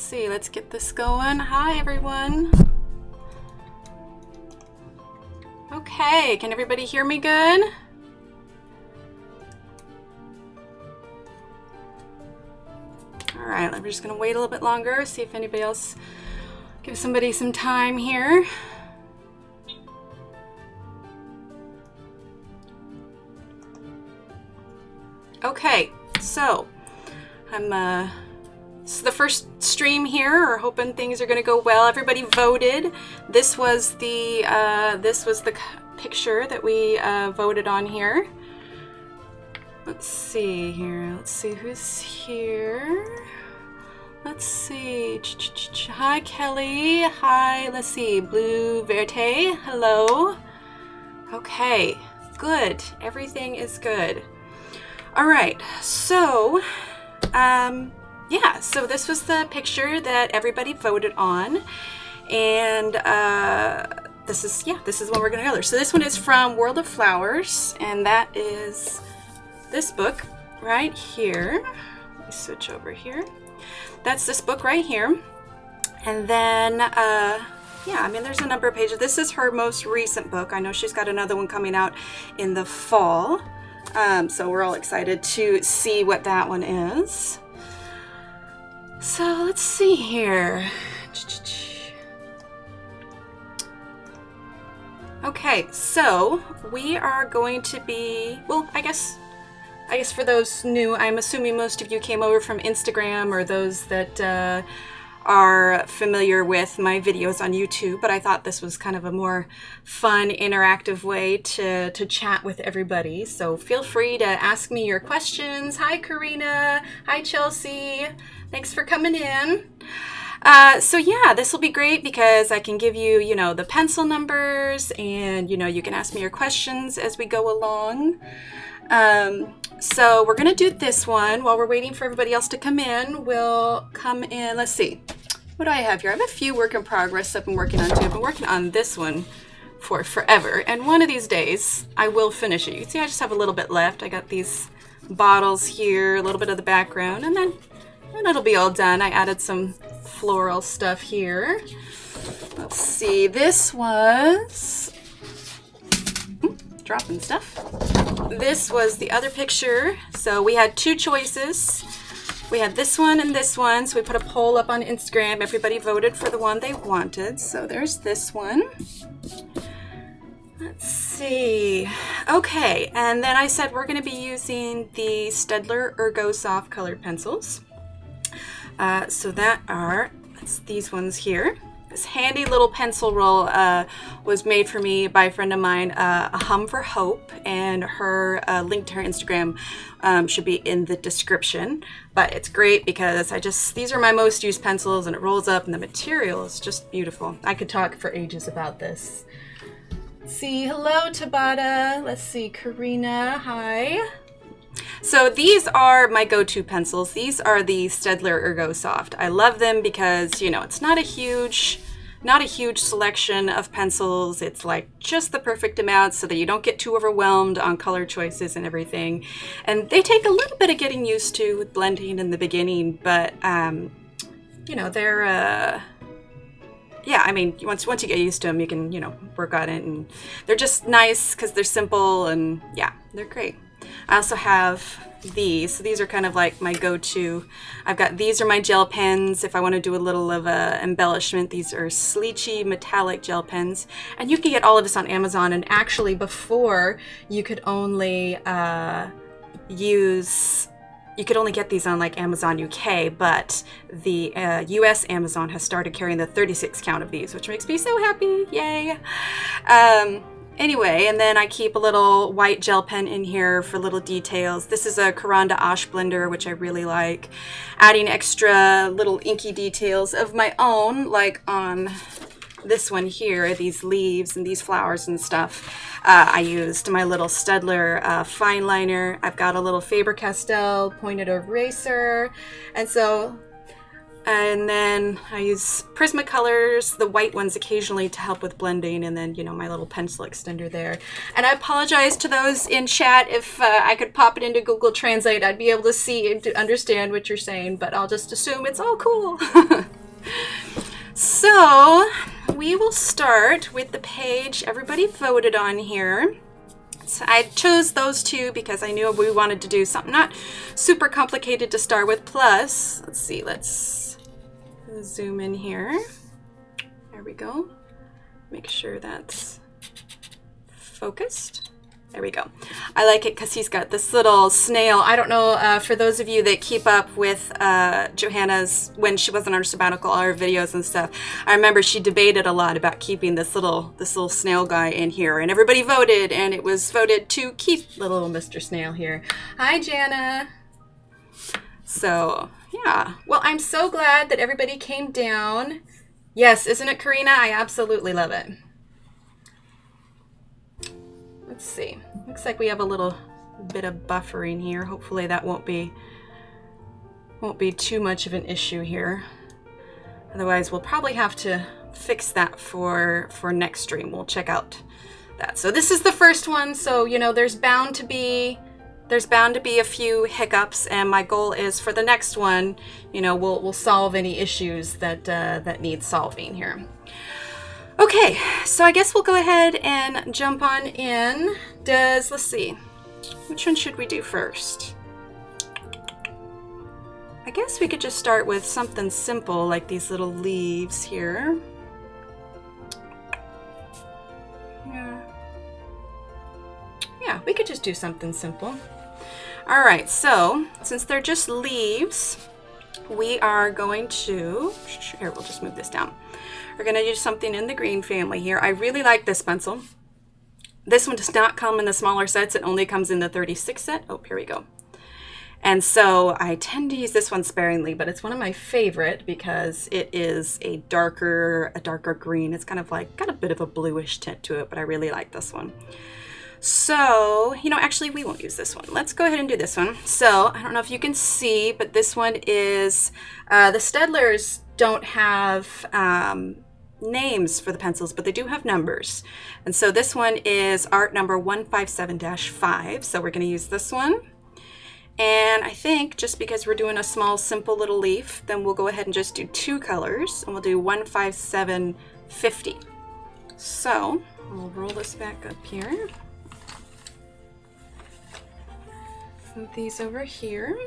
see, let's get this going. Hi, everyone. Okay, can everybody hear me good? All right, I'm just gonna wait a little bit longer, see if anybody else, give somebody some time here. Okay, so this is the first stream here. We're hoping things are going to go well. Everybody voted. This was the picture that we voted on here. Let's see here. Let's see who's here. Let's see. Hi, Kelly. Hi. Let's see. Blue Verte. Hello. Okay. Good. Everything is good. All right. So, yeah. So this was the picture that everybody voted on, and this is what we're gonna color. So this one is from World of Flowers, and that is this book right here. Let me switch over here. That's this book right here. And then, yeah, I mean, there's a number of pages. This is her most recent book. I know she's got another one coming out in the fall. So we're all excited to see what that one is. So let's see here. Okay, so we are going to be, well, I guess for those new, I'm assuming most of you came over from Instagram, or those that are familiar with my videos on YouTube, but I thought this was kind of a more fun, interactive way to chat with everybody. So feel free to ask me your questions. Hi, Karina. Hi, Chelsea. Thanks for coming in. So yeah, this will be great because I can give you, you know, the pencil numbers, and, you know, you can ask me your questions as we go along. So we're going to do this one while we're waiting for everybody else to come in. We'll come in. Let's see. What do I have here? I have a few work in progress I've been working on too. I've been working on this one for forever, and one of these days I will finish it. You can see I just have a little bit left. I got these bottles here, a little bit of the background, and then it'll be all done. I added some floral stuff here. Let's see. This was dropping stuff. This was the other picture. So we had two choices. We had this one and this one. So we put a poll up on Instagram. Everybody voted for the one they wanted. So there's this one. Let's see. Okay, and then I said we're going to be using the Staedtler Ergosoft colored pencils. So that's these ones here. This handy little pencil roll was made for me by a friend of mine, A Hum for Hope, and her link to her Instagram should be in the description. But it's great because these are my most used pencils, and it rolls up, and the material is just beautiful. I could talk for ages about this. Let's see, hello Tabata. Let's see, Karina, hi. So these are my go-to pencils. These are the Staedtler Ergosoft. I love them because, you know, it's not a huge selection of pencils. It's like just the perfect amount so that you don't get too overwhelmed on color choices and everything. And they take a little bit of getting used to with blending in the beginning, but you know, they're yeah, I mean, once you get used to them, you can, you know, work on it, and they're just nice because they're simple, and yeah, they're great. I also have these. So these are kind of like my go-to. These are my gel pens if I want to do a little of a embellishment. These are Slicci metallic gel pens, and you can get all of this on Amazon. And actually, before you could only get these on like Amazon UK, but the US Amazon has started carrying the 36 count of these, which makes me so happy. Yay! Anyway, and then I keep a little white gel pen in here for little details. This is a Caran d'Ache blender, which I really like. Adding extra little inky details of my own, like on this one here, these leaves and these flowers and stuff. I used my little Staedtler fine liner. I've got a little Faber-Castell pointed eraser. And then I use Prismacolors, the white ones occasionally to help with blending, and then, you know, my little pencil extender there. And I apologize to those in chat. If I could pop it into Google Translate, I'd be able to see and to understand what you're saying, but I'll just assume it's all cool. So we will start with the page everybody voted on here. So I chose those two because I knew we wanted to do something not super complicated to start with. Plus, let's see, let's zoom in here. There we go. Make sure that's focused. There we go. I like it because he's got this little snail. I don't know, for those of you that keep up with Johanna's, when she wasn't on her sabbatical, all her videos and stuff, I remember she debated a lot about keeping this little snail guy in here, and everybody voted, and it was voted to keep little Mr. Snail here. Hi, Jana. So, yeah. Well, I'm so glad that everybody came down. Yes, isn't it, Karina? I absolutely love it. Let's see. Looks like we have a little bit of buffering here. Hopefully that won't be too much of an issue here. Otherwise, we'll probably have to fix that for next stream. We'll check out that. So this is the first one. So, you know, there's bound to be a few hiccups, and my goal is for the next one, you know, we'll solve any issues that need solving here. Okay, so I guess we'll go ahead and jump on in. Let's see, which one should we do first? I guess we could just start with something simple like these little leaves here. Yeah, we could just do something simple. All right, so since they're just leaves, we are going to, here, we'll just move this down. We're going to do something in the green family here. I really like this pencil. This one does not come in the smaller sets. It only comes in the 36 set. Oh, here we go. And so I tend to use this one sparingly, but it's one of my favorite because it is a darker green. It's kind of like got a bit of a bluish tint to it, but I really like this one. So, you know, actually we won't use this one. Let's go ahead and do this one. So I don't know if you can see, but this one is, the Staedtlers don't have names for the pencils, but they do have numbers. And so this one is art number 157-5. So we're going to use this one. And I think just because we're doing a small, simple little leaf, then we'll go ahead and just do two colors, and we'll do 15750. So we'll roll this back up here. Move these over here.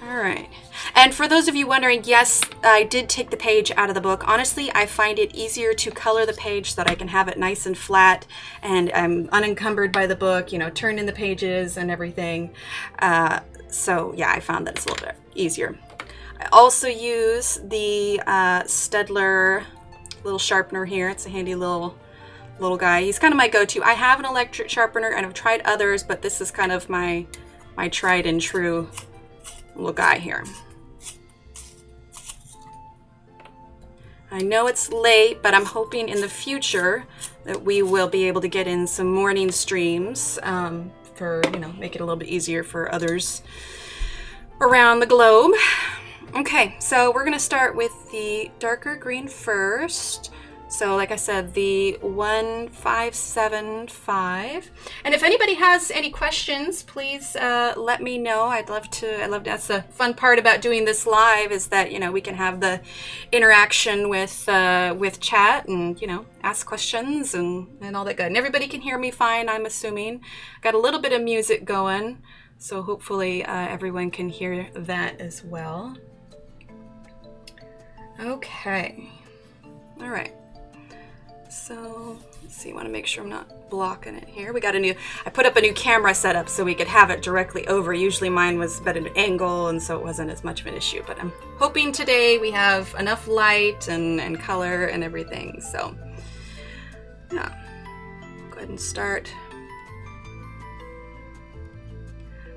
All right. And for those of you wondering, yes, I did take the page out of the book. Honestly, I find it easier to color the page so that I can have it nice and flat and I'm unencumbered by the book, you know, turn in the pages and everything. So yeah, I found that it's a little bit easier. I also use the Staedtler little sharpener here. It's a handy little guy. He's kind of my go-to. I have an electric sharpener and I've tried others, but this is kind of my tried and true little guy here. I know it's late, but I'm hoping in the future that we will be able to get in some morning streams for, you know, make it a little bit easier for others around the globe. Okay, so we're gonna start with the darker green first. So like I said, the 157-5. And if anybody has any questions, please let me know. I'd love to, that's the fun part about doing this live is that, you know, we can have the interaction with chat and, you know, ask questions and all that good. And everybody can hear me fine, I'm assuming. Got a little bit of music going, so hopefully everyone can hear that as well. Okay, all right. So let's see, I want to make sure I'm not blocking it here. We got I put up a new camera setup so we could have it directly over. Usually mine was at an angle and so it wasn't as much of an issue, but I'm hoping today we have enough light and color and everything. So yeah, go ahead and start.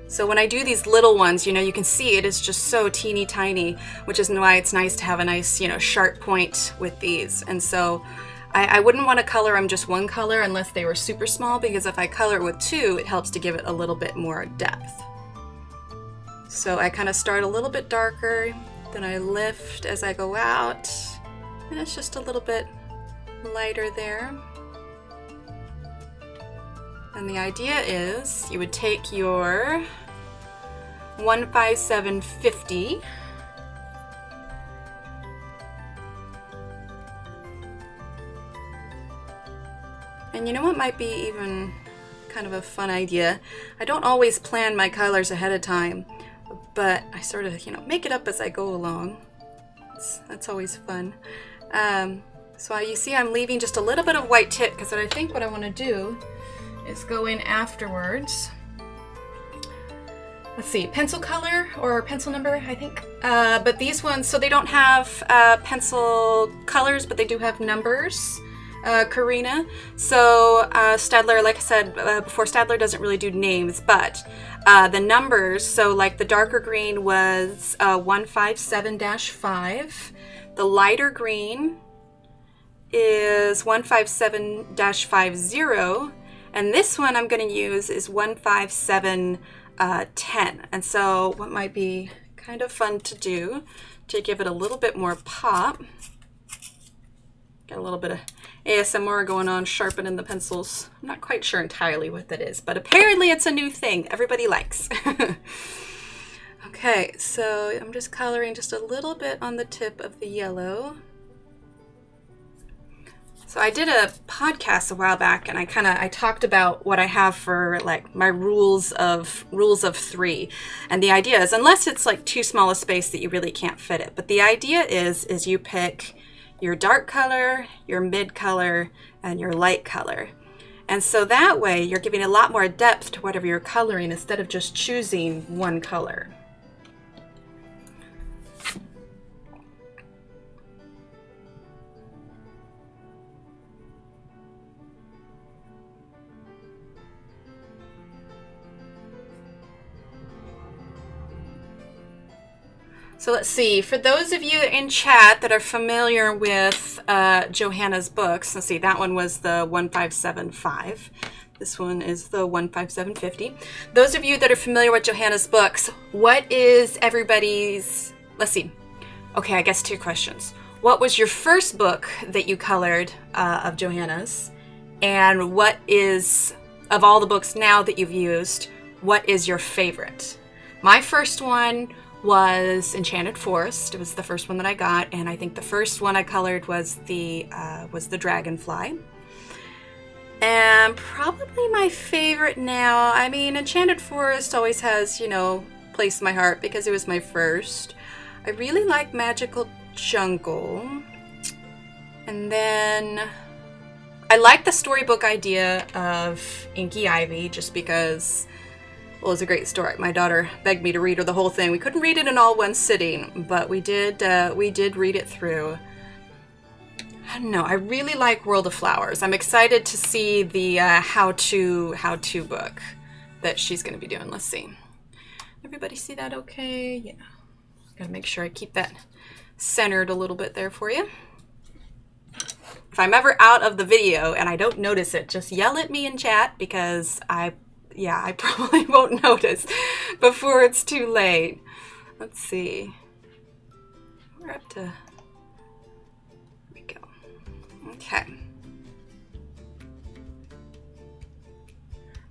So when I do these little ones, you know, you can see it is just so teeny tiny, which is why it's nice to have a nice, you know, sharp point with these. And so I wouldn't want to color them just one color unless they were super small, because if I color with two, it helps to give it a little bit more depth. So I kind of start a little bit darker, then I lift as I go out, and it's just a little bit lighter there. And the idea is you would take your 15750 And you know what might be even kind of a fun idea? I don't always plan my colors ahead of time, but I sort of, you know, make it up as I go along. That's always fun. So you see I'm leaving just a little bit of white tip because I think what I want to do is go in afterwards. Let's see, pencil color or pencil number, I think. But these ones, so they don't have pencil colors, but they do have numbers. Karina. So Staedtler, like I said before, Staedtler doesn't really do names, but the numbers, so like the darker green was 157-5. The lighter green is 157-50. And this one I'm going to use is 15710. And so what might be kind of fun to do to give it a little bit more pop. Got a little bit of ASMR going on, sharpening the pencils. I'm not quite sure entirely what that is, but apparently it's a new thing everybody likes. Okay, so I'm just coloring just a little bit on the tip of the yellow. So I did a podcast a while back, and I talked about what I have for like my rules of 3. And the idea is, unless it's like too small a space that you really can't fit it, but the idea is you pick your dark color, your mid color, and your light color. And so that way you're giving a lot more depth to whatever you're coloring instead of just choosing one color. So let's see, for those of you in chat that are familiar with Johanna's books, let's see, that one was the 157.5. This one is the 157.50. Those of you that are familiar with Johanna's books, what is everybody's, let's see, okay, I guess 2 questions. What was your first book that you colored of Johanna's? And what is, of all the books now that you've used, what is your favorite? My first one was Enchanted Forest. It was the first one that I got, and I think the first one I colored was the Dragonfly. And probably my favorite now, I mean, Enchanted Forest always has, you know, place in my heart because it was my first. I really like Magical Jungle. And then I like the storybook idea of Inky Ivy just because, well, it was a great story. My daughter begged me to read her the whole thing. We couldn't read it in all one sitting, but we did read it through. I don't know. I really like World of Flowers. I'm excited to see the how-to book that she's going to be doing. Let's see. Everybody see that okay? Yeah. Got to make sure I keep that centered a little bit there for you. If I'm ever out of the video and I don't notice it, just yell at me in chat because I probably won't notice before it's too late. Let's see. We're up to, there we go. Okay.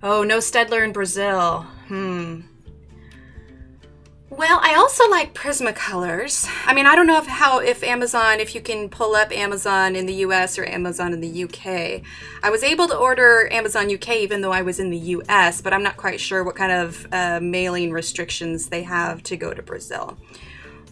Oh, no Staedtler in Brazil. Well, I also like Prismacolors. I mean, I don't know if Amazon, if you can pull up Amazon in the US or Amazon in the UK. I was able to order Amazon UK even though I was in the US, but I'm not quite sure what kind of mailing restrictions they have to go to Brazil.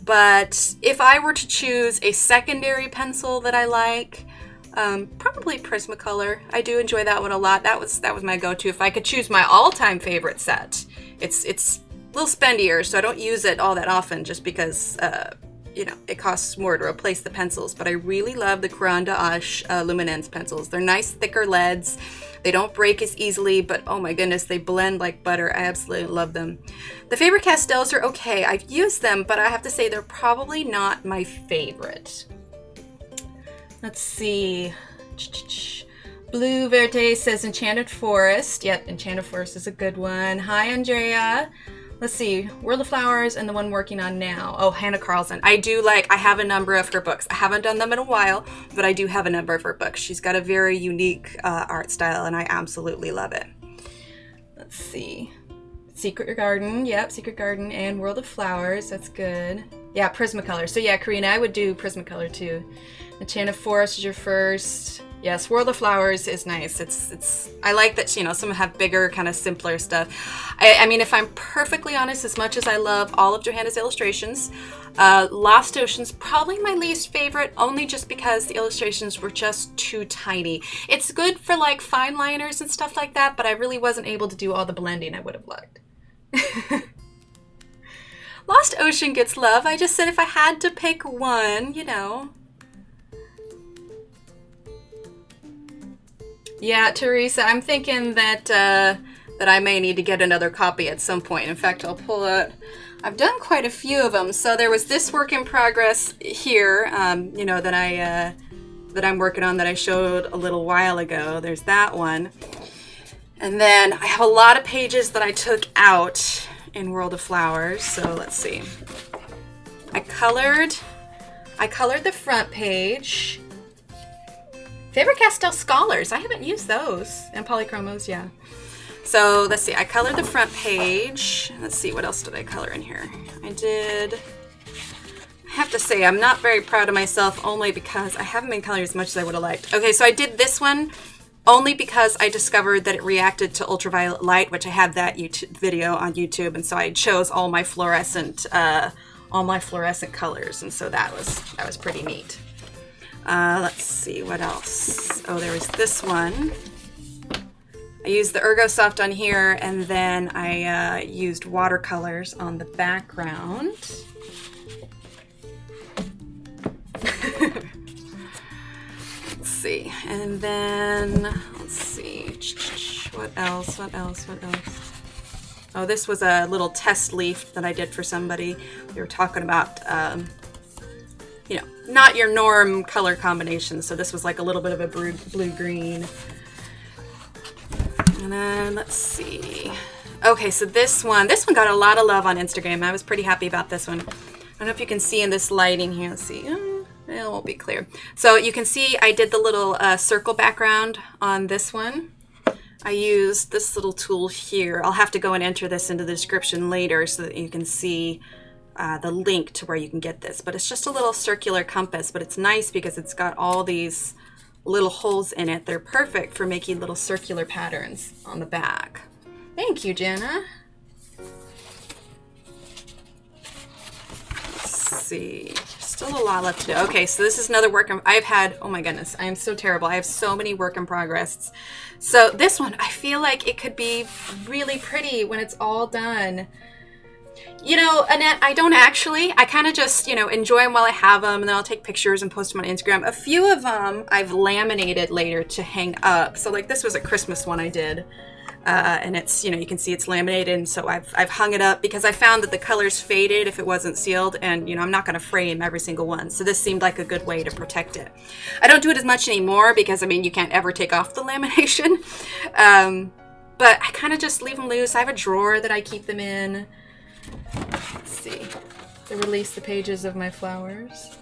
But if I were to choose a secondary pencil that I like, probably Prismacolor. I do enjoy that one a lot. That was my go-to. If I could choose my all-time favorite set, it's a little spendier, so I don't use it all that often just because, you know, it costs more to replace the pencils. But I really love the Courant d'Ache Luminance pencils. They're nice, thicker leads. They don't break as easily, but oh my goodness, they blend like butter. I absolutely love them. The Faber-Castells are okay. I've used them, but I have to say they're probably not my favorite. Let's see. Blue Verte says Enchanted Forest. Yep, Enchanted Forest is a good one. Hi, Andrea. Let's see, World of Flowers and the one working on now. Oh, Hannah Carlson. I have a number of her books. I haven't done them in a while, but I do have a number of her books. She's got a very unique art style, and I absolutely love it. Let's see. Secret Garden. Yep, Secret Garden and World of Flowers. That's good. Yeah, Prismacolor. So yeah, Karina, I would do Prismacolor too. Enchanted Forest is your first. Yes, World of Flowers is nice. It's I like that, you know, some have bigger, kind of simpler stuff. I mean, if I'm perfectly honest, as much as I love all of Johanna's illustrations, Lost Ocean's probably my least favorite, only just because the illustrations were just too tiny. It's good for like fine liners and stuff like that, but I really wasn't able to do all the blending I would have liked. Lost Ocean gets love. I just said if I had to pick one, you know. Yeah, Teresa, I'm thinking that that I may need to get another copy at some point. In fact, I'll pull it. I've done quite a few of them. So there was this work in progress here, you know, that I'm working on that I showed a little while ago. There's that one. And then I have a lot of pages that I took out in World of Flowers. So let's see. I colored the front page. Faber-Castell Scholars. I haven't used those. And Polychromos, yeah. So let's see. I colored the front page. Let's see. What else did I color in here? I have to say, I'm not very proud of myself only because I haven't been coloring as much as I would have liked. Okay, so I did this one only because I discovered that it reacted to ultraviolet light, which I have that YouTube video on YouTube. And so I chose all my fluorescent colors. And so that was pretty neat. Let's see, what else? Oh, there was this one. I used the Ergosoft on here, and then I used watercolors on the background. Let's see, and then, let's see, what else? Oh, this was a little test leaf that I did for somebody. We were talking about, you know, not your norm color combination. So this was like a little bit of a blue-green. And then let's see. Okay, so this one got a lot of love on Instagram. I was pretty happy about this one. I don't know if you can see in this lighting here. Let's see. It won't be clear. So you can see I did the little circle background on this one. I used this little tool here. I'll have to go and enter this into the description later so that you can see the link to where you can get this. But it's just a little circular compass, but it's nice because it's got all these little holes in it. They're perfect for making little circular patterns on the back. Thank you, Jana. Let's see. Still a lot left to do. Okay, so this is another work I've had. Oh my goodness, I am so terrible. I have so many work in progress. So this one, I feel like it could be really pretty when it's all done. You know, Annette, I don't actually. I kind of just, you know, enjoy them while I have them, and then I'll take pictures and post them on Instagram. A few of them I've laminated later to hang up. So like this was a Christmas one I did. And it's, you know, you can see it's laminated, and so I've hung it up because I found that the colors faded if it wasn't sealed, and you know, I'm not going to frame every single one, so this seemed like a good way to protect it. I don't do it as much anymore because I mean you can't ever take off the lamination, but I kind of just leave them loose. I have a drawer that I keep them in. Let's see, to release the pages of my flowers.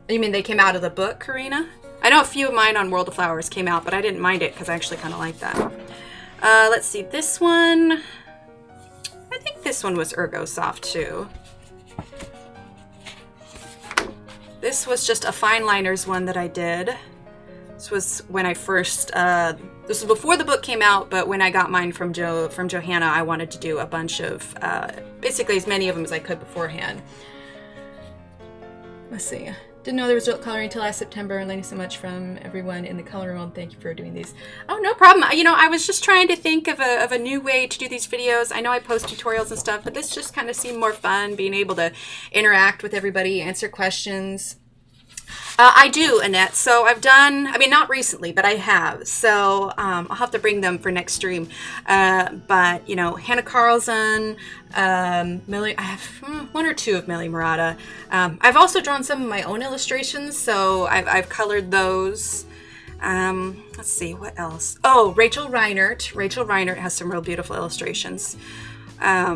You mean they came out of the book, Karina? I know a few of mine on World of Flowers came out, but I didn't mind it because I actually kind of like that. Let's see, this one, I think this one was Ergosoft too. This was just a fine liners one that I did. This was when I first, this was before the book came out, but when I got mine from Johanna, I wanted to do a bunch of, basically as many of them as I could beforehand. Let's see. Didn't know there was coloring until last September, and learning so much from everyone in the coloring world. Thank you for doing these. Oh, no problem. You know, I was just trying to think of a new way to do these videos. I know I post tutorials and stuff, but this just kind of seemed more fun, being able to interact with everybody, answer questions. I do, Annette. So I've done, I mean, not recently, but I have. So I'll have to bring them for next stream. But, you know, Hannah Carlson, Millie, I have one or two of Millie Murata. I've also drawn some of my own illustrations, so I've colored those. Let's see, what else? Oh, Rachel Reinert. Rachel Reinert has some real beautiful illustrations. I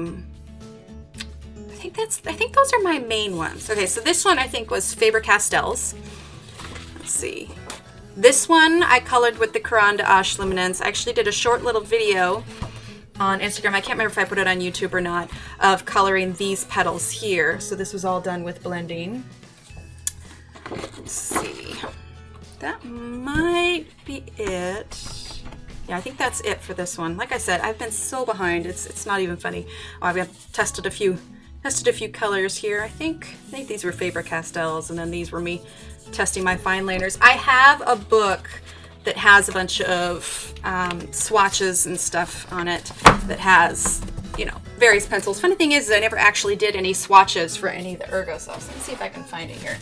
think those are my main ones. Okay, so this one I think was Faber-Castell's. Let's see. This one I colored with the Caran d'Ache luminance. I actually did a short little video on Instagram. I can't remember if I put it on YouTube or not, of coloring these petals here. So this was all done with blending. Let's see. That might be it. Yeah, I think that's it for this one. Like I said, I've been so behind. It's not even funny. Oh, I've tested a few colors here. I think these were Faber-Castells, and then these were me testing my fine liners. I have a book that has a bunch of swatches and stuff on it that has, you know, various pencils. Funny thing is I never actually did any swatches for any of the Ergosofts. Let's see if I can find it here,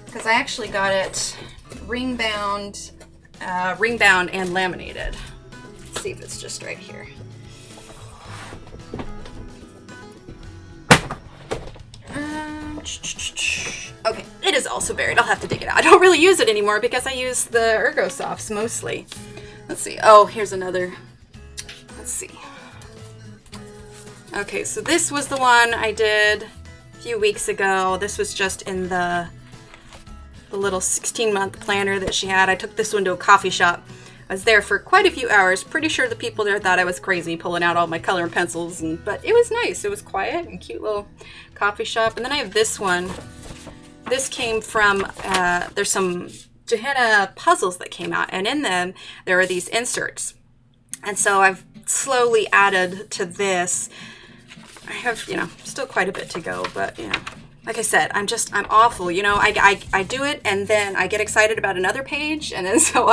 because I actually got it ring bound and laminated. Let's see if it's just right here. Okay, it is also buried. I'll have to dig it out. I don't really use it anymore because I use the Ergosofts mostly. Let's see. Oh, here's another. Let's see. Okay, so this was the one I did a few weeks ago. This was just in the little 16-month planner that she had. I took this one to a coffee shop. I was there for quite a few hours. Pretty sure the people there thought I was crazy pulling out all my color and pencils, but it was nice. It was quiet and cute little coffee shop. And then I have this one. This came from, there's some Johanna puzzles that came out, and in them there are these inserts. And so I've slowly added to this. I have, you know, still quite a bit to go, but, you know, like I said, I'm awful. You know, I do it, and then I get excited about another page, and then so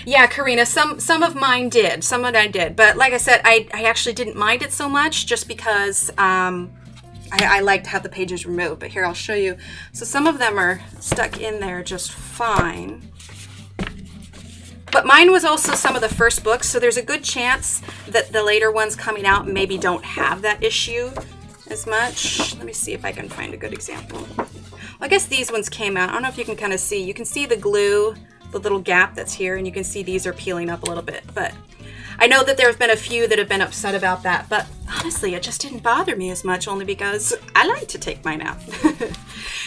yeah, Karina, some of mine did. Some of mine did. But like I said, I actually didn't mind it so much just because I like to have the pages removed. But here, I'll show you. So some of them are stuck in there just fine. But mine was also some of the first books, so there's a good chance that the later ones coming out maybe don't have that issue as much. Let me see if I can find a good example. Well, I guess these ones came out. I don't know if you can kind of see. You can see the glue, the little gap that's here, and you can see these are peeling up a little bit. But I know that there's been a few that have been upset about that, but honestly, it just didn't bother me as much, only because I like to take mine out.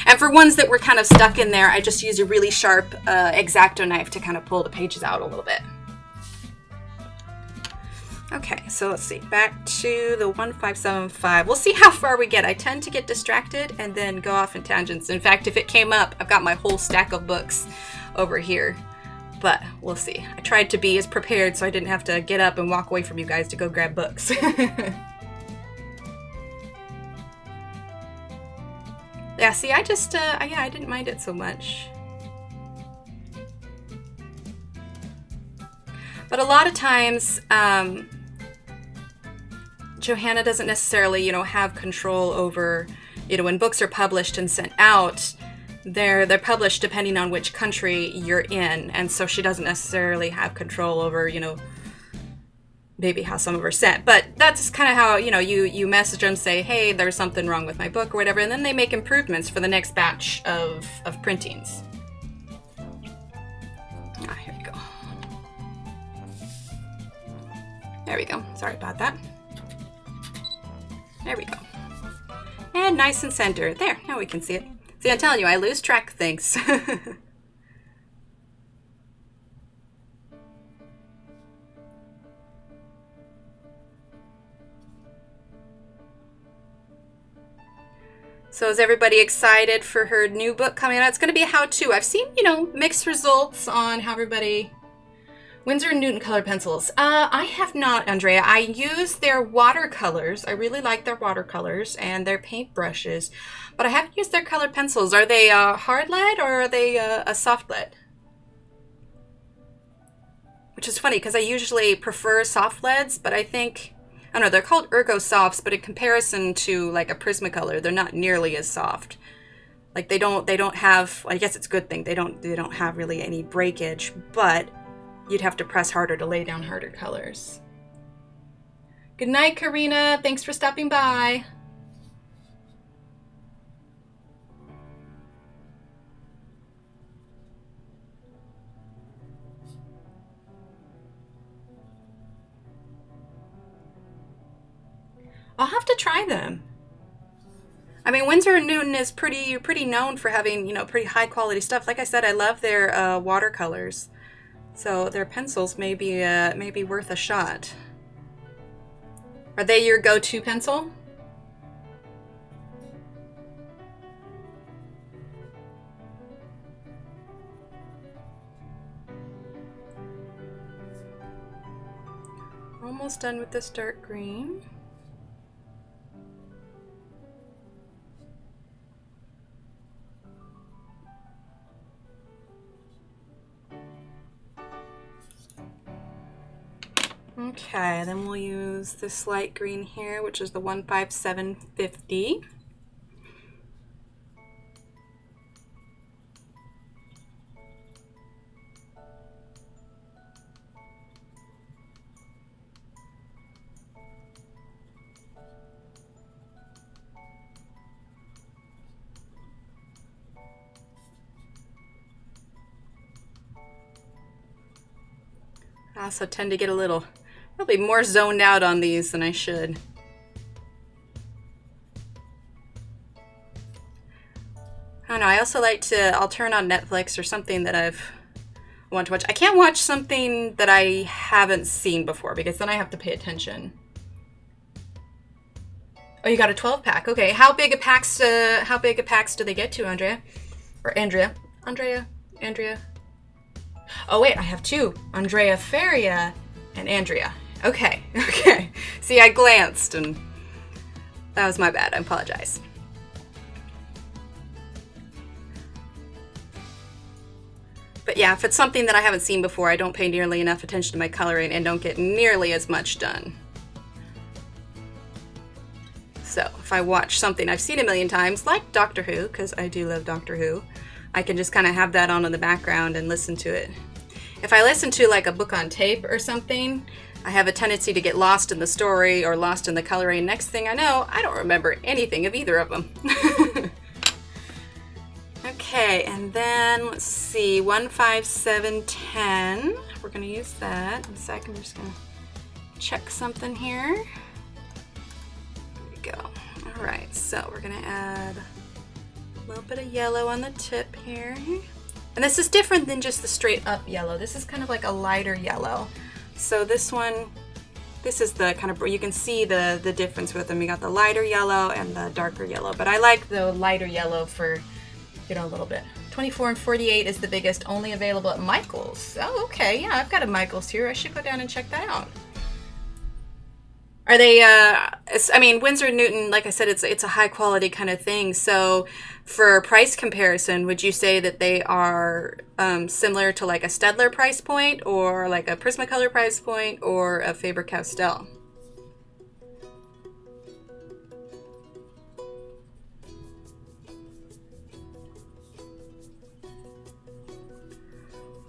And for ones that were kind of stuck in there, I just used a really sharp X-Acto knife to kind of pull the pages out a little bit. Okay, so let's see, back to the 1575. We'll see how far we get. I tend to get distracted and then go off in tangents. In fact, if it came up, I've got my whole stack of books over here, but we'll see. I tried to be as prepared so I didn't have to get up and walk away from you guys to go grab books. Yeah, see, I just, yeah, I didn't mind it so much. But a lot of times, Johanna doesn't necessarily, you know, have control over, you know, when books are published and sent out, they're published depending on which country you're in, and so she doesn't necessarily have control over, you know, maybe how some of are sent. But that's kind of how, you know, you message them, say, hey, there's something wrong with my book or whatever, and then they make improvements for the next batch of printings. Ah, here we go. There we go. Sorry about that. There we go. And nice and centered. There, now we can see it. See, I'm telling you, I lose track of things. So is everybody excited for her new book coming out? It's going to be a how-to. I've seen, you know, mixed results on how everybody... Winsor & Newton color pencils. I have not, Andrea. I use their watercolors. I really like their watercolors and their paint brushes, but I haven't used their colored pencils. Are they hard lead or are they a soft lead? Which is funny because I usually prefer soft leads, but I think, I don't know, they're called Ergosofts, but in comparison to like a Prismacolor, they're not nearly as soft. Like they don't have, I guess it's a good thing, they don't have really any breakage, but you'd have to press harder to lay down harder colors. Good night, Karina. Thanks for stopping by. I'll have to try them. I mean, Winsor & Newton is pretty known for having, you know, pretty high quality stuff. Like I said, I love their watercolors. So their pencils may be worth a shot. Are they your go-to pencil? Almost done with this dark green. Okay, then we'll use this light green here, which is the 15750. I also tend to get a little, probably more zoned out on these than I should. I don't know, I also like to, I'll turn on Netflix or something that I want to watch. I can't watch something that I haven't seen before because then I have to pay attention. Oh, you got a 12 pack. Okay, how big a packs do they get to, Andrea? Or Andrea? Andrea? Oh wait, I have two. Andrea Feria and Andrea. Okay, okay. See, I glanced and that was my bad. I apologize. But yeah, if it's something that I haven't seen before, I don't pay nearly enough attention to my coloring and don't get nearly as much done. So if I watch something I've seen a million times, like Doctor Who, because I do love Doctor Who, I can just kind of have that on in the background and listen to it. If I listen to like a book on tape or something, I have a tendency to get lost in the story or lost in the coloring. Next thing I know, I don't remember anything of either of them. Okay, and then let's see, 15710. We're going to use that. In a second, I'm just going to check something here. There we go. All right, so we're going to add a little bit of yellow on the tip here. And this is different than just the straight up yellow. This is kind of like a lighter yellow. So this one, this is the kind of, you can see the difference with them. You got the lighter yellow and the darker yellow, but I like the lighter yellow for, you know, a little bit. 24 and 48 is the biggest, only available at Michael's. Oh, okay, yeah, I've got a Michael's here. I should go down and check that out. Are they, I mean, Winsor & Newton, like I said, it's a high quality kind of thing. So for price comparison, would you say that they are similar to like a Staedtler price point or like a Prismacolor price point or a Faber-Castell?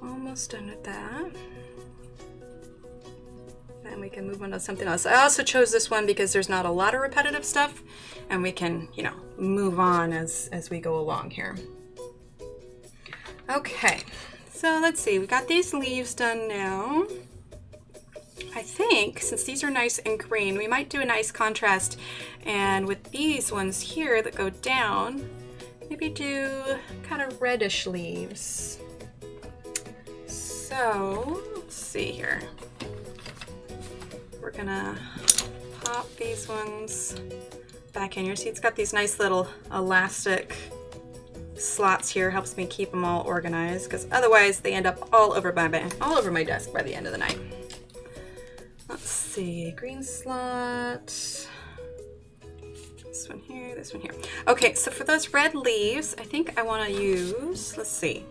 Almost done with that. And we can move on to something else. I also chose this one because there's not a lot of repetitive stuff and we can, you know, move on as we go along here. Okay, so let's see, we got these leaves done now. I think since these are nice and green, we might do a nice contrast, and with these ones here that go down, maybe do kind of reddish leaves. So let's see here. We're gonna pop these ones back in here. See, it's got these nice little elastic slots here. Helps me keep them all organized because otherwise they end up all over my desk by the end of the night. Let's see, green slot. This one here, this one here. Okay, so for those red leaves, I think I want to use, let's see.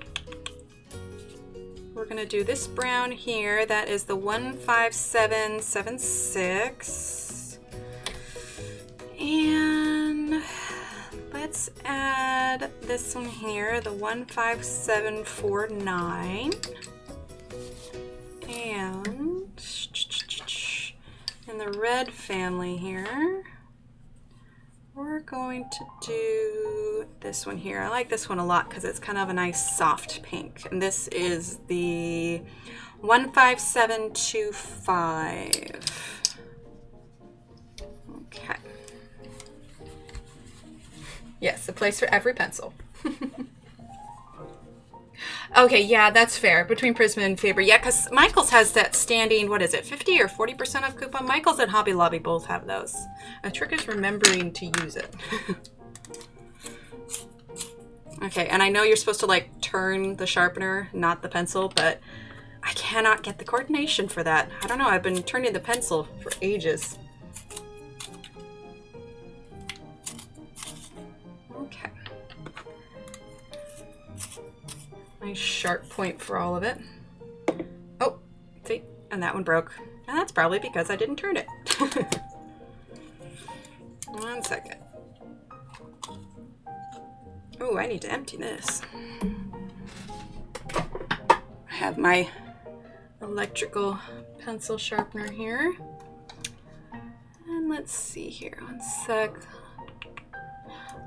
We're gonna do this brown here. That is the 15776. And let's add this one here, the 15749. And in the red family here, we're going to do this one here. I like this one a lot because it's kind of a nice soft pink. And this is the 15725. Okay. Yes, a place for every pencil. Okay, yeah, that's fair. Between Prisma and Faber. Yeah, because Michael's has that standing, what is it, 50 or 40% off coupon? Michael's and Hobby Lobby both have those. A trick is remembering to use it. Okay, and I know you're supposed to like turn the sharpener, not the pencil, but I cannot get the coordination for that. I don't know, I've been turning the pencil for ages. Okay. Nice sharp point for all of it. Oh, see, and that one broke. And that's probably because I didn't turn it. 1 second. Oh, I need to empty this. I have my electrical pencil sharpener here. And let's see here, 1 sec.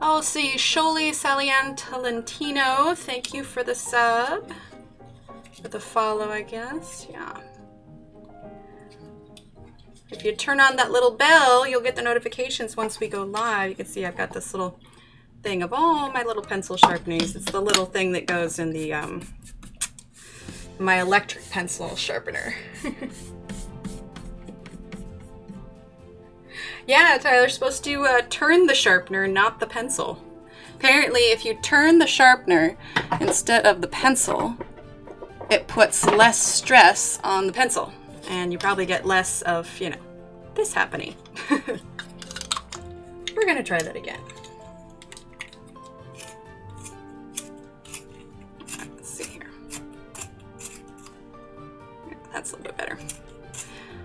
Oh, see, Sholi Saliantalentino, thank you for the sub. For the follow, I guess, yeah. If you turn on that little bell, you'll get the notifications once we go live. You can see I've got this little thing of all my little pencil sharpeners. It's the little thing that goes in the, my electric pencil sharpener. Yeah, Tyler's supposed to turn the sharpener, not the pencil. Apparently, if you turn the sharpener instead of the pencil, it puts less stress on the pencil. And you probably get less of, you know, this happening. We're going to try that again. Let's see here. That's a little bit better.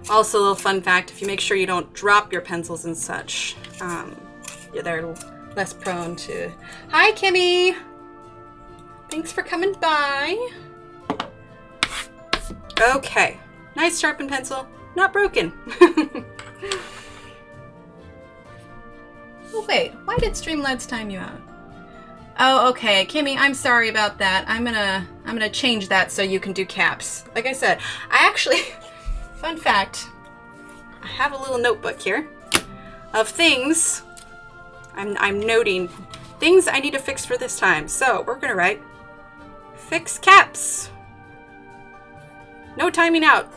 Also, a little fun fact, if you make sure you don't drop your pencils and such, they're less prone to... Hi, Kimmy! Thanks for coming by. Okay. Nice sharpened pencil. Not broken. Oh, wait. Why did Streamlabs time you out? Oh, okay. Kimmy, I'm sorry about that. I'm gonna change that so you can do caps. Like I said, I actually... Fun fact, I have a little notebook here of things I'm noting, things I need to fix for this time. So we're gonna write, fix caps. No timing out.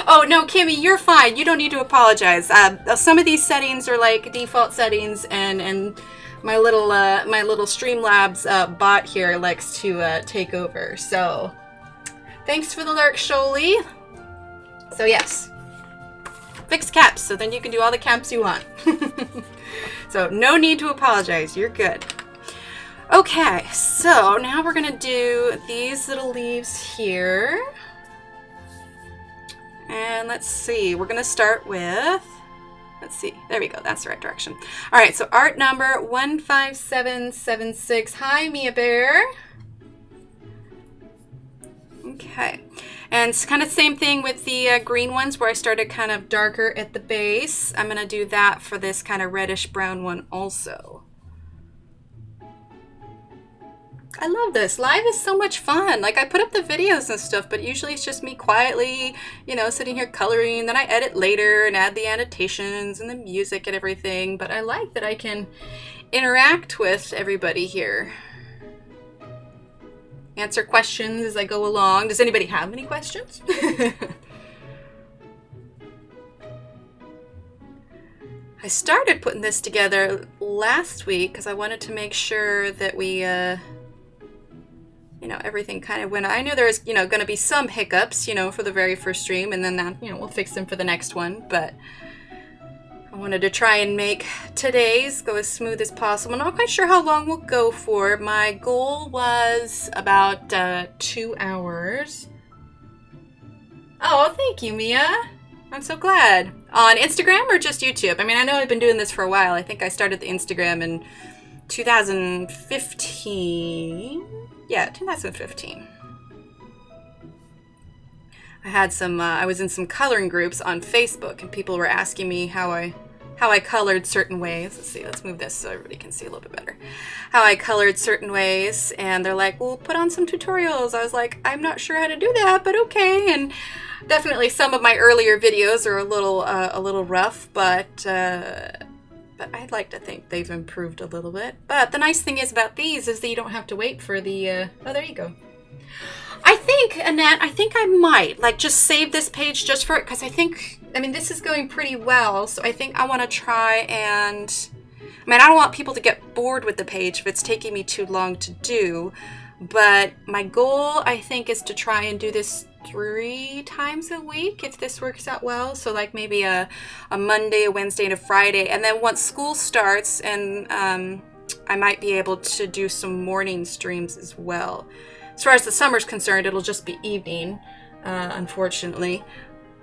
Oh no, Kimmy, you're fine. You don't need to apologize. Some of these settings are like default settings, and my little Streamlabs bot here likes to take over. So thanks for the lurk, Sholi. So yes, fix caps, so then you can do all the caps you want. So no need to apologize, you're good. Okay, so now we're gonna do these little leaves here. And let's see, we're gonna start with, let's see, there we go, that's the right direction. All right, so art number 15776. Hi, Mia Bear. Okay, and it's kind of the same thing with the green ones where I started kind of darker at the base. I'm going to do that for this kind of reddish brown one also. I love this. Live is so much fun. Like, I put up the videos and stuff, but usually it's just me quietly, you know, sitting here coloring. Then I edit later and add the annotations and the music and everything. But I like that I can interact with everybody here. Answer questions as I go along. Does anybody have any questions? I started putting this together last week because I wanted to make sure that we, you know, everything kind of went. I knew there was, you know, going to be some hiccups, you know, for the very first stream, and then that, you know, we'll fix them for the next one. But I wanted to try and make today's go as smooth as possible. Not quite sure how long we'll go for. My goal was about 2 hours. Oh, thank you, Mia. I'm so glad. On Instagram or just YouTube? I mean, I know I've been doing this for a while. I think I started the Instagram in 2015. Yeah, 2015. I had some, I was in some coloring groups on Facebook, and people were asking me how I colored certain ways. Let's see, let's move this so everybody can see a little bit better. How I colored certain ways, and they're like, well, put on some tutorials. I was like, I'm not sure how to do that, but okay. And definitely some of my earlier videos are a little rough, but but I'd like to think they've improved a little bit. But the nice thing is about these is that you don't have to wait for the, oh, there you go. I think, Annette, I think I might, like, just save this page just for it, because I think, I mean, this is going pretty well, so I think I want to try and, I mean, I don't want people to get bored with the page if it's taking me too long to do, but my goal, I think, is to try and do this 3 times a week if this works out well. So like maybe a Monday, a Wednesday, and a Friday. And then once school starts, and I might be able to do some morning streams as well. As far as the summer's concerned, it'll just be evening, unfortunately.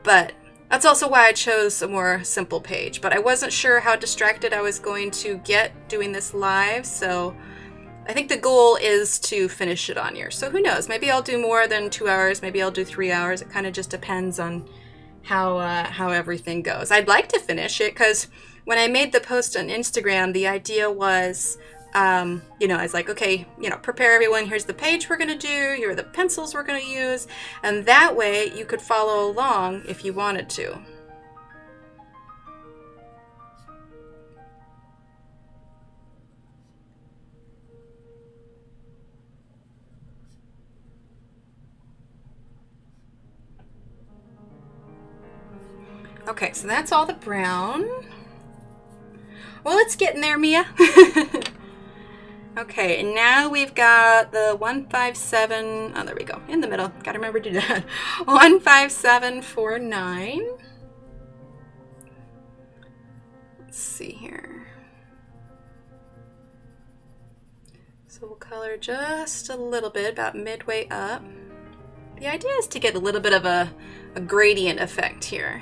But that's also why I chose a more simple page. But I wasn't sure how distracted I was going to get doing this live, so I think the goal is to finish it on here. So who knows? Maybe I'll do more than 2 hours. Maybe I'll do 3 hours. It kind of just depends on how everything goes. I'd like to finish it because when I made the post on Instagram, the idea was, you know, I was like, okay, you know, prepare everyone. Here's the page we're going to do. Here are the pencils we're going to use. And that way you could follow along if you wanted to. Okay, so that's all the brown. Well, it's getting there, Mia. Okay, and now we've got the 157. Oh, there we go. In the middle. Gotta remember to do that. 15749. Let's see here. So we'll color just a little bit, about midway up. The idea is to get a little bit of a gradient effect here.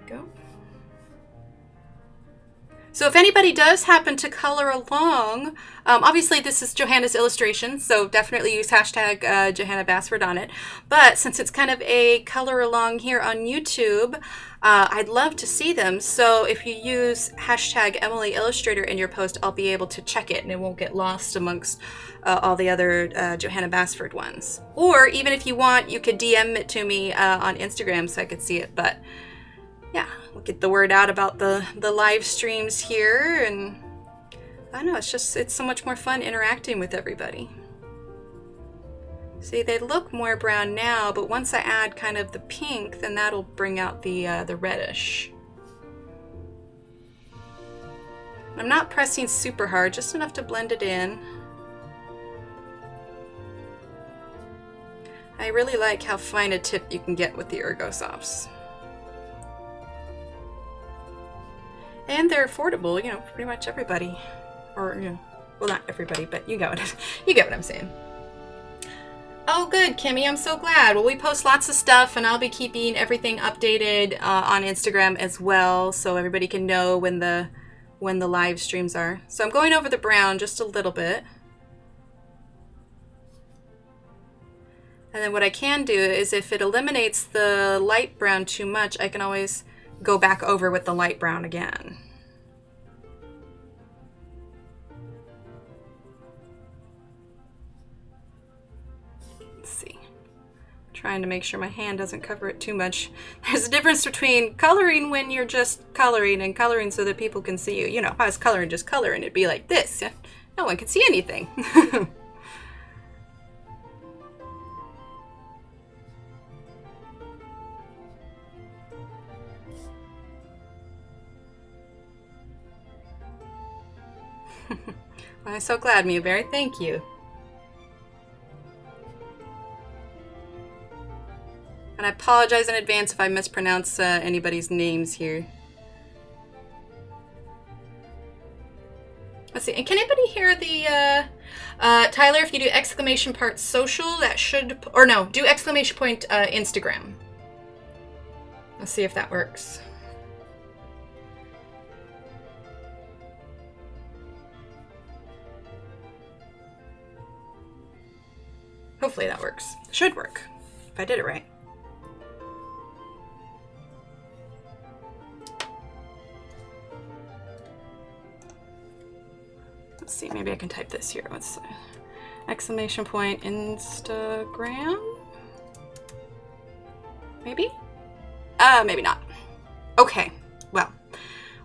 Go. So if anybody does happen to color along, obviously this is Johanna's illustration, so definitely use hashtag Johanna Basford on it. But since it's kind of a color along here on YouTube, I'd love to see them. So if you use hashtag Emily Illustrator in your post, I'll be able to check it and it won't get lost amongst all the other Johanna Basford ones. Or even if you want, you could DM it to me on Instagram so I could see it. But yeah, we'll get the word out about the live streams here, and I don't know, it's so much more fun interacting with everybody. See, they look more brown now, but once I add kind of the pink, then that'll bring out the reddish. I'm not pressing super hard, just enough to blend it in. I really like how fine a tip you can get with the Ergosofts. And they're affordable, you know, pretty much everybody. Or, you know, well, not everybody, but you get what I'm saying. Oh, good, Kimmy. I'm so glad. Well, we post lots of stuff, and I'll be keeping everything updated on Instagram as well, so everybody can know when the live streams are. So I'm going over the brown just a little bit. And then what I can do is if it eliminates the light brown too much, I can always go back over with the light brown again. Let's see. Trying to make sure my hand doesn't cover it too much. There's a difference between coloring when you're just coloring and coloring so that people can see you. You know, if I was coloring, just coloring, it'd be like this. No one can see anything. I'm so glad, Mewberry. Thank you. And I apologize in advance if I mispronounce anybody's names here. Let's see. And can anybody hear the Tyler? If you do exclamation point social, that should, or no, do exclamation point Instagram. Let's see if that works. Hopefully that works. Should work, if I did it right. Let's see, maybe I can type this here. Let's exclamation point Instagram. Maybe? Maybe not. Okay, well,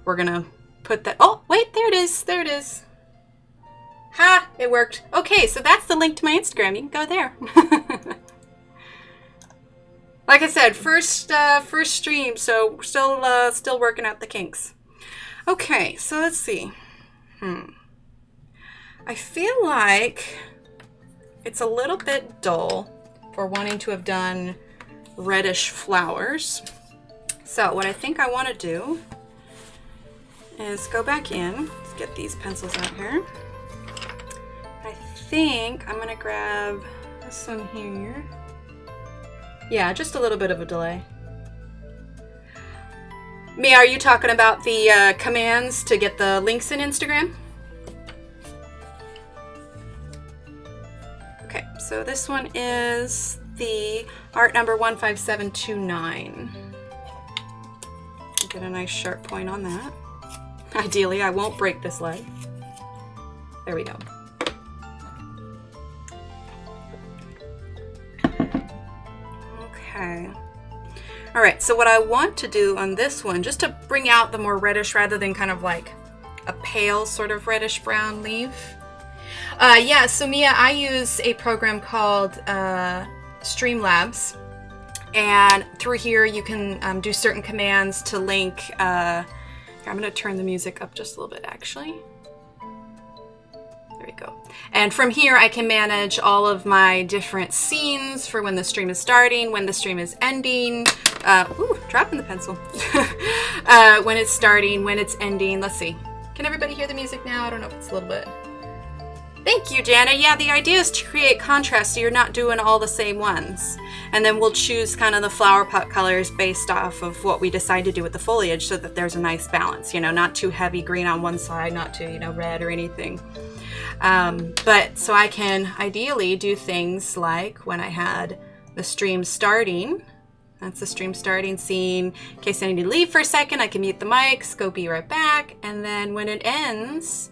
we're gonna put that, oh, wait, there it is, there it is. Ha, it worked. Okay, so that's the link to my Instagram. You can go there. Like I said, first stream, so still working out the kinks. Okay, so let's see. I feel like it's a little bit dull for wanting to have done reddish flowers. So what I think I want to do is go back in. Let's get these pencils out here. I think I'm gonna grab this one here. Yeah, just a little bit of a delay. Mia, are you talking about the commands to get the links in Instagram? Okay, so this one is the art number 15729. Get a nice sharp point on that. Ideally, I won't break this leg. There we go. Okay. All right, so what I want to do on this one, just to bring out the more reddish rather than kind of like a pale sort of reddish brown leaf. Yeah, so Mia, I use a program called Streamlabs. And through here, you can do certain commands to link. Here, I'm going to turn the music up just a little bit, actually. There we go. And from here, I can manage all of my different scenes for when the stream is starting, when the stream is ending. Ooh, dropping the pencil. When it's starting, when it's ending. Let's see. Can everybody hear the music now? I don't know if it's a little bit. Thank you, Jana. Yeah, the idea is to create contrast so you're not doing all the same ones. And then we'll choose kind of the flower pot colors based off of what we decide to do with the foliage so that there's a nice balance, you know, not too heavy green on one side, not too, you know, red or anything. But so I can ideally do things like when I had the stream starting, that's the stream starting scene. In case I need to leave for a second, I can mute the mics, go be right back. And then when it ends,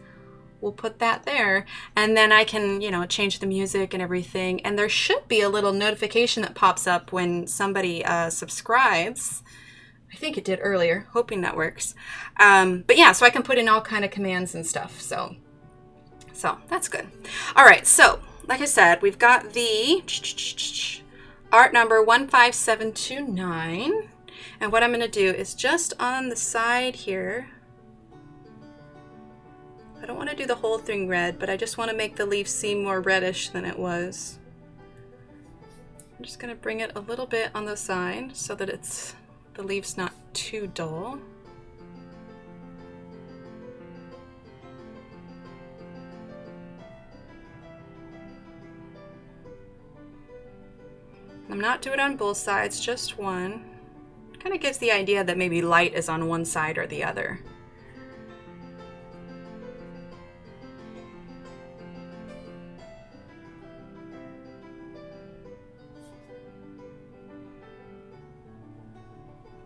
we'll put that there, and then I can, you know, change the music and everything. And there should be a little notification that pops up when somebody subscribes. I think it did earlier, hoping that works. But yeah, so I can put in all kind of commands and stuff. So that's good. All right, so like I said, we've got the art number 15729. And what I'm going to do is just on the side here, I don't want to do the whole thing red, but I just want to make the leaf seem more reddish than it was. I'm just going to bring it a little bit on the side so that the leaf's not too dull. I'm not doing it on both sides, just one. Kind of gives the idea that maybe light is on one side or the other.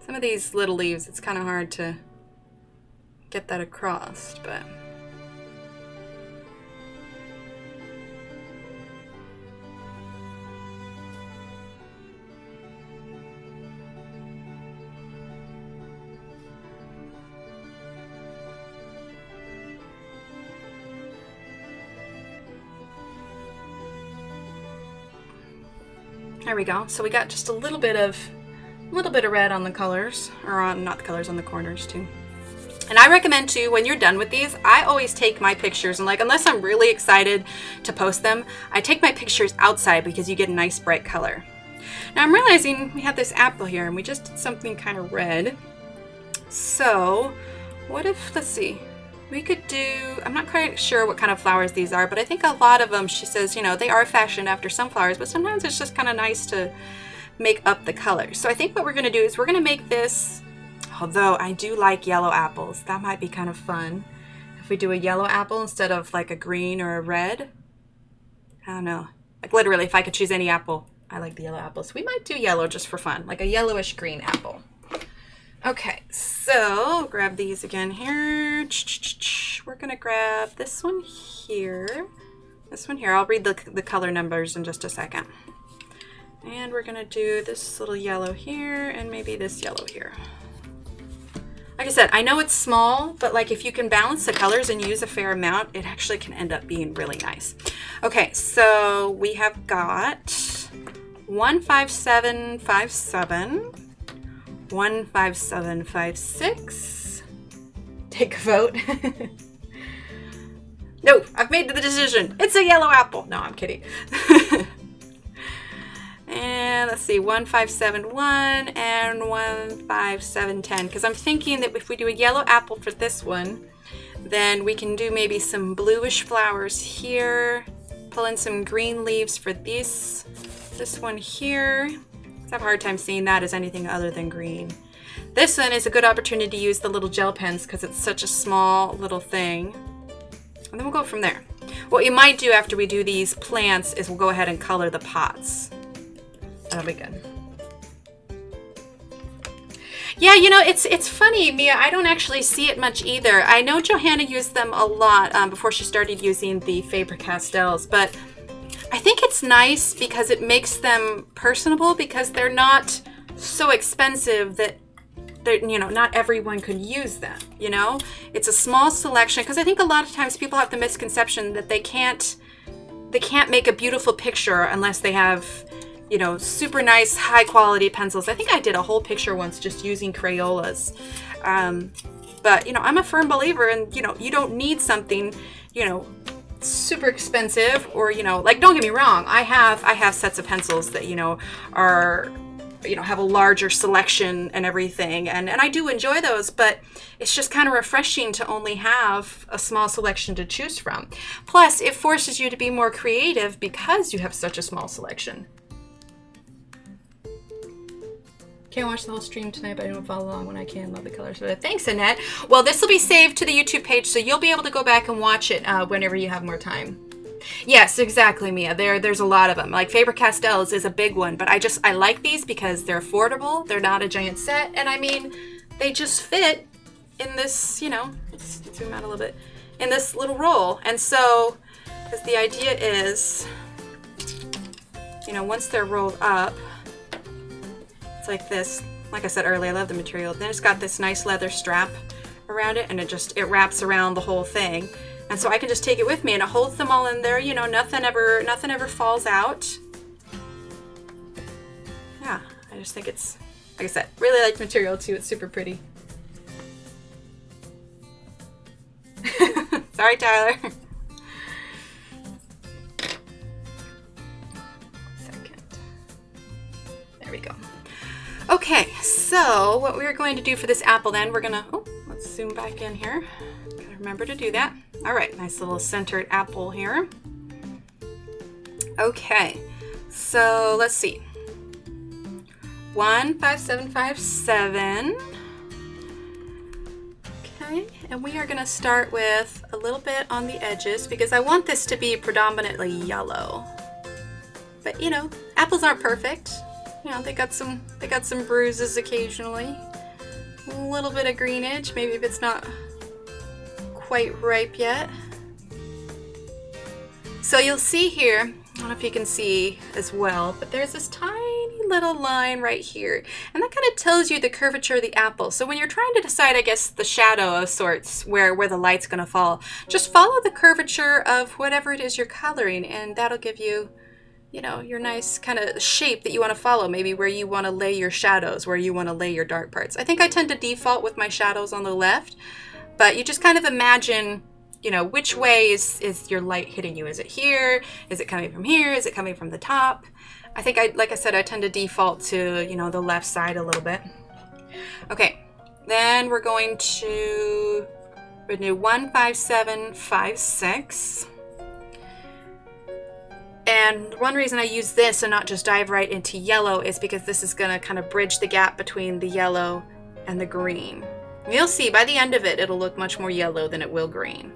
Some of these little leaves, it's kind of hard to get that across, but there we go. So we got just a little bit of red on the colors, or on, not the colors, on the corners too. And I recommend too, when you're done with these, I always take my pictures and, like, unless I'm really excited to post them, I take my pictures outside because you get a nice bright color. Now I'm realizing we have this apple here and we just did something kind of red. So what if, let's see, we could do, I'm not quite sure what kind of flowers these are, but I think a lot of them, she says, you know, they are fashioned after sunflowers, but sometimes it's just kind of nice to make up the colors. So I think what we're going to do is we're going to make this, although I do like yellow apples, that might be kind of fun if we do a yellow apple instead of like a green or a red. I don't know, like literally if I could choose any apple, I like the yellow apples. We might do yellow just for fun, like a yellowish green apple. Okay, so grab these again here. We're going to grab this one here. This one here. I'll read the color numbers in just a second. And we're gonna do this little yellow here and maybe this yellow here. Like I said, I know it's small, but like if you can balance the colors and use a fair amount, it actually can end up being really nice. Okay, so we have got 15757, 15756. Take a vote. No, I've made the decision. It's a yellow apple. No, I'm kidding. And let's see, 1571 and 15710. Because I'm thinking that if we do a yellow apple for this one, then we can do maybe some bluish flowers here. Pull in some green leaves for this one here. I have a hard time seeing that as anything other than green. This one is a good opportunity to use the little gel pens because it's such a small little thing. And then we'll go from there. What you might do after we do these plants is we'll go ahead and color the pots. That'll be good. Yeah, you know, it's funny, Mia. I don't actually see it much either. I know Johanna used them a lot before she started using the Faber-Castells, but I think it's nice because it makes them personable because they're not so expensive that you know, not everyone could use them, you know? It's a small selection because I think a lot of times people have the misconception that they can't make a beautiful picture unless they have, you know, super nice high quality pencils. I think I did a whole picture once just using Crayolas. But, you know, I'm a firm believer in, you know, you don't need something, you know, super expensive or, you know, like, don't get me wrong. I have sets of pencils that, you know, are, you know, have a larger selection and everything. And I do enjoy those, but it's just kind of refreshing to only have a small selection to choose from. Plus, it forces you to be more creative because you have such a small selection. Can't watch the whole stream tonight, but I don't follow along when I can. Love the colors. But thanks, Annette. Well, this will be saved to the YouTube page, so you'll be able to go back and watch it whenever you have more time. Yes, exactly, Mia. There's a lot of them. Like Faber-Castells is a big one, but I like these because they're affordable. They're not a giant set, and I mean, they just fit in this, you know, let's zoom out a little bit, in this little roll. And so, because the idea is, you know, once they're rolled up, it's like this. Like I said earlier, I love the material. Then it's got this nice leather strap around it, and it wraps around the whole thing. And so I can just take it with me and it holds them all in there. You know, nothing ever falls out. Yeah, I just think it's, like I said, really like material too. It's super pretty. Sorry, Tyler. Second. There we go. Okay, so what we're going to do for this apple then, we're gonna, let's zoom back in here. Gotta remember to do that. All right, nice little centered apple here. Okay, so let's see. 15757. Okay, and we are gonna start with a little bit on the edges because I want this to be predominantly yellow. But you know, apples aren't perfect. You know, they got some bruises occasionally. A little bit of greenage, maybe if it's not quite ripe yet. So you'll see here, I don't know if you can see as well, but there's this tiny little line right here. And that kind of tells you the curvature of the apple. So when you're trying to decide, I guess, the shadow of sorts, where the light's gonna fall, just follow the curvature of whatever it is you're coloring, and that'll give you, you know, your nice kind of shape that you want to follow, maybe where you want to lay your shadows, where you want to lay your dark parts. I think I tend to default with my shadows on the left, but you just kind of imagine, you know, which way is your light hitting you? Is it here? Is it coming from here? Is it coming from the top? I think like I said, I tend to default to, you know, the left side a little bit. Okay, then we're going to do 15756. And one reason I use this and not just dive right into yellow is because this is going to kind of bridge the gap between the yellow and the green. You'll see by the end of it, it'll look much more yellow than it will green.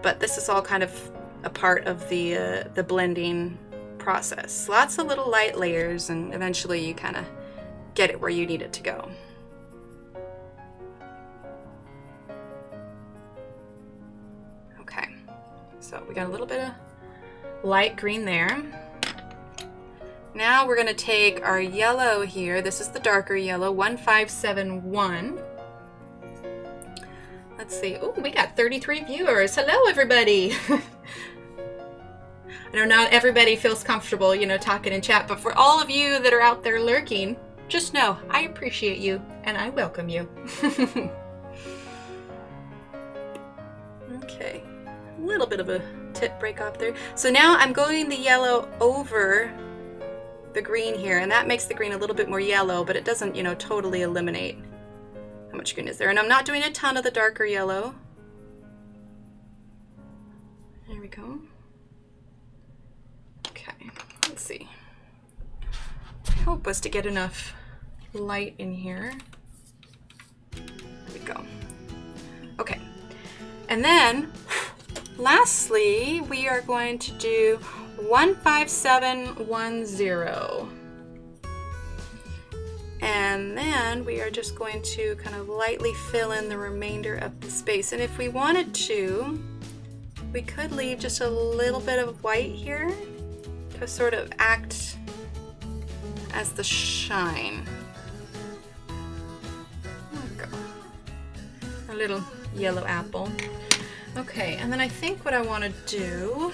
But this is all kind of a part of the blending process. Lots of little light layers, and eventually you kind of get it where you need it to go. Okay, so we got a little bit of light green there. Now we're going to take our yellow here. This is the darker yellow, 1571. Let's see. Oh, we got 33 viewers. Hello, everybody. I know not everybody feels comfortable, you know, talking in chat, but for all of you that are out there lurking, just know I appreciate you and I welcome you. Okay, a little bit of a tip break off there. So now I'm going the yellow over the green here, and that makes the green a little bit more yellow, but it doesn't, you know, totally eliminate how much green is there. And I'm not doing a ton of the darker yellow. There we go. Okay, let's see. My hope was to get enough light in here. There we go. Okay, and then lastly, we are going to do 15710. And then we are just going to kind of lightly fill in the remainder of the space. And if we wanted to, we could leave just a little bit of white here to sort of act as the shine. There we go. A little yellow apple. Okay, and then I think what I want to do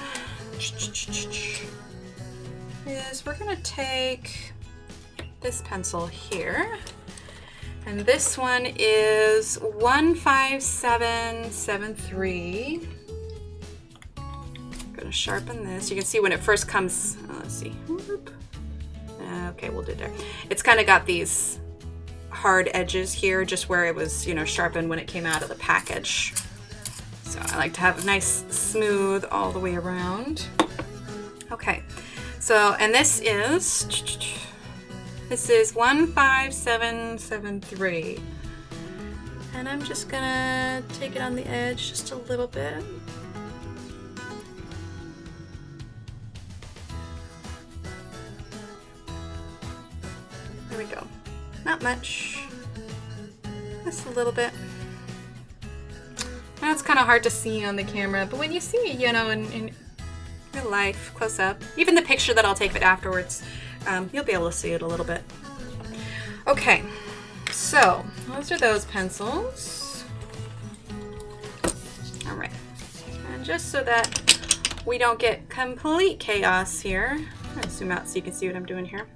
is we're going to take this pencil here, and this one is 15773. I'm going to sharpen this. You can see when it first comes, let's see. Okay, we'll do it there. It's kind of got these hard edges here, just where it was, you know, sharpened when it came out of the package. So I like to have a nice smooth all the way around. Okay, so, and this is 15773. And I'm just gonna take it on the edge just a little bit. There we go. Not much. Just a little bit. Now it's kind of hard to see on the camera, but when you see it, you know, in real life, close up, even the picture that I'll take of it afterwards, you'll be able to see it a little bit. Okay, so those are those pencils. All right, and just so that we don't get complete chaos here, I'm gonna zoom out so you can see what I'm doing here.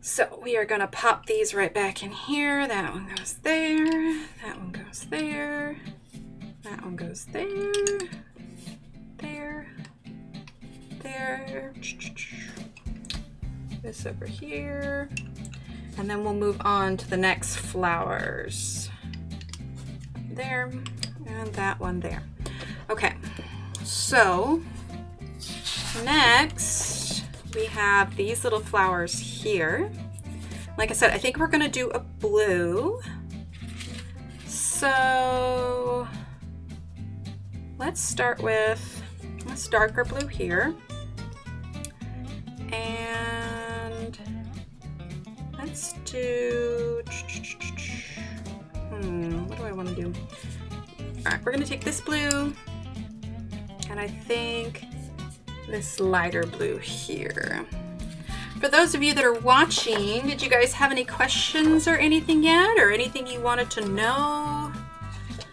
So we are gonna pop these right back in here. That one goes there, that one goes there, that one goes there, there, there, this over here, and then we'll move on to the next flowers. There, and that one there. Okay, so next we have these little flowers here. Like I said, I think we're gonna do a blue. So let's start with this darker blue here. And let's do, what do I want to do? All right, we're gonna take this blue, and I think this lighter blue here. For those of you that are watching, did you guys have any questions or anything yet, or anything you wanted to know?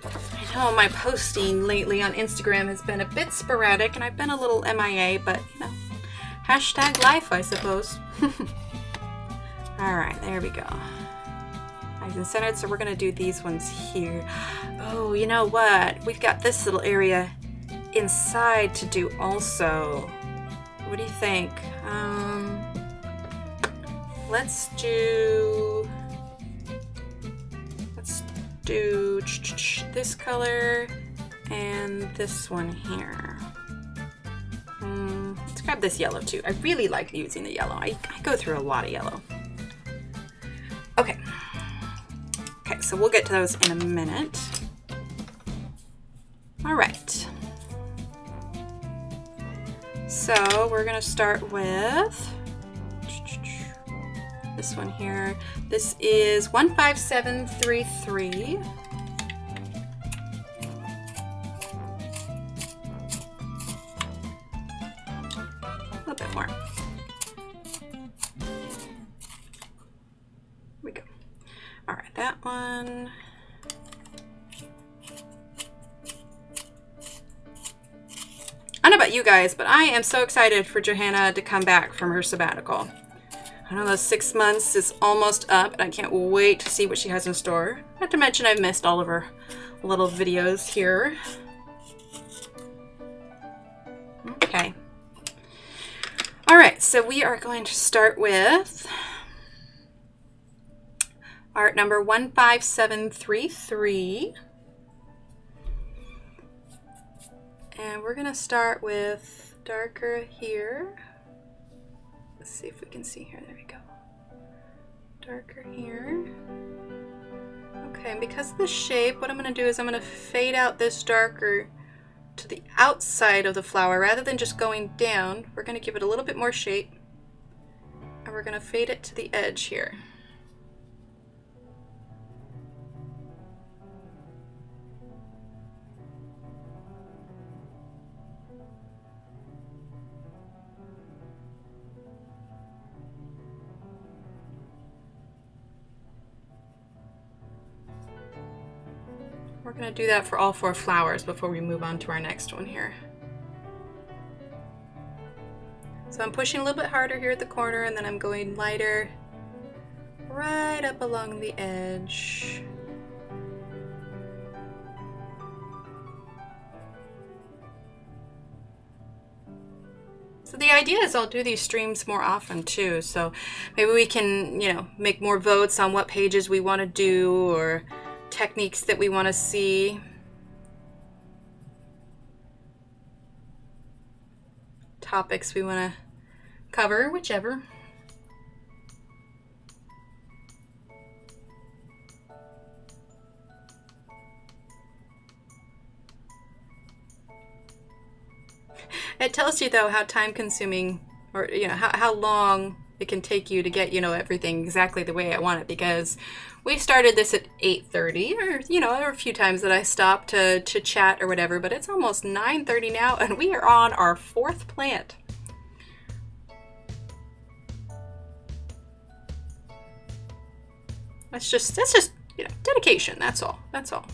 I know my posting lately on Instagram has been a bit sporadic, and I've been a little MIA, but you know, hashtag life, I suppose. All right, there we go. Nice and centered, so we're gonna do these ones here. Oh, you know what? We've got this little area inside to do also. What do you think? Let's do this color and this one here. Let's grab this yellow too. I really like using the yellow. I go through a lot of yellow. Okay. Okay, so we'll get to those in a minute. All right. So we're gonna start with this one here. This is 15733. A little bit more. All right, that one. I don't know about you guys, but I am so excited for Johanna to come back from her sabbatical. I know those 6 months is almost up, and I can't wait to see what she has in store. Not to mention I've missed all of her little videos here. Okay. All right, so we are going to start with art number 15733. And we're going to start with darker here. Let's see if we can see here. There we go. Darker here. Okay, and because of the shape, what I'm going to do is I'm going to fade out this darker to the outside of the flower rather than just going down. We're going to give it a little bit more shape, and we're going to fade it to the edge here. We're going to do that for all 4 flowers before we move on to our next one here. So I'm pushing a little bit harder here at the corner, and then I'm going lighter right up along the edge. So the idea is I'll do these streams more often too. So maybe we can, you know, make more votes on what pages we want to do or techniques that we want to see. Topics we want to cover, whichever. It tells you though how time consuming, or you know, how long it can take you to get, you know, everything exactly the way I want it, because we started this at 8:30, or you know, there were a few times that I stopped to chat or whatever, but it's almost 9:30 now and we are on our 4th plant. That's just you know, dedication, that's all. That's all.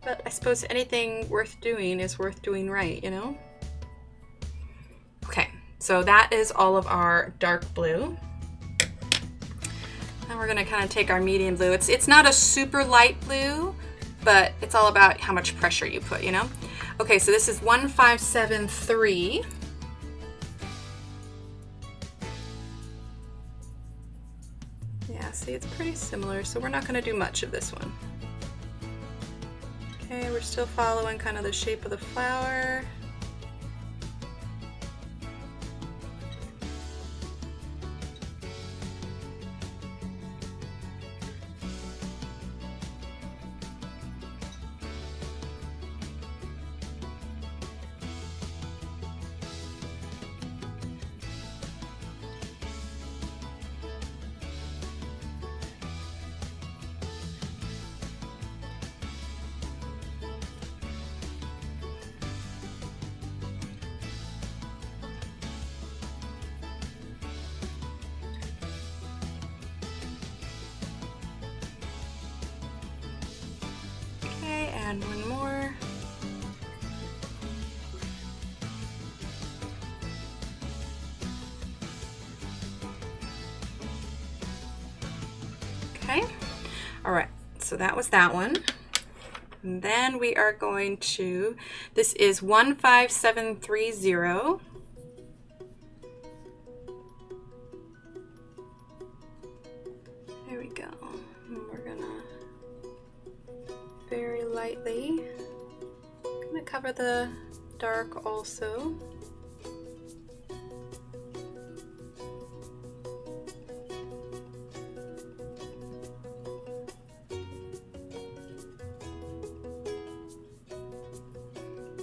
But I suppose anything worth doing is worth doing right, you know? Okay, so that is all of our dark blue. Now we're gonna kind of take our medium blue. It's not a super light blue, but it's all about how much pressure you put, you know? Okay, so this is 1573. Yeah, see, it's pretty similar, so we're not gonna do much of this one. Okay, we're still following kind of the shape of the flower. And one more. Okay. All right. So that was that one. And then we are going to, this is 15730. There we go. And we're gonna very lightly, I'm gonna cover the dark also.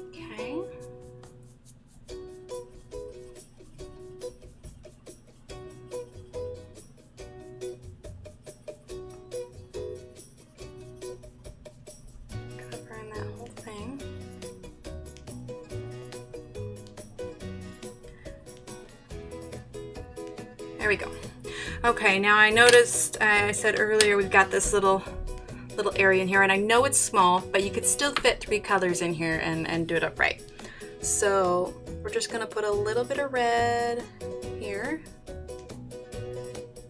Okay. Covering that whole thing. There we go. Okay, now I noticed, I said earlier, we've got this little area in here, and I know it's small, but you could still fit 3 colors in here and do it up right. So we're just gonna put a little bit of red here.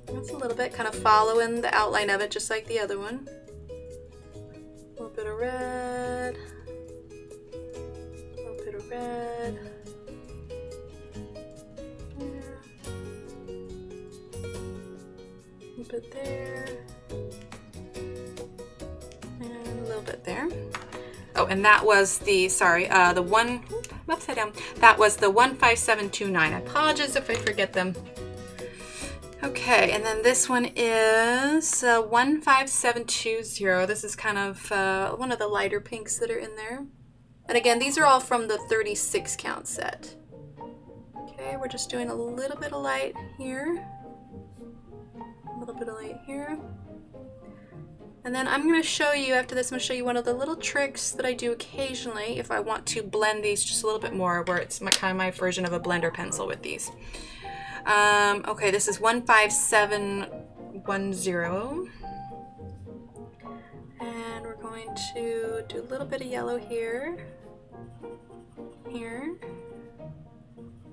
That's a little bit, kind of following the outline of it, just like the other one. A little bit of red. A little bit of red. There. A little bit there. And a little bit there. Oh, and that was the, sorry, the one, upside down. That was the 15729. I apologize if I forget them. Okay, and then this one is 15720. This is kind of one of the lighter pinks that are in there. And again, these are all from the 36 count set. Okay, we're just doing a little bit of light here. A little bit of light here. And then I'm going to show you, after this, I'm going to show you one of the little tricks that I do occasionally if I want to blend these just a little bit more, where it's kind of my version of a blender pencil with these. Okay, this is 15710. And we're going to do a little bit of yellow here, here,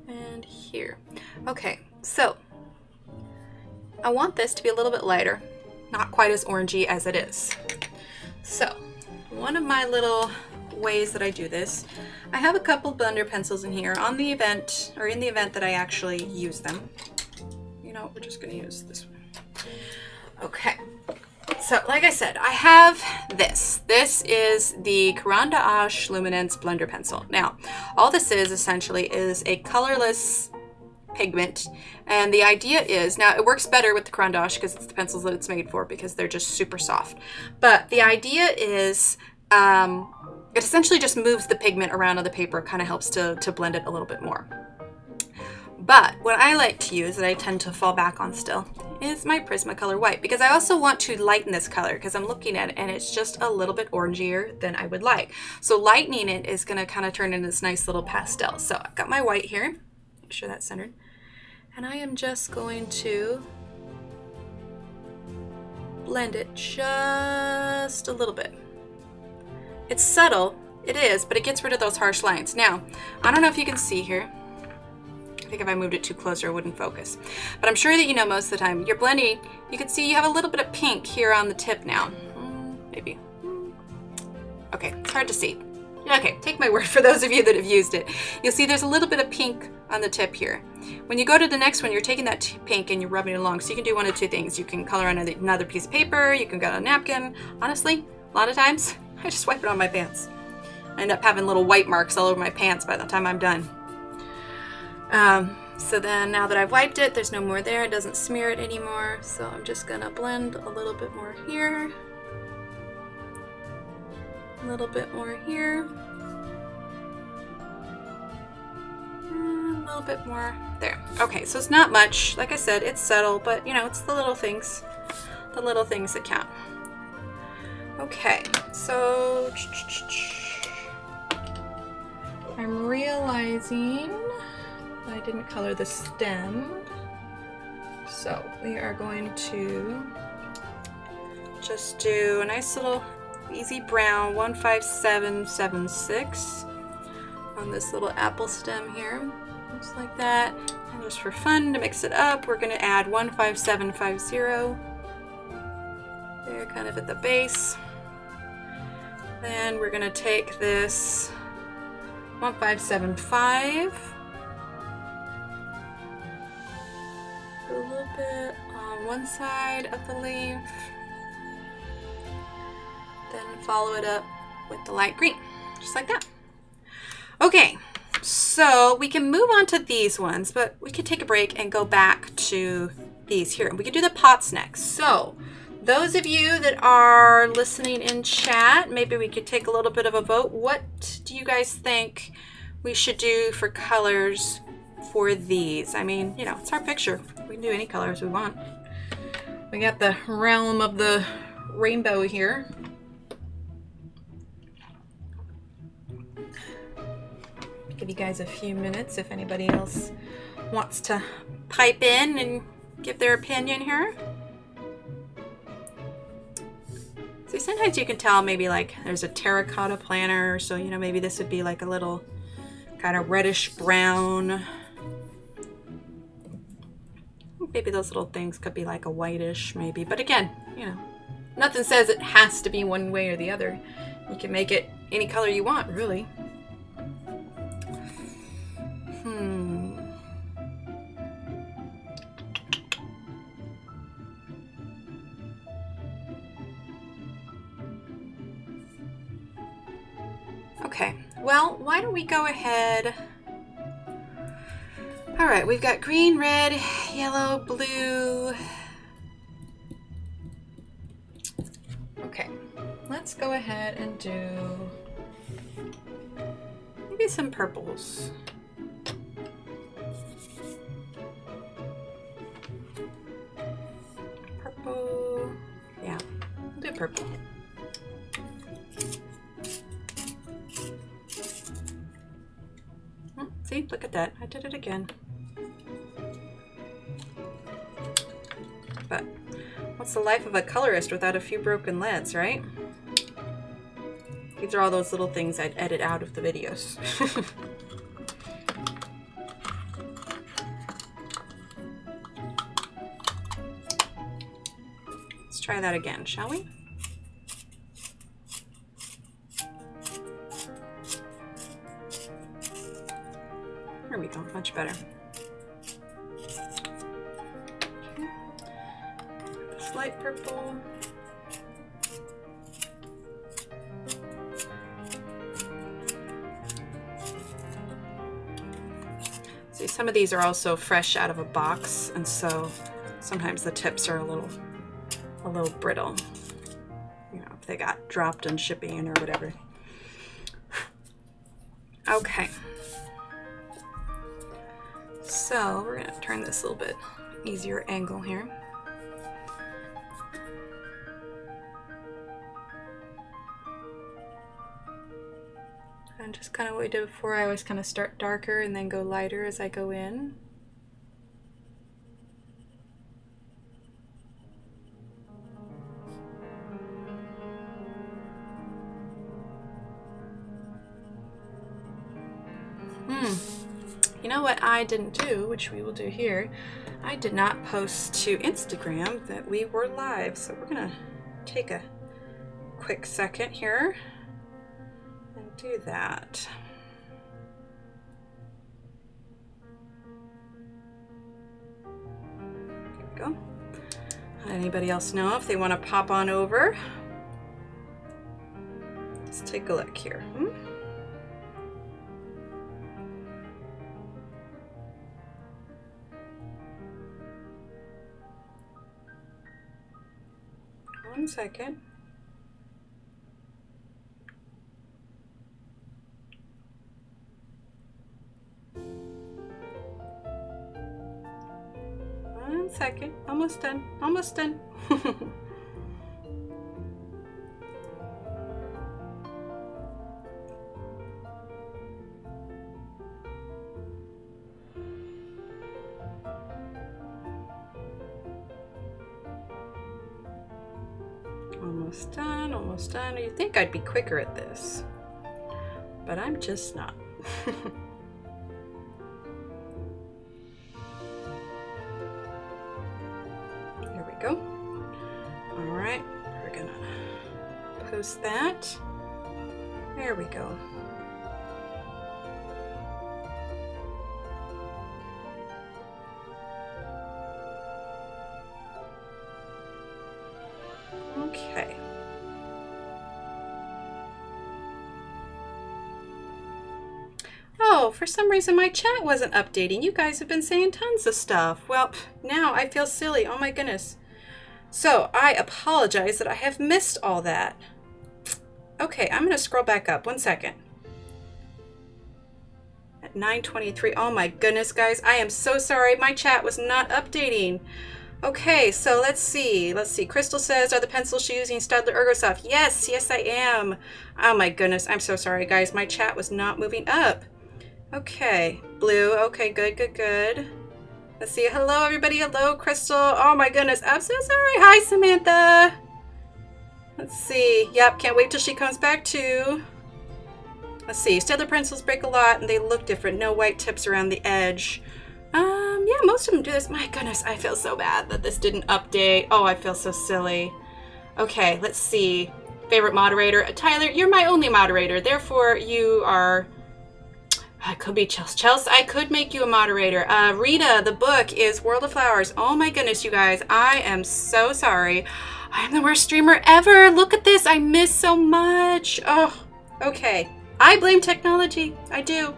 and here. Okay, so I want this to be a little bit lighter, not quite as orangey as it is. So one of my little ways that I do this, I have a couple blender pencils in here on the event, or in the event that I actually use them. You know, we're just going to use this one. Okay, so like I said, I have this. This is the Caran d'Ache Luminance blender pencil. Now, all this is essentially is a colorless pigment, and the idea is, now it works better with the Caran d'Ache because it's the pencils that it's made for, because they're just super soft. But the idea is, it essentially just moves the pigment around on the paper, kind of helps to blend it a little bit more. But what I like to use, that I tend to fall back on still, is my Prismacolor White, because I also want to lighten this color, because I'm looking at it and it's just a little bit orangier than I would like. So lightening it is going to kind of turn into this nice little pastel. So I've got my white here, make sure that's centered, and I am just going to blend it just a little bit. It's subtle, it is, but it gets rid of those harsh lines. Now, I don't know if you can see here. I think if I moved it too closer, it wouldn't focus. But I'm sure that you know most of the time, you're blending, you can see you have a little bit of pink here on the tip now. Maybe. Okay, it's hard to see. Okay, take my word for those of you that have used it. You'll see there's a little bit of pink on the tip here. When you go to the next one, you're taking that pink and you're rubbing it along. So you can do one of two things. You can color on another piece of paper, you can go on a napkin. Honestly, a lot of times, I just wipe it on my pants. I end up having little white marks all over my pants by the time I'm done. So then now that I've wiped it, there's no more there. It doesn't smear it anymore. So I'm just gonna blend a little bit more here. A little bit more here. And a little bit more there. Okay, so it's not much. Like I said, it's subtle, but you know, it's the little things that count. Okay, so I'm realizing I didn't color the stem, so we are going to just do a nice little easy brown 15776 on this little apple stem here, just like that. And just for fun, to mix it up, we're going to add 15750 there, kind of at the base. Then we're going to take this 1575, a little bit on one side of the leaf, then follow it up with the light green, just like that. Okay, so we can move on to these ones, but we could take a break and go back to these here. We could do the pots next. So those of you that are listening in chat, maybe we could take a little bit of a vote. What do you guys think we should do for colors for these? I mean, you know, it's our picture. We can do any colors we want. We got the realm of the rainbow here. Give you guys a few minutes if anybody else wants to pipe in and give their opinion here. See, sometimes you can tell maybe like there's a terracotta planter, so you know, maybe this would be like a little kind of reddish brown. Maybe those little things could be like a whitish maybe, but again, you know, nothing says it has to be one way or the other. You can make it any color you want, really. Okay, well, why don't we go ahead. All right, we've got green, red, yellow, blue. Okay, let's go ahead and do maybe some purples. Purple, yeah, we'll do purple. See, look at that. I did it again. But what's the life of a colorist without a few broken leads, right? These are all those little things I'd edit out of the videos. Let's try that again, shall we? There we go, much better. Okay. This light purple. See, some of these are also fresh out of a box, and so sometimes the tips are a little brittle. You know, if they got dropped in shipping or whatever. Okay. So we're gonna turn this a little bit easier angle here. And just kind of what we did before, I always kind of start darker and then go lighter as I go in. You know what I didn't do, which we will do here, I did not post to Instagram that we were live, so we're gonna take a quick second here and do that. There we go. Let anybody else know if they want to pop on over. Let's take a look here. One second. One second. Almost done. Almost done. Almost done, almost done. You'd think I'd be quicker at this, but I'm just not. There we go. All right, we're gonna post that. There we go. Okay. Oh, for some reason my chat wasn't updating. You guys have been saying tons of stuff. Well, now I feel silly. Oh my goodness. So I apologize that I have missed all that. Okay, I'm going to scroll back up. 1 second. At 9:23. Oh my goodness, guys. I am so sorry. My chat was not updating. Okay, so let's see. Crystal says, are the pencils she using Staedtler Ergosoft? Yes, yes I am. Oh my goodness, I'm so sorry, guys. My chat was not moving up. Okay, blue. Okay, good, good, good. Let's see. Hello, everybody. Hello, Crystal. Oh, my goodness. I'm so sorry. Hi, Samantha. Let's see. Yep, can't wait till she comes back, too. Let's see. Staedtler pencils break a lot, and they look different. No white tips around the edge. Yeah, most of them do this. My goodness, I feel so bad that this didn't update. Oh, I feel so silly. Okay, let's see. Favorite moderator. Tyler, you're my only moderator. Therefore, you are... I could be Chelsea. Chelsea, I could make you a moderator. Rita, the book is World of Flowers. Oh my goodness, you guys. I am so sorry. I am the worst streamer ever. Look at this. I miss so much. Oh, okay. I blame technology. I do.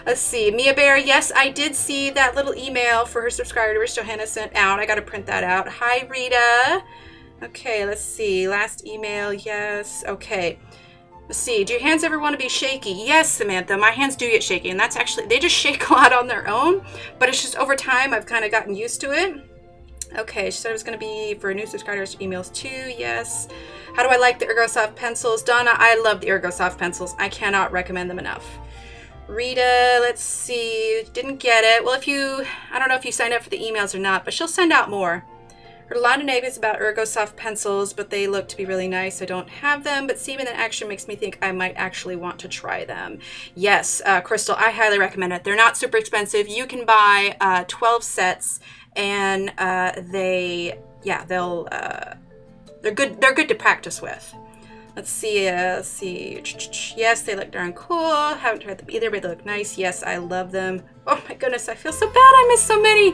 Let's see. Mia Bear, yes, I did see that little email for her subscribers Johanna sent out. I got to print that out. Hi, Rita. Okay, let's see. Last email, yes. Okay. Let's see. Do your hands ever want to be shaky? Yes, Samantha. My hands do get shaky, and that's actually, they just shake a lot on their own, but it's just over time I've kind of gotten used to it. Okay, she said it was going to be for new subscribers emails too. Yes. How do I like the Ergosoft pencils? Donna, I love the Ergosoft pencils. I cannot recommend them enough. Rita, let's see, didn't get it. Well, I don't know if you signed up for the emails or not, but she'll send out more. Heard a lot of negatives about Ergosoft pencils, but they look to be really nice. I don't have them, but seeing them in action makes me think I might actually want to try them. Yes, Crystal, I highly recommend it. They're not super expensive. You can buy 12 sets, and they're good. They're good to practice with. Let's see. Yes, they look darn cool. Haven't tried them either, but they look nice. Yes, I love them. Oh my goodness, I feel so bad. I miss so many.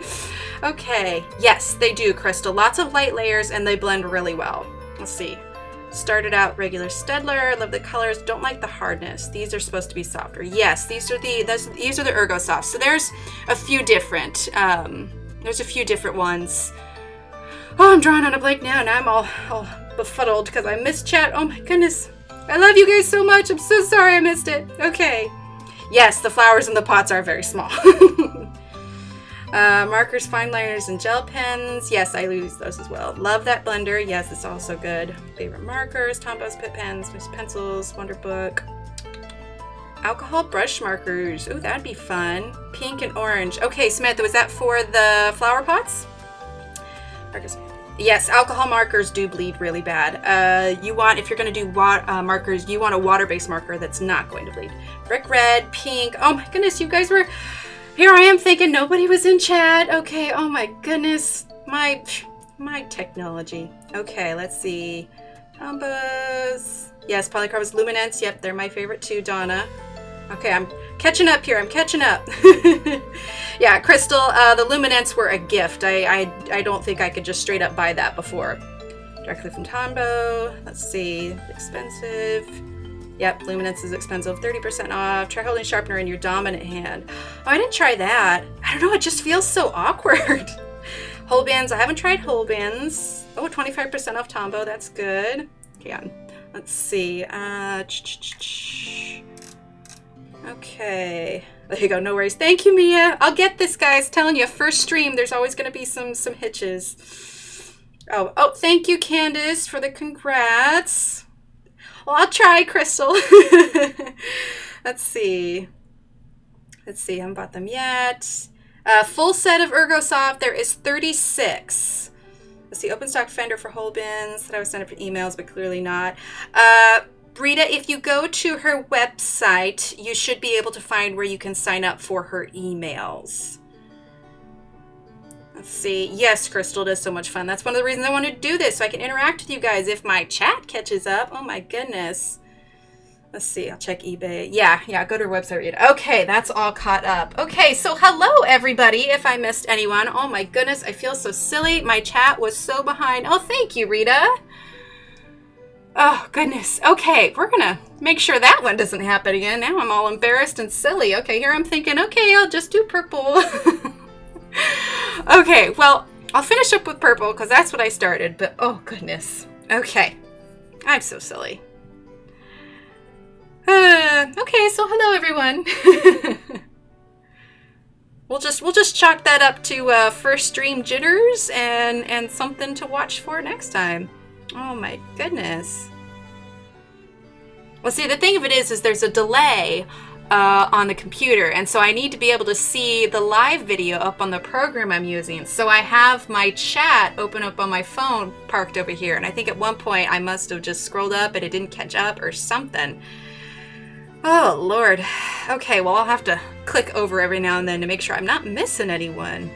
Okay. Yes, they do, Crystal. Lots of light layers, and they blend really well. Let's see. Started out regular Staedtler. Love the colors. Don't like the hardness. These are supposed to be softer. Yes, these are the Ergosoft. So there's a few different. There's a few different ones. Oh, I'm drawing on a blank now. Now I'm all befuddled because I missed chat. Oh my goodness. I love you guys so much. I'm so sorry I missed it. Okay. Yes, the flowers in the pots are very small. Markers, fine liners, and gel pens. Yes, I use those as well. Love that blender. Yes, it's also good. Favorite markers, Tombows, Pit Pens, Miss Pencils, Wonder Book. Alcohol brush markers. Ooh, that'd be fun. Pink and orange. Okay, Samantha, was that for the flower pots? Markers. Yes, alcohol markers do bleed really bad. If you're going to do markers, you want a water-based marker that's not going to bleed. Brick red, pink. Oh my goodness, you guys were... Here I am thinking nobody was in chat. Okay, oh my goodness. My technology. Okay, let's see. Tombas. Yes, polycarbonate luminance. Yep, they're my favorite too, Donna. Okay, I'm catching up here. I'm catching up. Yeah, Crystal, the luminance were a gift. I don't think I could just straight up buy that before. Directly from Tombow. Let's see. Expensive. Yep, luminance is expensive. 30% off. Try holding sharpener in your dominant hand. Oh, I didn't try that. I don't know. It just feels so awkward. Whole bins. I haven't tried whole bins. Oh, 25% off Tombow. That's good. Okay, let's see. Okay. There you go. No worries. Thank you, Mia. I'll get this, guys. Telling you, first stream, there's always going to be some hitches. Oh, thank you, Candace, for the congrats. Well, I'll try, Crystal. Let's see. I haven't bought them yet. Full set of Ergosoft. There is 36. Let's see. Open stock fender for whole bins. That I was sent up for emails, but clearly not. Rita, if you go to her website, you should be able to find where you can sign up for her emails. Let's see. Yes, Crystal, it is so much fun. That's one of the reasons I wanted to do this, so I can interact with you guys if my chat catches up. Oh my goodness. Let's see. I'll check eBay. Yeah, go to her website, Rita. Okay, that's all caught up. Okay, so hello, everybody, if I missed anyone. Oh my goodness, I feel so silly. My chat was so behind. Oh, thank you, Rita. Oh, goodness. Okay, we're going to make sure that one doesn't happen again. Now I'm all embarrassed and silly. Okay, here I'm thinking, okay, I'll just do purple. Okay, well, I'll finish up with purple because that's what I started, but oh, goodness. Okay, I'm so silly. Okay, so hello, everyone. We'll just chalk that up to first stream jitters and something to watch for next time. Oh my goodness. Well, see, the thing of it is there's a delay on the computer, and so I need to be able to see the live video up on the program I'm using. So I have my chat open up on my phone parked over here, and I think at one point I must have just scrolled up and it didn't catch up or something. Oh Lord. Okay, well I'll have to click over every now and then to make sure I'm not missing anyone.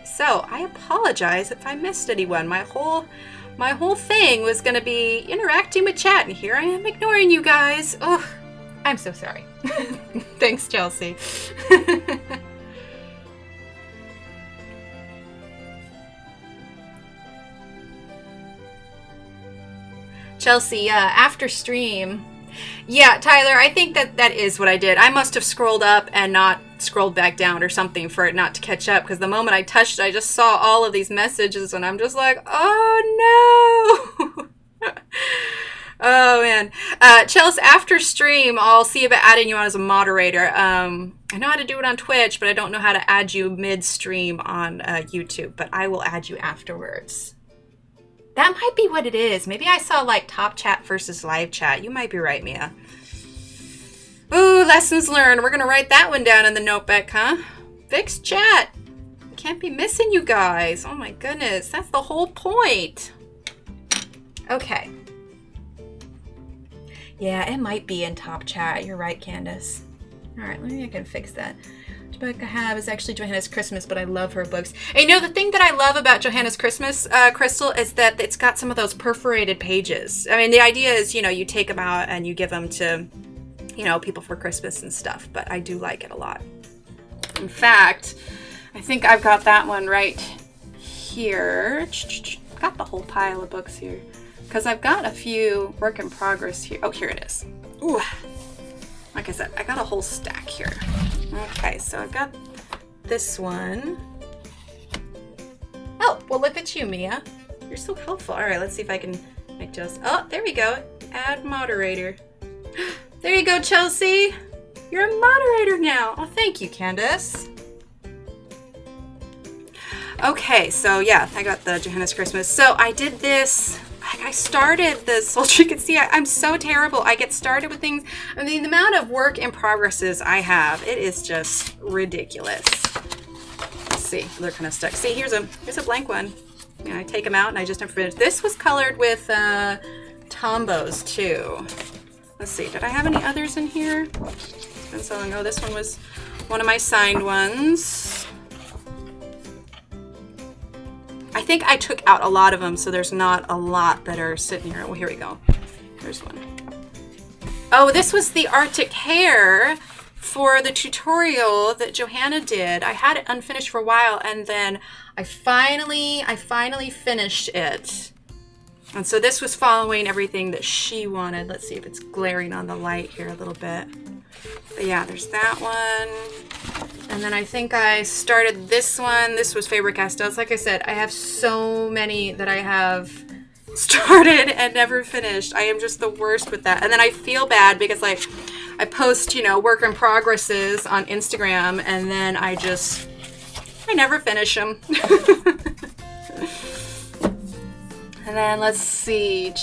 So I apologize if I missed anyone. My whole thing was gonna be interacting with chat, and here I am ignoring you guys. Oh, I'm so sorry. Thanks, Chelsea. Chelsea, after stream. Yeah, Tyler, I think that is what I did. I must have scrolled up and not scrolled back down or something for it not to catch up, because the moment I touched it, I just saw all of these messages, and I'm just like, oh no. Oh man. Chelsea, after stream, I'll see about adding you on as a moderator. I know how to do it on Twitch, but I don't know how to add you mid-stream on YouTube, but I will add you afterwards. That might be what it is. Maybe I saw like top chat versus live chat. You might be right, Mia. Ooh, lessons learned. We're going to write that one down in the notebook, huh? Fix chat. I can't be missing you guys. Oh my goodness. That's the whole point. Okay. Yeah, it might be in top chat. You're right, Candace. All right, maybe I can fix that. The book I have is actually Johanna's Christmas, but I love her books. And you know, the thing that I love about Johanna's Christmas, Crystal, is that it's got some of those perforated pages. I mean, the idea is, you know, you take them out and you give them to, you know, people for Christmas and stuff, but I do like it a lot. In fact, I think I've got that one right here. I've got the whole pile of books here, because I've got a few work in progress here. Oh, here it is. Ooh. Like I said, I got a whole stack here. Okay, so I've got this one. Oh, well, look at you, Mia. You're so helpful. All right, let's see if I can make just. Oh, there we go. Add moderator. There you go, Chelsea. You're a moderator now. Oh, thank you, Candace. Okay, so yeah, I got the Johanna's Christmas. So I did this. I started this, so you can see I'm so terrible. I get started with things. I mean, the amount of work in progresses I have, it is just ridiculous. Let's see, they're kind of stuck. See, here's a blank one. You know, I take them out and I just never finish. This was colored with Tombows too. Let's see, did I have any others in here? It's been so long. Oh, this one was one of my signed ones. I think I took out a lot of them, so there's not a lot that are sitting here. Well, here we go. There's one. Oh, this was the Arctic Hare for the tutorial that Johanna did. I had it unfinished for a while, and then I finally finished it. And so this was following everything that she wanted. Let's see if it's glaring on the light here a little bit. But yeah, there's that one. And then I think I started this one. This was Faber-Castell's. Like I said, I have so many that I have started and never finished. I am just the worst with that. And then I feel bad because like I post, you know, work in progresses on Instagram, and then I never finish them. And then let's see.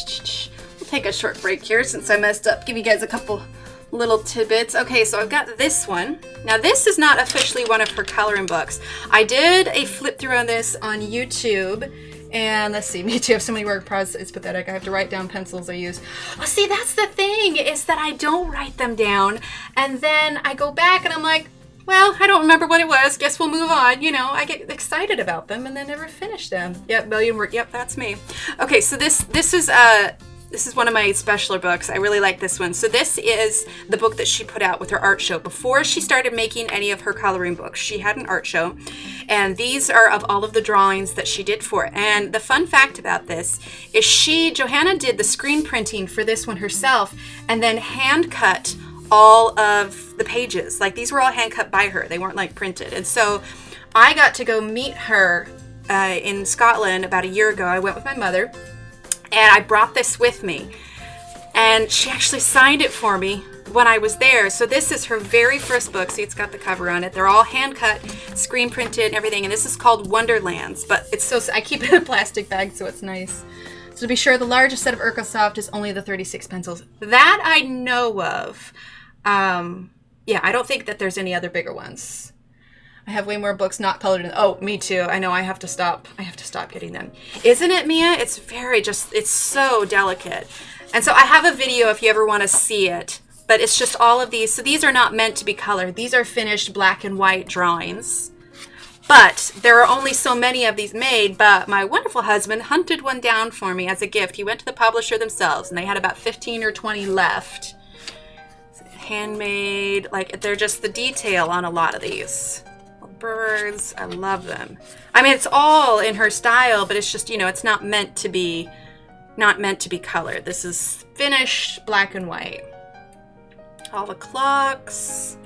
We'll take a short break here since I messed up. Give you guys a couple little tidbits. Okay, so I've got this one. Now this is not officially one of her coloring books. I did a flip through on this on YouTube, and let's see, me too, I have so many work processes, it's pathetic. I have to write down pencils I use. Oh, see, that's the thing, is that I don't write them down, and then I go back and I'm like, well, I don't remember what it was, guess we'll move on. You know, I get excited about them and then never finish them. Yep, million work, yep, that's me. Okay, so this is one of my specialer books. I really like this one. So this is the book that she put out with her art show. Before she started making any of her coloring books, she had an art show. And these are of all of the drawings that she did for it. And the fun fact about this is Johanna did the screen printing for this one herself and then hand cut all of the pages. Like these were all hand cut by her. They weren't like printed. And so I got to go meet her in Scotland about a year ago. I went with my mother. And I brought this with me, and she actually signed it for me when I was there. So this is her very first book. See, it's got the cover on it. They're all hand cut, screen printed, and everything. And this is called Wonderlands, but it's so, I keep it in a plastic bag, so it's nice. So to be sure, the largest set of Ergosoft is only the 36 pencils that I know of. Yeah, I don't think that there's any other bigger ones. I have way more books not colored in. Oh, me too. I know I have to stop. I have to stop getting them. Isn't it, Mia? It's very it's so delicate. And so I have a video if you ever want to see it, but it's just all of these. So these are not meant to be colored. These are finished black and white drawings. But there are only so many of these made, but my wonderful husband hunted one down for me as a gift. He went to the publisher themselves, and they had about 15 or 20 left. Handmade, like they're just the detail on a lot of these. Birds, I love them. I mean, it's all in her style, but it's just, you know, it's not meant to be colored. This is finished black and white. All the clocks.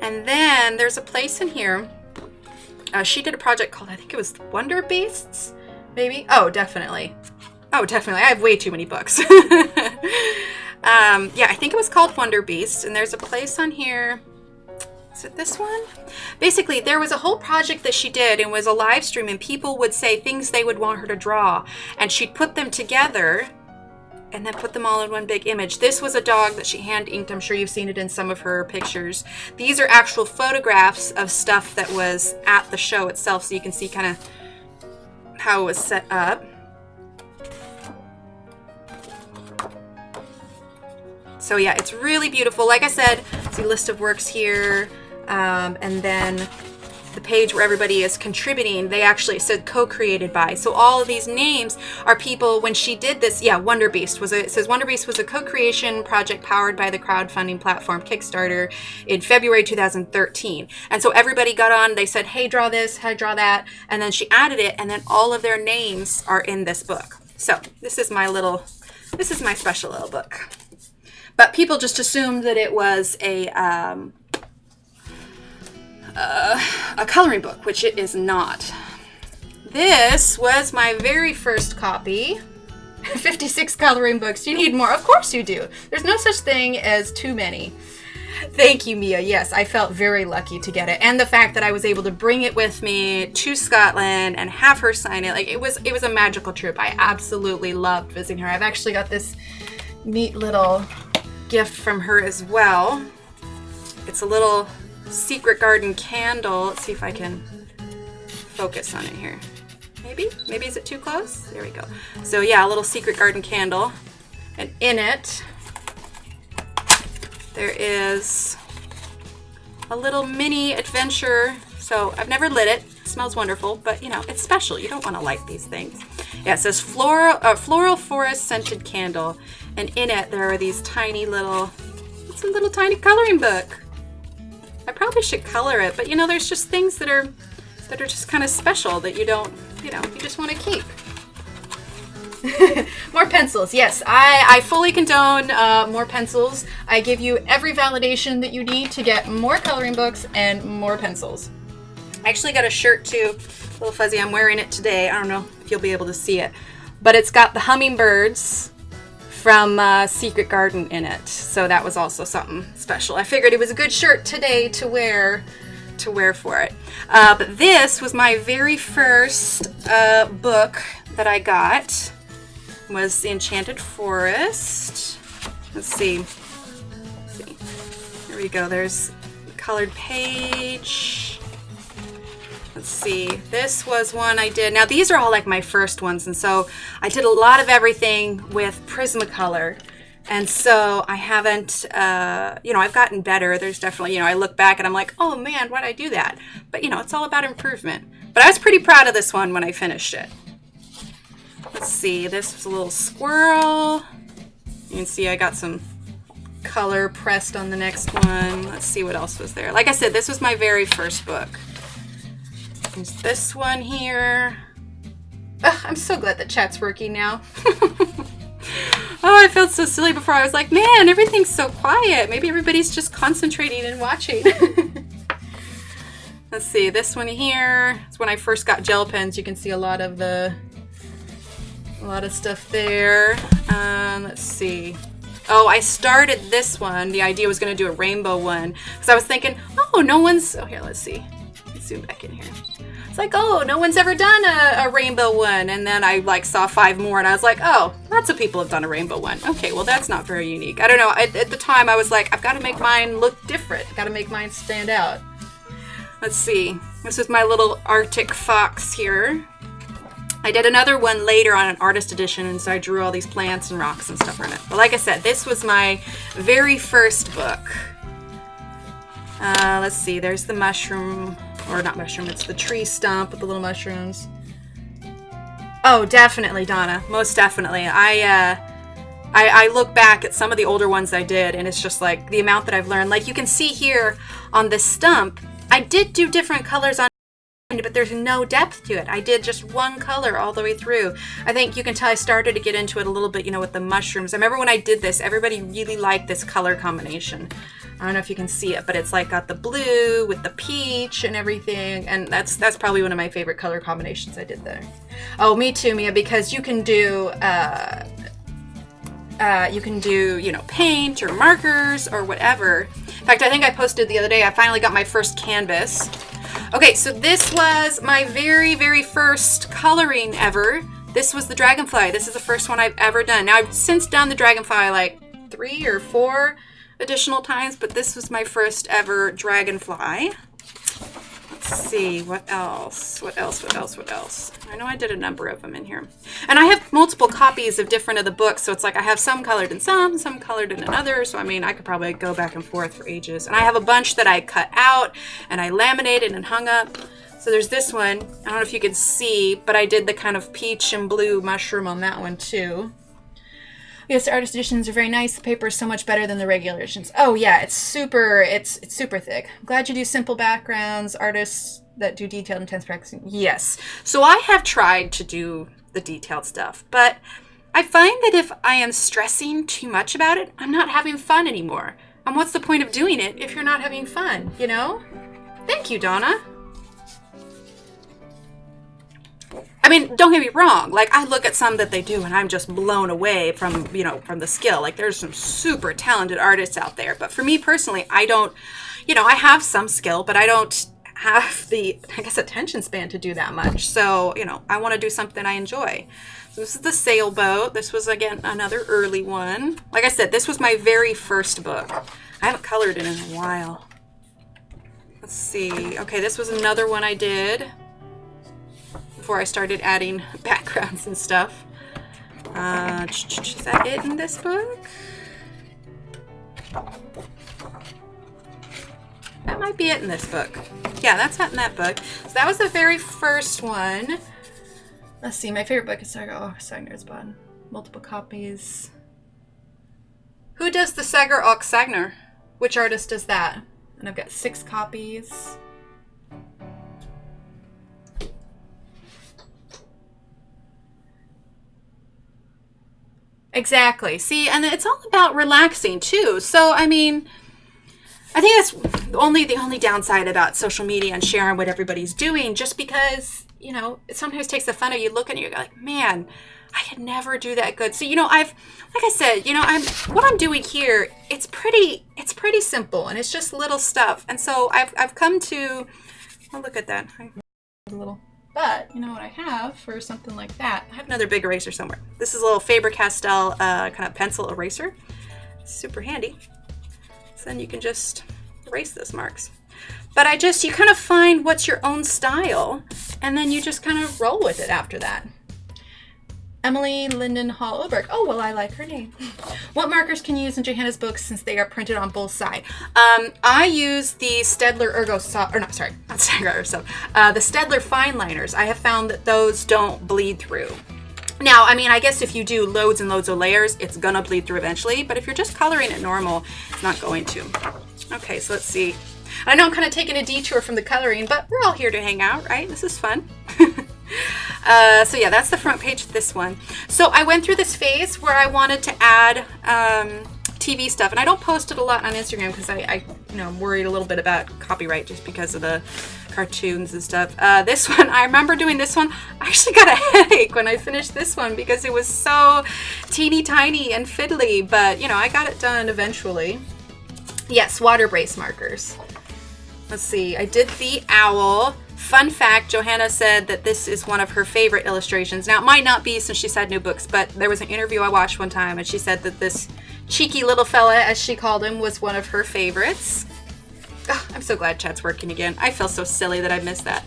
And then there's a place in here. She did a project called, I think it was Wonder Beasts, maybe? Oh, definitely. Oh, definitely. I have way too many books. Yeah, I think it was called Wonder Beasts, and there's a place on here. Is it this one? Basically, there was a whole project that she did, and was a live stream, and people would say things they would want her to draw, and she'd put them together and then put them all in one big image. This was a dog that she hand inked. I'm sure you've seen it in some of her pictures. These are actual photographs of stuff that was at the show itself, so you can see kind of how it was set up. So yeah, it's really beautiful. Like I said, see list of works here, and then the page where everybody is contributing. They actually said co-created by. So all of these names are people. When she did this, yeah, Wonder Beast was it says Wonder Beast was a co-creation project powered by the crowdfunding platform Kickstarter in February 2013. And so everybody got on. They said, "Hey, draw this. Hey, draw that," and then she added it, and then all of their names are in this book. So this is my special little book. But people just assumed that it was a coloring book, which it is not. This was my very first copy. 56 coloring books. You need more? Of course you do. There's no such thing as too many. Thank you, Mia. Yes, I felt very lucky to get it. And the fact that I was able to bring it with me to Scotland and have her sign it. Like it was a magical trip. I absolutely loved visiting her. I've actually got this neat little gift from her as well. It's a little secret garden candle. Let's see if I can focus on it here. Maybe is it too close? There we go. So yeah, a little secret garden candle, and in it there is a little mini adventure. So I've never lit it. It smells wonderful, but you know, it's special. You don't want to light these things. Yeah, it says floral forest scented candle, and in it there are these tiny little, it's a little tiny coloring book. I probably should color it, but you know, there's just things that are just kind of special that you don't, you know, you just want to keep. More pencils. Yes, I fully condone more pencils. I give you every validation that you need to get more coloring books and more pencils. I actually got a shirt too, a little fuzzy. I'm wearing it today. I don't know if you'll be able to see it, but it's got the hummingbirds from Secret Garden in it. So that was also something special. I figured it was a good shirt today to wear for it. But this was my very first book that I got. Was The Enchanted Forest. Let's see. Here we go. There's the colored page. Let's see. This was one I did. Now these are all like my first ones, and so I did a lot of everything with Prismacolor. And so I haven't, you know, I've gotten better. There's definitely, you know, I look back and I'm like, oh man, why'd I do that? But you know, it's all about improvement. But I was pretty proud of this one when I finished it. Let's see, this was a little squirrel. You can see I got some color pressed on the next one. Let's see what else was there. Like I said, this was my very first book. There's this one here. Ugh, I'm so glad that chat's working now. Oh, I felt so silly before. I was like, man, everything's so quiet. Maybe everybody's just concentrating and watching. Let's see, this one here. It's when I first got gel pens. You can see a lot of stuff there. Let's see. Oh, I started this one. The idea was going to do a rainbow one because I was thinking, oh, no one's. Oh, here, let's see. Let's zoom back in here. So like, oh, no one's ever done a rainbow one. And then I like saw 5 more and I was like, oh, lots of people have done a rainbow one. Okay, well, that's not very unique. I don't know. At the time I was like, I've got to make mine look different. Got to make mine stand out. Let's see. This is my little Arctic fox here. I did another one later on an artist edition, and so I drew all these plants and rocks and stuff in it. But like I said, this was my very first book. Let's see, there's the mushroom, or not mushroom, it's the tree stump with the little mushrooms. Oh, definitely, Donna, most definitely. I look back at some of the older ones I did, and it's just like the amount that I've learned. Like you can see here on this stump, I did do different colors on, but there's no depth to it. I did just one color all the way through. I think you can tell I started to get into it a little bit, you know, with the mushrooms. I remember when I did this, everybody really liked this color combination. I don't know if you can see it, but it's like got the blue with the peach and everything, and that's probably one of my favorite color combinations I did there. Oh, me too, Mia, because you can do you know, paint or markers or whatever. In fact, I think I posted the other day, I finally got my first canvas. Okay, so this was my very, very first coloring ever. This was the dragonfly. This is the first one I've ever done. Now, I've since done the dragonfly like 3 or 4 additional times, but this was my first ever dragonfly. Let's see, what else? I know I did a number of them in here. And I have multiple copies of different of the books, so it's like I have some colored in some colored in another, so I mean, I could probably go back and forth for ages. And I have a bunch that I cut out, and I laminated and hung up. So there's this one, I don't know if you can see, but I did the kind of peach and blue mushroom on that one too. Yes, the artist editions are very nice. The paper is so much better than the regular editions. Oh yeah, it's super thick. I'm glad you do simple backgrounds, artists that do detailed intense practicing. Yes. So I have tried to do the detailed stuff, but I find that if I am stressing too much about it, I'm not having fun anymore. And what's the point of doing it if you're not having fun, you know? Thank you, Donna. I mean, don't get me wrong. Like, I look at some that they do and I'm just blown away from, you know, from the skill. Like, there's some super talented artists out there. But for me personally, I don't, you know, I have some skill, but I don't have the, I guess, attention span to do that much. So, you know, I want to do something I enjoy. So this is the sailboat. This was, again, another early one. Like I said, this was my very first book. I haven't colored it in a while. Let's see. Okay, this was another one I did before I started adding backgrounds and stuff. Is that it in this book? That might be it in this book. Yeah, that's not in that book. So that was the very first one. Let's see, my favorite book is Sagner's Bond. Multiple copies. Who does the Sagar och Sagner? Which artist does that? And I've got 6 copies. Exactly. See, and it's all about relaxing too. So, I mean, I think that's the only downside about social media and sharing what everybody's doing, just because, you know, it sometimes takes the fun of you looking and you're like, man, I could never do that good. So, you know, like I said, you know, what I'm doing here, it's pretty simple and it's just little stuff. And so I've come to, oh, look at that. A little. But, you know what I have for something like that? I have another big eraser somewhere. This is a little Faber-Castell kind of pencil eraser. Super handy. So then you can just erase those marks. But you kind of find what's your own style, and then you just kind of roll with it after that. Emily Linden Hall Oberg. Oh, well, I like her name. What markers can you use in Johanna's books since they are printed on both sides? I use the Staedtler Ergosoft, or not Staedtler Ergosoft, the Staedtler fine liners. I have found that those don't bleed through. Now, I mean, I guess if you do loads and loads of layers, it's gonna bleed through eventually, but if you're just coloring it normal, it's not going to. Okay, so let's see. I know I'm kind of taking a detour from the coloring, but we're all here to hang out, right? This is fun. So yeah, that's the front page of this one. So I went through this phase where I wanted to add TV stuff, and I don't post it a lot on Instagram because I you know, I'm worried a little bit about copyright just because of the cartoons and stuff. This one, I remember doing this one. I actually got a headache when I finished this one because it was so teeny tiny and fiddly, but you know, I got it done eventually. Yes, water brace markers. Let's see, I did the owl. Fun fact, Johanna said that this is one of her favorite illustrations. Now, it might not be since she's had new books, but there was an interview I watched one time, and she said that this cheeky little fella, as she called him, was one of her favorites. Oh, I'm so glad chat's working again. I feel so silly that I missed that.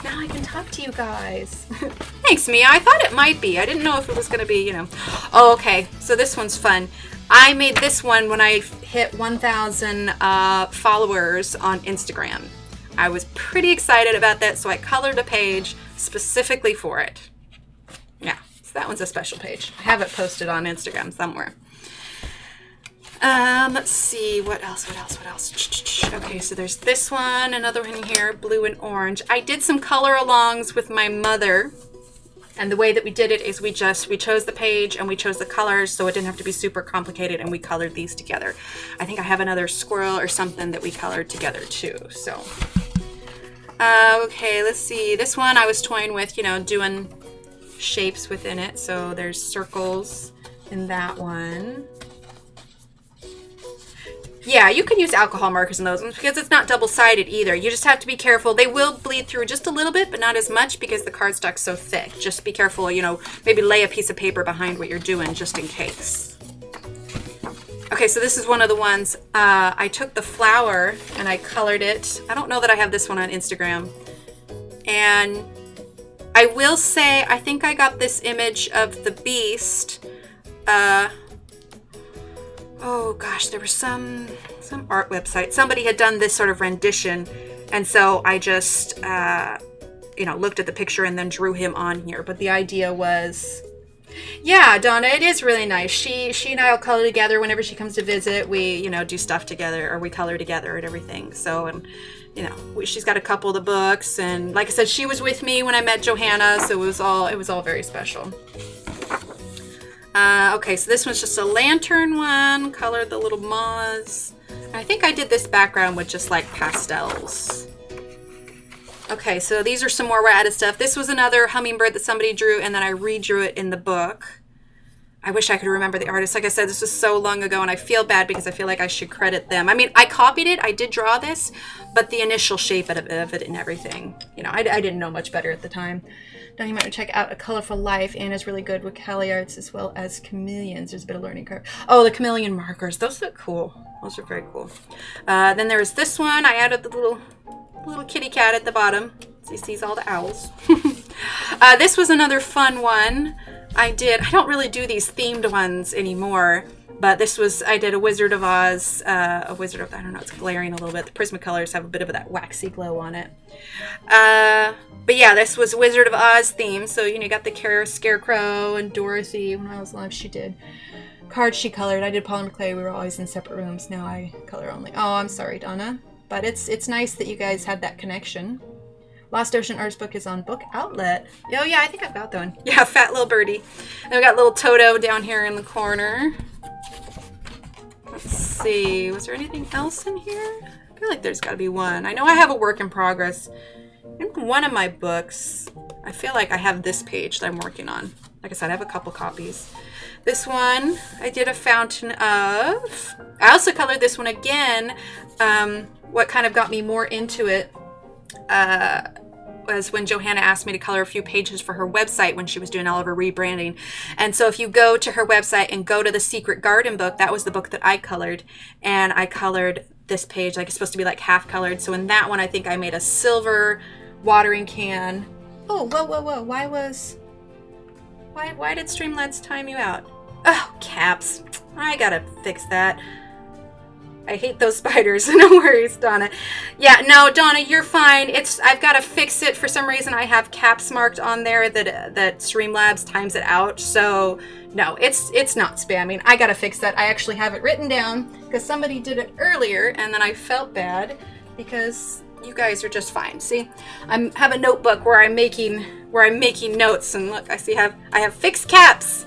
Now I can talk to you guys. Thanks, Mia. I thought it might be. I didn't know if it was going to be, you know. Oh, okay. So this one's fun. I made this one when I hit 1,000 followers on Instagram. I was pretty excited about that, so I colored a page specifically for it. Yeah, so that one's a special page. I have it posted on Instagram somewhere. Let's see, what else? Okay, so there's this one, another one here, blue and orange. I did some color alongs with my mother, and the way that we did it is we chose the page and we chose the colors, so it didn't have to be super complicated, and we colored these together. I think I have another squirrel or something that we colored together too, so. Okay, let's see. This one I was toying with, you know, doing shapes within it. So there's circles in that one. Yeah, you can use alcohol markers in those ones because it's not double-sided either. You just have to be careful. They will bleed through just a little bit, but not as much because the cardstock's so thick. Just be careful, you know, maybe lay a piece of paper behind what you're doing just in case. Okay, so this is one of the ones, I took the flower and I colored it. I don't know that I have this one on Instagram. And I will say, I think I got this image of the beast. Oh gosh, there was some art website. Somebody had done this sort of rendition. And so I just, you know, looked at the picture and then drew him on here. But the idea was... Yeah, Donna, it is really nice. She and I will color together whenever she comes to visit. We, you know, do stuff together, or we color together and everything. So, and you know, she's got a couple of the books, and like I said, she was with me when I met Johanna, so it was all very special. Okay, so this one's just a lantern one. Colored the little moths. I think I did this background with just like pastels. Okay, so these are some more added stuff. This was another hummingbird that somebody drew, and then I redrew it in the book. I wish I could remember the artist. Like I said, this was so long ago, and I feel bad because I feel like I should credit them. I mean, I copied it. I did draw this, but the initial shape of it and everything, you know, I didn't know much better at the time. Now you might want to check out A Colorful Life. Anna's really good with Cali arts as well as chameleons. There's a bit of learning curve. Oh, the chameleon markers. Those look cool. Those are very cool. Then there was this one. I added the little kitty cat at the bottom. So he sees all the owls. This was another fun one. I don't really do these themed ones anymore, but this was, I did a Wizard of Oz, I don't know, it's glaring a little bit. The Prismacolors have a bit of that waxy glow on it. But yeah, this was Wizard of Oz theme. So, you know, you got the Scarecrow and Dorothy. When I was alive, she did cards she colored. I did polymer clay. We were always in separate rooms. Now I color only. Oh, I'm sorry, Donna. But it's nice that you guys had that connection. Lost Ocean Arts book is on Book Outlet. Oh yeah, I think I've got that one. Yeah, Fat Little Birdie. And we got little Toto down here in the corner. Let's see, was there anything else in here? I feel like there's got to be one. I know I have a work in progress. In one of my books, I feel like I have this page that I'm working on. Like I said, I have a couple copies. This one, I did a fountain of. I also colored this one again. What kind of got me more into it was when Johanna asked me to color a few pages for her website when she was doing all of her rebranding. And so if you go to her website and go to the Secret Garden book, that was the book that I colored. And I colored this page, like it's supposed to be like half colored. So in that one, I think I made a silver watering can. Oh, whoa. Why did Streamlabs time you out? Oh, caps. I gotta fix that. I hate those spiders. No worries, Donna. Yeah, no, Donna, you're fine. I've got to fix it. For some reason, I have caps marked on there that Streamlabs times it out. So, no, it's not spamming. I got to fix that. I actually have it written down because somebody did it earlier, and then I felt bad because you guys are just fine. See, I have a notebook where I'm making notes, and look, I have fixed caps.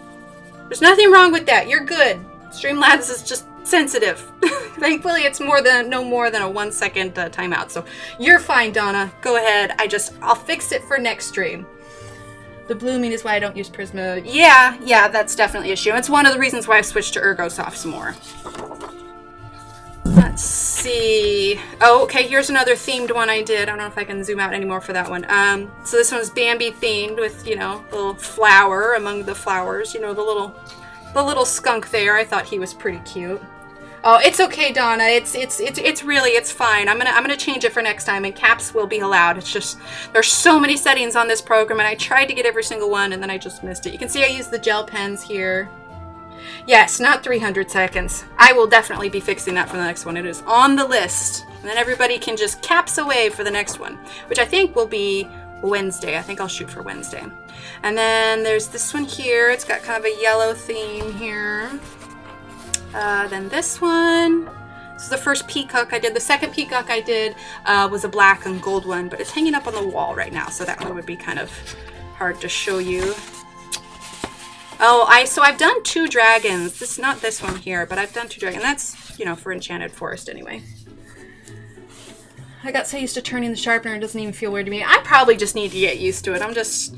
There's nothing wrong with that. You're good. Streamlabs is just sensitive. Thankfully, it's no more than a 1 second timeout. So you're fine, Donna. Go ahead. I'll fix it for next stream. The blooming is why I don't use Prisma. Yeah, that's definitely an issue. It's one of the reasons why I've switched to Ergosoft some more. Let's see. Oh, okay, here's another themed one I did. I don't know if I can zoom out anymore for that one. So this one's Bambi themed with, you know, a little flower among the flowers. You know, the little skunk there. I thought he was pretty cute. Oh, it's okay, Donna. It's fine. I'm gonna change it for next time, and caps will be allowed. It's just there's so many settings on this program, and I tried to get every single one, and then I just missed it. You can see I used the gel pens here. Yes, not 300 seconds. I will definitely be fixing that for the next one. It is on the list. And then everybody can just caps away for the next one, which I think will be Wednesday. I think I'll shoot for Wednesday. And then there's this one here. It's got kind of a yellow theme here. Then this one. This is the first peacock I did. The second peacock I did was a black and gold one, but it's hanging up on the wall right now, so that one would be kind of hard to show you. Oh, so I've done 2 dragons. This is not this one here, but I've done 2 dragons. That's, you know, for Enchanted Forest anyway. I got so used to turning the sharpener, it doesn't even feel weird to me. I probably just need to get used to it. I'm just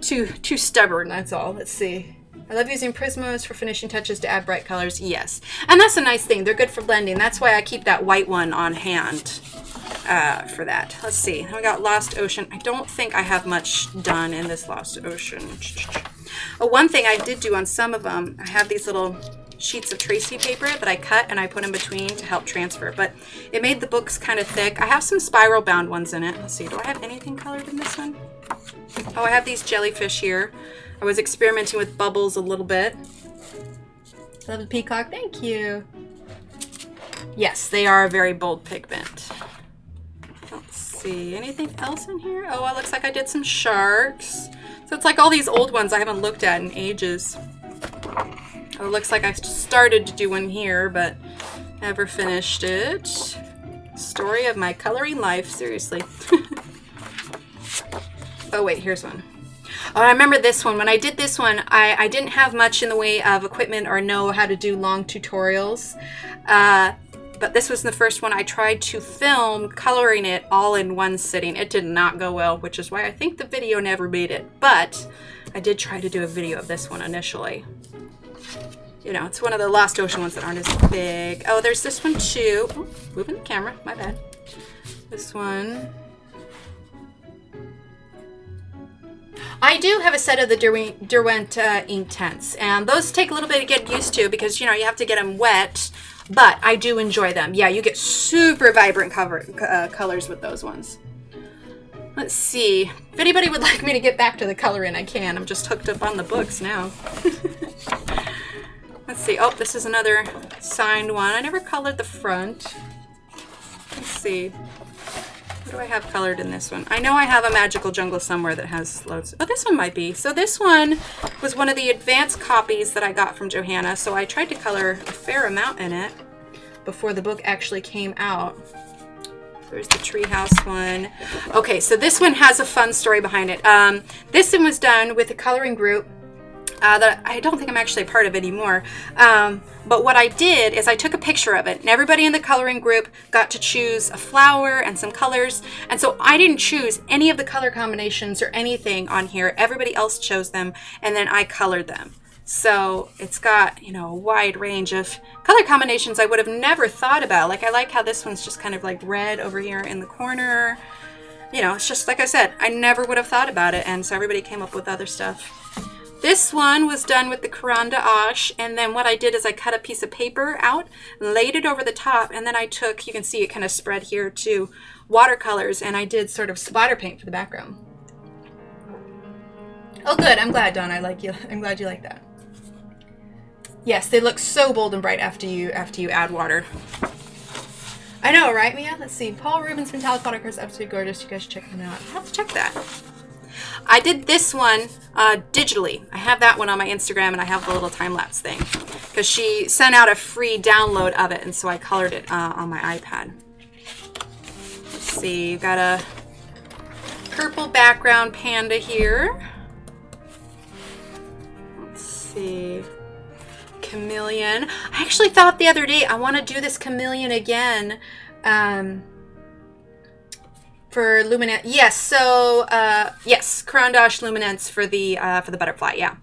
too stubborn, that's all. Let's see. I love using Prismas for finishing touches to add bright colors. Yes. And that's a nice thing. They're good for blending. That's why I keep that white one on hand for that. Let's see. We got Lost Ocean. I don't think I have much done in this Lost Ocean. Oh, one thing I did do on some of them, I have these little sheets of tracing paper that I cut and I put in between to help transfer, but it made the books kind of thick. I have some spiral bound ones in it. Let's see, do I have anything colored in this one? Oh, I have these jellyfish here. I was experimenting with bubbles a little bit. Love the peacock, thank you. Yes, they are a very bold pigment. Let's see, anything else in here? Oh, it looks like I did some sharks. So it's like all these old ones I haven't looked at in ages. Oh, it looks like I started to do one here, but never finished it. Story of my coloring life, seriously. Oh wait, here's one. Oh, I remember this one. When I did this one, I didn't have much in the way of equipment or know how to do long tutorials. But this was the first one I tried to film coloring it all in one sitting. It did not go well, which is why I think the video never made it. But I did try to do a video of this one initially. You know, it's one of the Lost Ocean ones that aren't as big. Oh, there's this one too. Oh, moving the camera, my bad. This one. I do have a set of the Derwent ink tents, and those take a little bit to get used to because, you know, you have to get them wet. But I do enjoy them. Yeah, you get super vibrant colors with those ones. Let's see. If anybody would like me to get back to the coloring, I can. I'm just hooked up on the books now. Let's see. Oh, this is another signed one. I never colored the front. Let's see. What do I have colored in this one? I know I have a Magical Jungle somewhere that has loads. Oh, this one might be. So this one was one of the advanced copies that I got from Johanna. So I tried to color a fair amount in it before the book actually came out. There's the treehouse one. Okay, so this one has a fun story behind it. This one was done with a coloring group that I don't think I'm actually a part of anymore. But what I did is I took a picture of it, and everybody in the coloring group got to choose a flower and some colors. And so I didn't choose any of the color combinations or anything on here. Everybody else chose them, and then I colored them. So it's got, you know, a wide range of color combinations I would have never thought about. Like, I like how this one's just kind of like red over here in the corner. You know, it's just like I said, I never would have thought about it. And so everybody came up with other stuff. This one was done with the Karanda Ash, and then what I did is I cut a piece of paper out, laid it over the top, and then I took, you can see it kind of spread here to watercolors, and I did sort of splatter paint for the background. Oh good, I'm glad, Dawn, I'm glad you like that. Yes, they look so bold and bright after you add water. I know, right, Mia? Let's see. Paul Rubens Metallic Watercolors, absolutely gorgeous. You guys should check them out. I'll have to check that. I did this one digitally. I have that one on my Instagram, and I have the little time-lapse thing because she sent out a free download of it, and so I colored it on my iPad. Let's see, you've got a purple background panda here. Let's see, chameleon. I actually thought the other day I want to do this chameleon again. For luminance, yes. So yes, Karandash luminance for the butterfly. Yeah,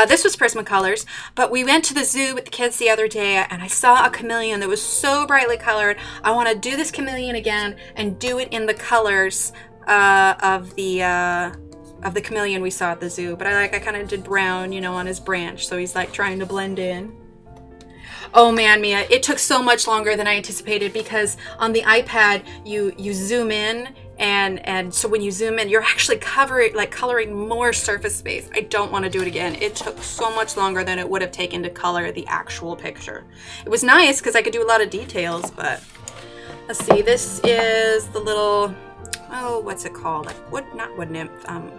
This was Prismacolors, but we went to the zoo with the kids the other day and I saw a chameleon that was so brightly colored. I want to do this chameleon again and do it in the colors of the chameleon we saw at the zoo. But I kind of did brown, you know, on his branch, so he's like trying to blend in. Oh man, Mia, it took so much longer than I anticipated because on the iPad you zoom in and so when you zoom in you're actually coloring more surface space. I don't want to do it again. It took so much longer than it would have taken to color the actual picture. It was nice because I could do a lot of details, but let's see, this is the little, oh, what's it called? Like not wood nymph. Oh,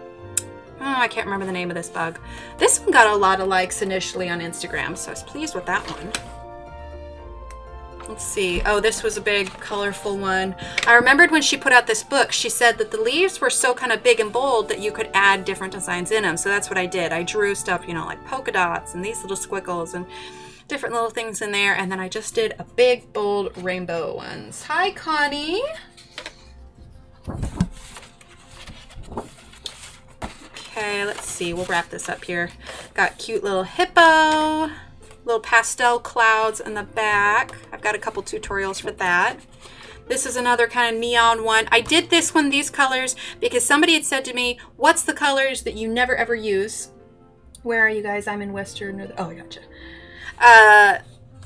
I can't remember the name of this bug. This one got a lot of likes initially on Instagram, so I was pleased with that one. Let's see. Oh, this was a big, colorful one. I remembered when she put out this book, she said that the leaves were so kind of big and bold that you could add different designs in them. So that's what I did. I drew stuff, you know, like polka dots and these little squiggles and different little things in there. And then I just did a big, bold rainbow ones. Hi, Connie. Okay, let's see. We'll wrap this up here. Got cute little hippo. Little pastel clouds in the back. I've got a couple tutorials for that. This is another kind of neon one. I did this one, these colors, because somebody had said to me, what's the colors that you never ever use? Where are you guys? I'm in Western. Oh, I gotcha.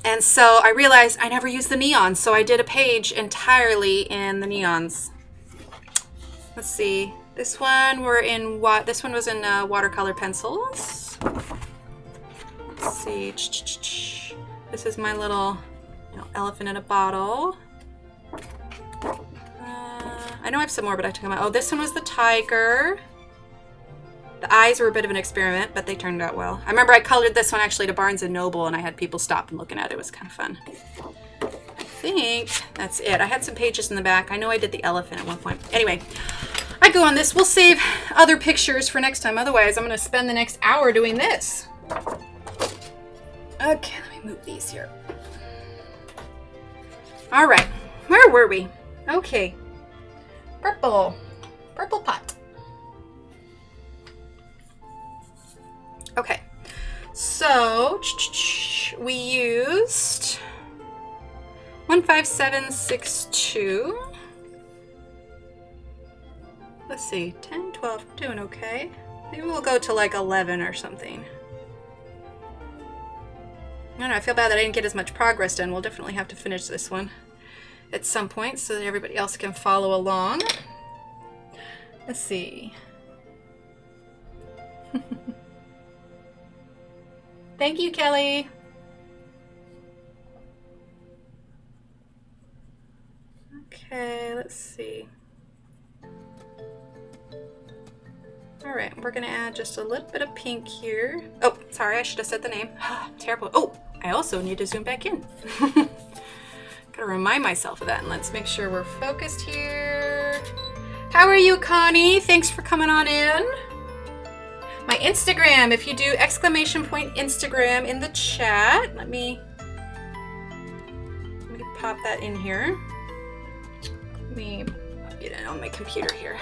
And so I realized I never use the neons, so I did a page entirely in the neons. Let's see. This one was in watercolor pencils. Let's see. This is my little, you know, elephant in a bottle. I know I have some more, but I took them out. Oh, this one was the tiger. The eyes were a bit of an experiment, but they turned out well. I remember I colored this one actually to Barnes & Noble, and I had people stop and looking at it. It was kind of fun. I think that's it. I had some pages in the back. I know I did the elephant at one point. Anyway, I go on this. We'll save other pictures for next time. Otherwise, I'm going to spend the next hour doing this. Okay, let me move these here. All right, where were we? Okay, purple pot. Okay, so we used 15762. Let's see, 10, 12, we're doing okay. Maybe we'll go to like 11 or something. I don't know, I feel bad that I didn't get as much progress done. We'll definitely have to finish this one at some point so that everybody else can follow along. Let's see. Thank you, Kelly. Okay, let's see. All right, we're gonna add just a little bit of pink here. Oh, sorry, I should have said the name. Terrible. Oh, I also need to zoom back in. Gotta remind myself of that, and let's make sure we're focused here. How are you, Connie? Thanks for coming on in. My Instagram, if you do ! Instagram in the chat. Let me pop that in here. Let me get it on my computer here.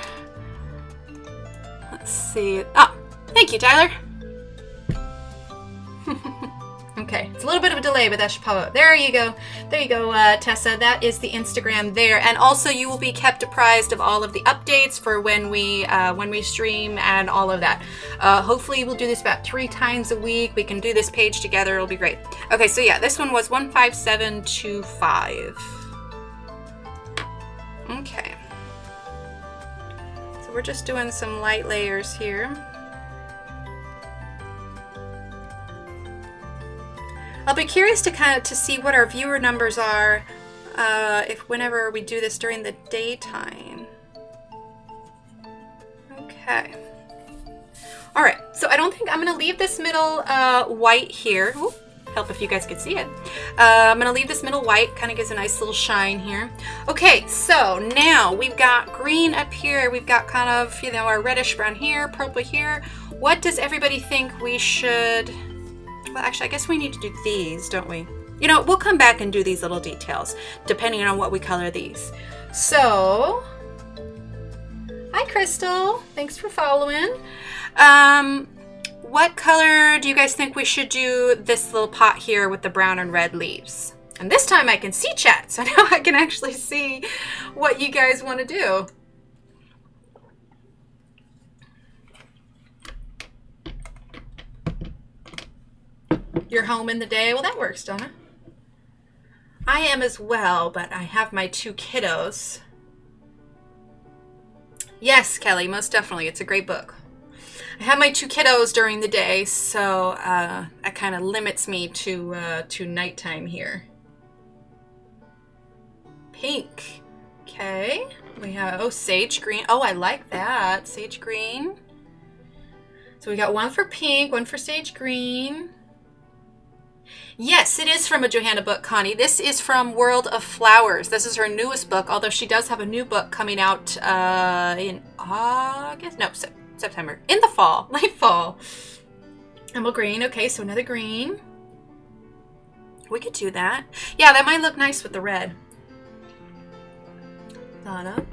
Let's see. Oh, thank you, Tyler. Okay, it's a little bit of a delay, but that should pop up. There you go. There you go, Tessa. That is the Instagram there. And also you will be kept apprised of all of the updates for when we stream and all of that. Hopefully we'll do this about 3 times a week. We can do this page together. It'll be great. Okay, so yeah, this one was 15725. Okay. So we're just doing some light layers here. I'll be curious to see what our viewer numbers are whenever we do this during the daytime. Okay. All right, so I don't think I'm gonna leave this middle white here. Ooh, help if you guys could see it. I'm gonna leave this middle white, kind of gives a nice little shine here. Okay, so now we've got green up here. We've got kind of, you know, our reddish brown here, purple here. What does everybody think we should... Well, actually, I guess we need to do these, don't we? You know, we'll come back and do these little details, depending on what we color these. So, hi, Crystal. Thanks for following. what color do you guys think we should do this little pot here with the brown and red leaves? And this time I can see chat, so now I can actually see what you guys want to do. You're home in the day? Well, that works, Donna. I am as well, but I have my 2 kiddos. Yes, Kelly, most definitely. It's a great book. I have my 2 kiddos during the day, so that kind of limits me to nighttime here. Pink. Okay. We have, oh, sage green. Oh, I like that. Sage green. So we got 1 for pink, 1 for sage green. Yes, it is from a Johanna book, Connie. This is from World of Flowers. This is her newest book, although she does have a new book coming out in August? No, September. In the fall, late fall. Emerald green. Okay, so another green. We could do that. Yeah, that might look nice with the red. Donna.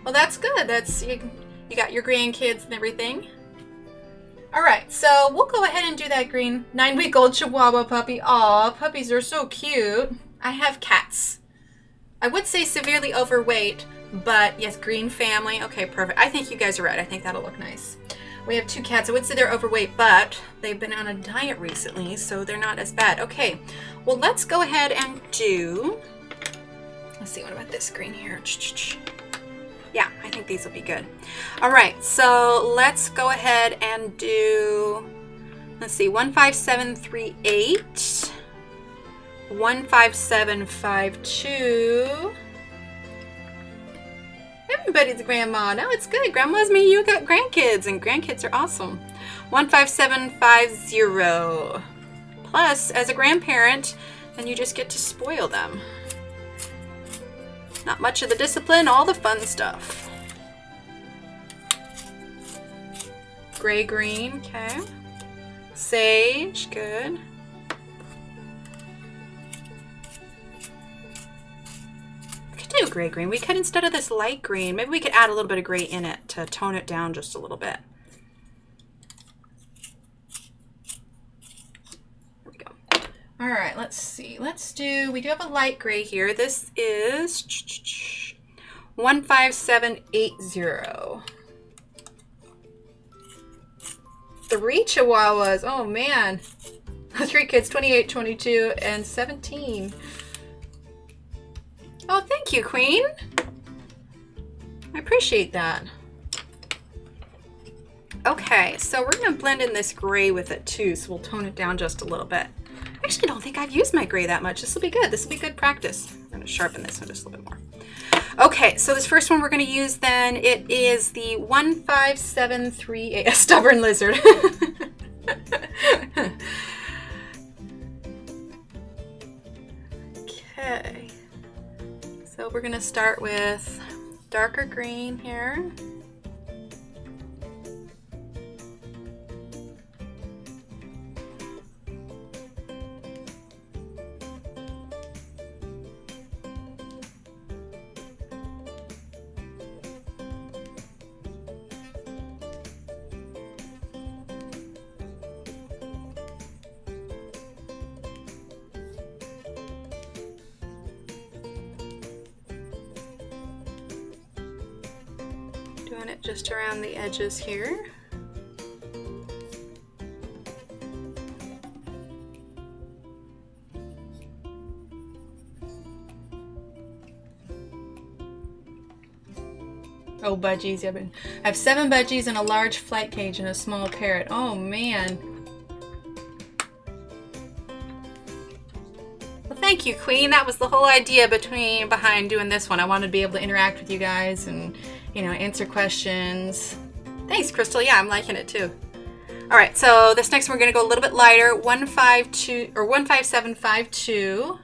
Well, that's good. That's you got your grandkids and everything. All right, so we'll go ahead and do that green 9-week-old Chihuahua puppy. Aw, puppies are so cute. I have cats. I would say severely overweight, but yes, green family. Okay, perfect. I think you guys are right. I think that'll look nice. We have 2 cats. I would say they're overweight, but they've been on a diet recently, so they're not as bad. Okay, well, let's go ahead and do... Let's see, what about this green here? Yeah, I think these will be good. All right, so let's go ahead and do, let's see, 15738, 15752. Everybody's a grandma. No, it's good. Grandma's me, you got grandkids, and grandkids are awesome. 15750. Plus, as a grandparent, then you just get to spoil them. Not much of the discipline, all the fun stuff. Gray green, okay. Sage, good. We could do gray green. We could, instead of this light green, maybe we could add a little bit of gray in it to tone it down just a little bit. All right, let's see. Let's do, we do have a light gray here. This is 15780. 3 Chihuahuas. Oh, man. 3 kids, 28, 22, and 17. Oh, thank you, Queen. I appreciate that. Okay, so we're going to blend in this gray with it, too, so we'll tone it down just a little bit. I actually don't think I've used my gray that much. This will be good. This will be good practice. I'm going to sharpen this one just a little bit more. Okay, so this first one we're going to use then, it is the 15738, a stubborn lizard. Okay, so we're going to start with darker green here. Doing it just around the edges here. Oh, budgies. I have 7 budgies and a large flight cage and a small parrot. Oh, man. Well, thank you, Queen. That was the whole idea behind doing this one. I wanted to be able to interact with you guys and, you know, answer questions. Thanks, Crystal. Yeah, I'm liking it too. All right, so this next one we're going to go a little bit lighter. 15752.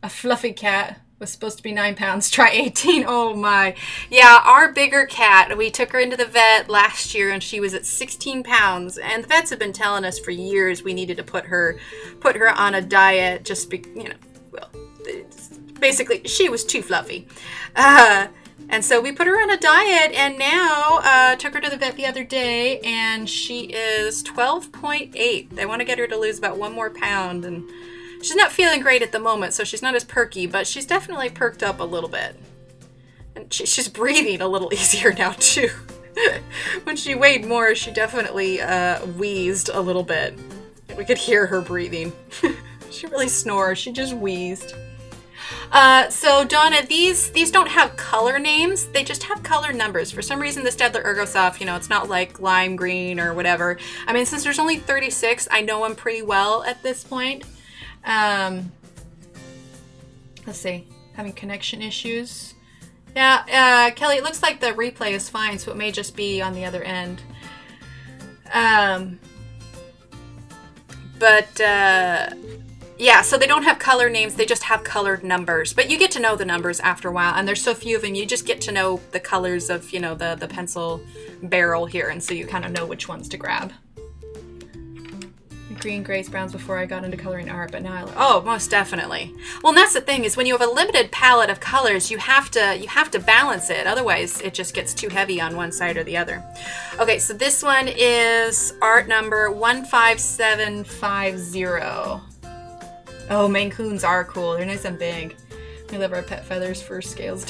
A fluffy cat. Was supposed to be 9 pounds, try 18. Oh my. Yeah, our bigger cat, we took her into the vet last year and she was at 16 pounds. And the vets have been telling us for years we needed to put her on a diet just well, basically she was too fluffy. And so we put her on a diet, and now took her to the vet the other day, and she is 12.8. They want to get her to lose about 1 more pound, and she's not feeling great at the moment, so she's not as perky, but she's definitely perked up a little bit. And she's breathing a little easier now, too. When she weighed more, she definitely wheezed a little bit. We could hear her breathing. She really snores. She just wheezed. So Donna, these don't have color names. They just have color numbers. For some reason, the Staedtler Ergosoft, you know, it's not like lime green or whatever. I mean, since there's only 36, I know them pretty well at this point. Let's see. Having connection issues. Yeah, Kelly, it looks like the replay is fine, so it may just be on the other end. Yeah, so they don't have color names, they just have colored numbers. But you get to know the numbers after a while, and there's so few of them, you just get to know the colors of, you know, the pencil barrel here, and so you kind of know which ones to grab. Green, grays, browns before I got into coloring art, but now oh, most definitely. Well, and that's the thing, is when you have a limited palette of colors, you have to balance it. Otherwise, it just gets too heavy on one side or the other. Okay, so this one is art number 15750. Oh, Maine Coons are cool. They're nice and big. We love our pet feathers, fur scales.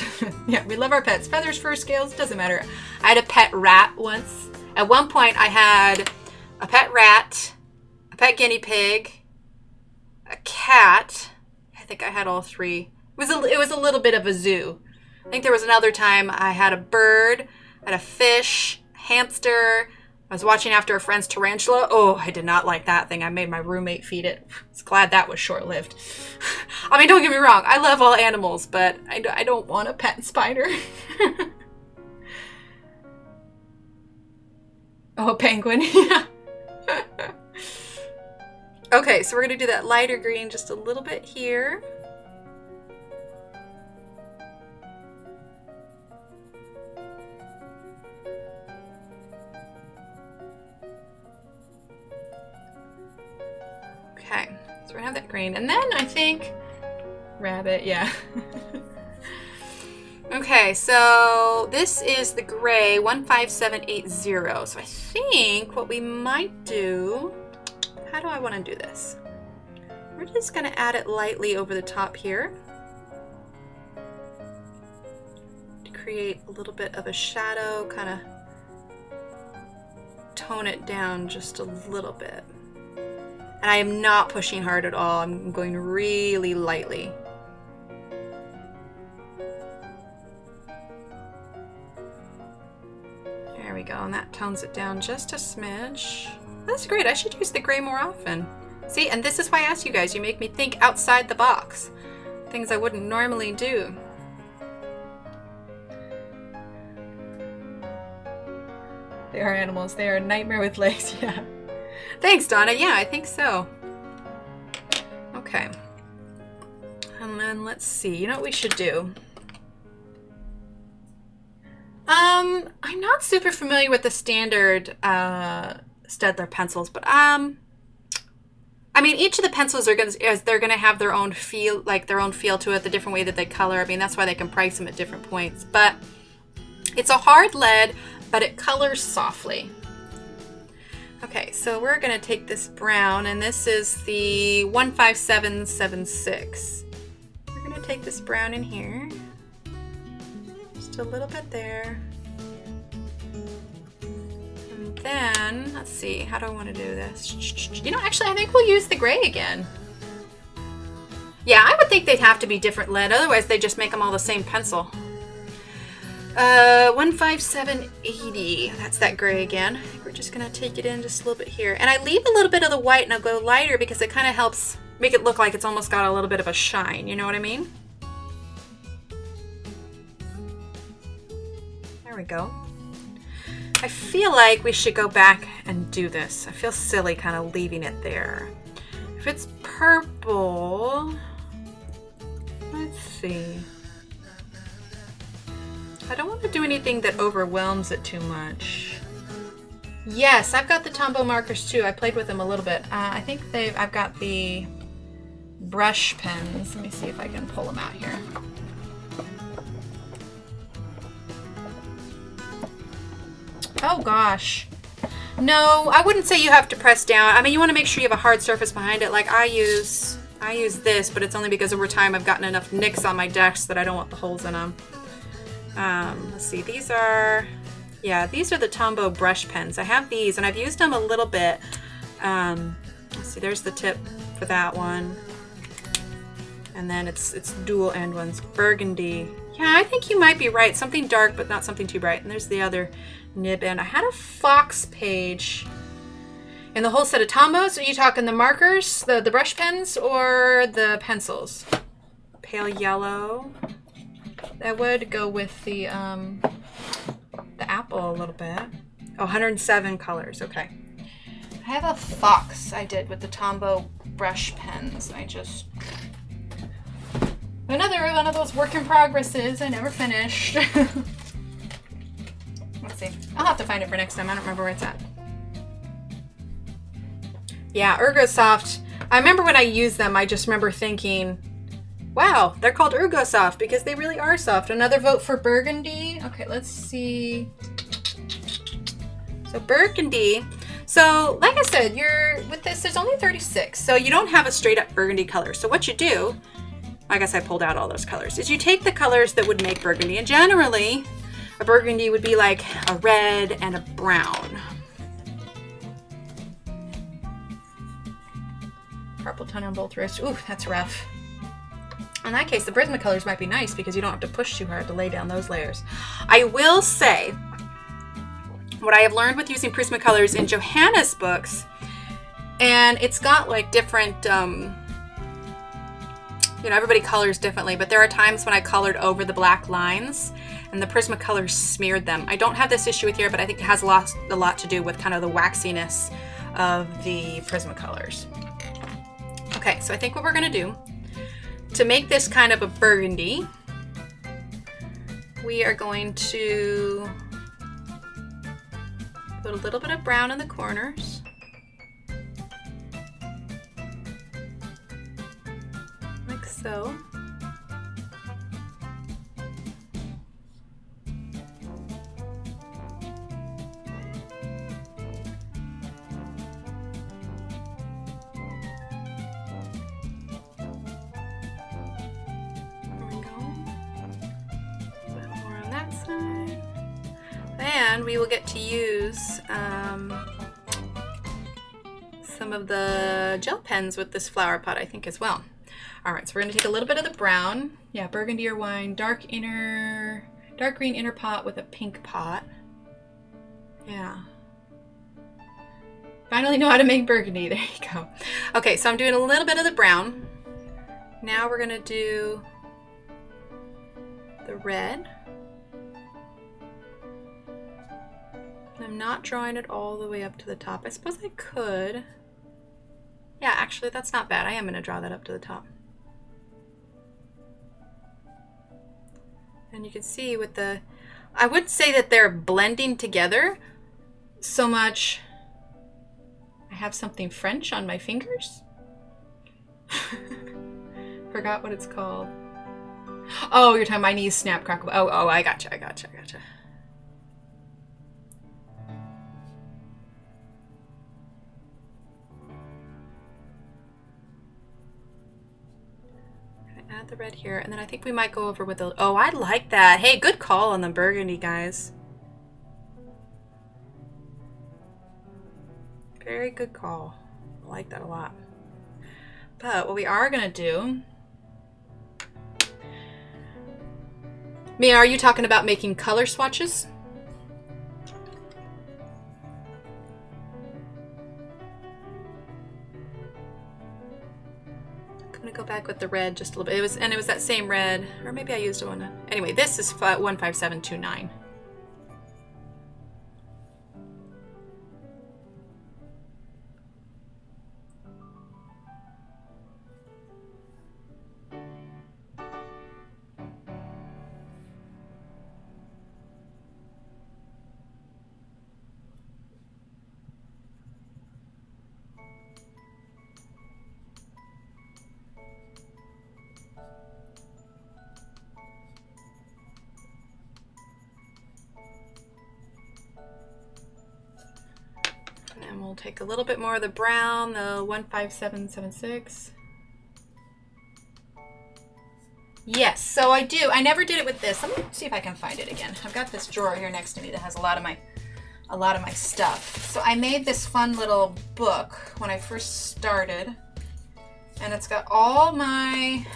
Yeah, we love our pets. Feathers, fur scales, doesn't matter. I had a pet rat once. At one point, I had a pet rat, a pet guinea pig, a cat. I think I had all three. It was a little bit of a zoo. I think there was another time I had a bird, I had a fish, a hamster. I was watching after a friend's tarantula. Oh, I did not like that thing. I made my roommate feed it. I was glad that was short-lived. I mean, don't get me wrong. I love all animals, but I don't want a pet spider. Oh, a penguin. Yeah. Okay, so we're going to do that lighter green just a little bit here. Okay, so we're gonna have that green. And then I think rabbit, yeah. Okay, so this is the gray 15780. So I think what we might do, how do I want to do this? We're just gonna add it lightly over the top here to create a little bit of a shadow, kind of tone it down just a little bit. And I am not pushing hard at all. I'm going really lightly. There we go, and that tones it down just a smidge. That's great, I should use the gray more often. See, and this is why I ask you guys, you make me think outside the box. Things I wouldn't normally do. They are animals, they are a nightmare with legs, yeah. Thanks, Donna. Yeah, I think so. Okay. And then let's see. You know what we should do? I'm not super familiar with the standard Staedtler pencils, but I mean, each of the pencils are gonna have their own feel, to it, the different way that they color. I mean, that's why they can price them at different points. But it's a hard lead, but it colors softly. Okay, so we're going to take this brown, and this is the 15776. We're going to take this brown in here, just a little bit there. And then, let's see, how do I want to do this? You know, actually, I think we'll use the gray again. Yeah, I would think they'd have to be different lead, otherwise they just make them all the same pencil. 15780, that's that gray again. I think we're just gonna take it in just a little bit here. And I leave a little bit of the white and I'll go lighter because it kind of helps make it look like it's almost got a little bit of a shine, you know what I mean? There we go. I feel like we should go back and do this. I feel silly kind of leaving it there. If it's purple, let's see. I don't want to do anything that overwhelms it too much. Yes, I've got the Tombow markers too. I played with them a little bit. I think I've got the brush pens. Let me see if I can pull them out here. Oh gosh. No, I wouldn't say you have to press down. I mean, you want to make sure you have a hard surface behind it. Like I use this, but it's only because over time I've gotten enough nicks on my decks that I don't want the holes in them. Let's see, these are the Tombow brush pens. I have these and I've used them a little bit. Let's see, there's the tip for that one. And then it's dual end ones. Burgundy. Yeah, I think you might be right. Something dark, but not something too bright. And there's the other nib end. I had a Fox page in the whole set of Tombows. Are you talking the markers, the brush pens, or the pencils? Pale yellow. That would go with the apple a little bit. Oh, 107 colors. Okay. I have a Fox I did with the Tombow brush pens. Another one of those work in progresses I never finished. Let's see. I'll have to find it for next time. I don't remember where it's at. Yeah, Ergosoft. I remember when I used them, I just remember thinking, wow, they're called Ergosoft because they really are soft. Another vote for Burgundy. Okay, let's see. So Burgundy. So like I said, with this, there's only 36. So you don't have a straight up Burgundy color. So what you do, I guess I pulled out all those colors, is you take the colors that would make Burgundy. And generally, a Burgundy would be like a red and a brown. Carpal tunnel on both wrists. Ooh, that's rough. In that case, the Prismacolors might be nice because you don't have to push too hard to lay down those layers. I will say, what I have learned with using Prismacolors in Johanna's books, and it's got like different, everybody colors differently, but there are times when I colored over the black lines and the Prismacolors smeared them. I don't have this issue with here, but I think it has a lot to do with kind of the waxiness of the Prismacolors. Okay, so I think what we're gonna do to make this kind of a burgundy, we are going to put a little bit of brown in the corners. Like so. And we will get to use some of the gel pens with this flower pot, I think, as well. All right, so we're going to take a little bit of the brown. Yeah, burgundy or wine, dark green inner pot with a pink pot. Yeah. Finally know how to make burgundy. There you go. Okay, so I'm doing a little bit of the brown. Now we're going to do the red. I'm not drawing it all the way up to the top. I suppose I could. Yeah, actually, that's not bad. I am going to draw that up to the top. And you can see with the, I would say that they're blending together so much. I have something French on my fingers. Forgot what it's called. Oh, you're talking my knees snap, crackle. Oh, I gotcha. Add the red here, and then I think we might go over with the, oh, I like that. Hey, good call on the burgundy, guys. Very good call. I like that a lot. But what we are gonna do, Mia, are you talking about making color swatches? I'm gonna go back with the red just a little bit. It was that same red, or maybe I used one. Anyway, this is 15729. pick a little bit more of the brown, the 15776. Yes, so I do. I never did it with this. Let me see if I can find it again. I've got this drawer here next to me that has a lot of my stuff. So I made this fun little book when I first started, and it's got all my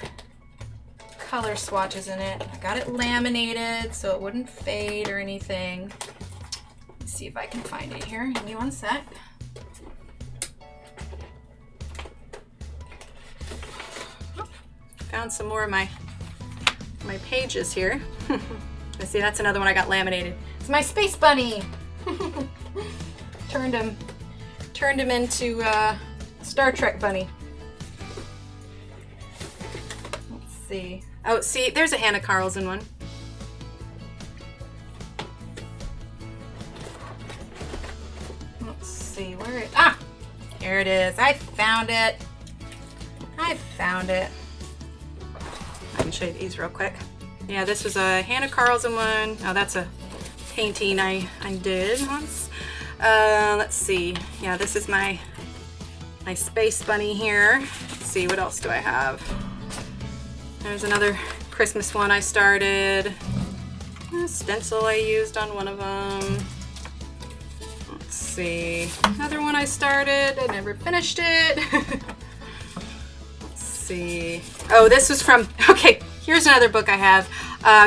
color swatches in it. I got it laminated so it wouldn't fade or anything. Let's see if I can find it here. Give me one sec. Found some more of my pages here. I see that's another one I got laminated. It's my Space Bunny. turned him into Star Trek bunny. Let's see. Oh, see, there's a Hannah Carlson one. Let's see where it. Ah, here it is. I found it. I can show you these real quick. Yeah, this was a Hannah Carlson one. Oh, that's a painting I did once. Let's see. Yeah, this is my Space Bunny here. Let's see, what else do I have? There's another Christmas one I started. A stencil I used on one of them. Let's see. Another one I started. I never finished it. Let's see. Oh, this was from, okay, here's another book I have.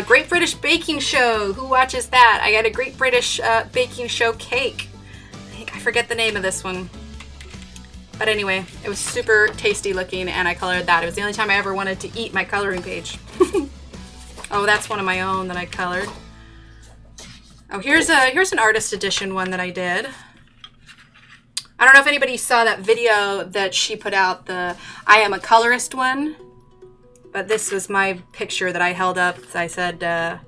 Great British Baking Show. Who watches that? I got a Great British Baking Show cake. I forget the name of this one. But anyway, it was super tasty looking and I colored that. It was the only time I ever wanted to eat my coloring page. Oh, that's one of my own that I colored. Oh, here's an artist edition one that I did. I don't know if anybody saw that video that she put out, the I Am a Colorist one. But this was my picture that I held up. I said,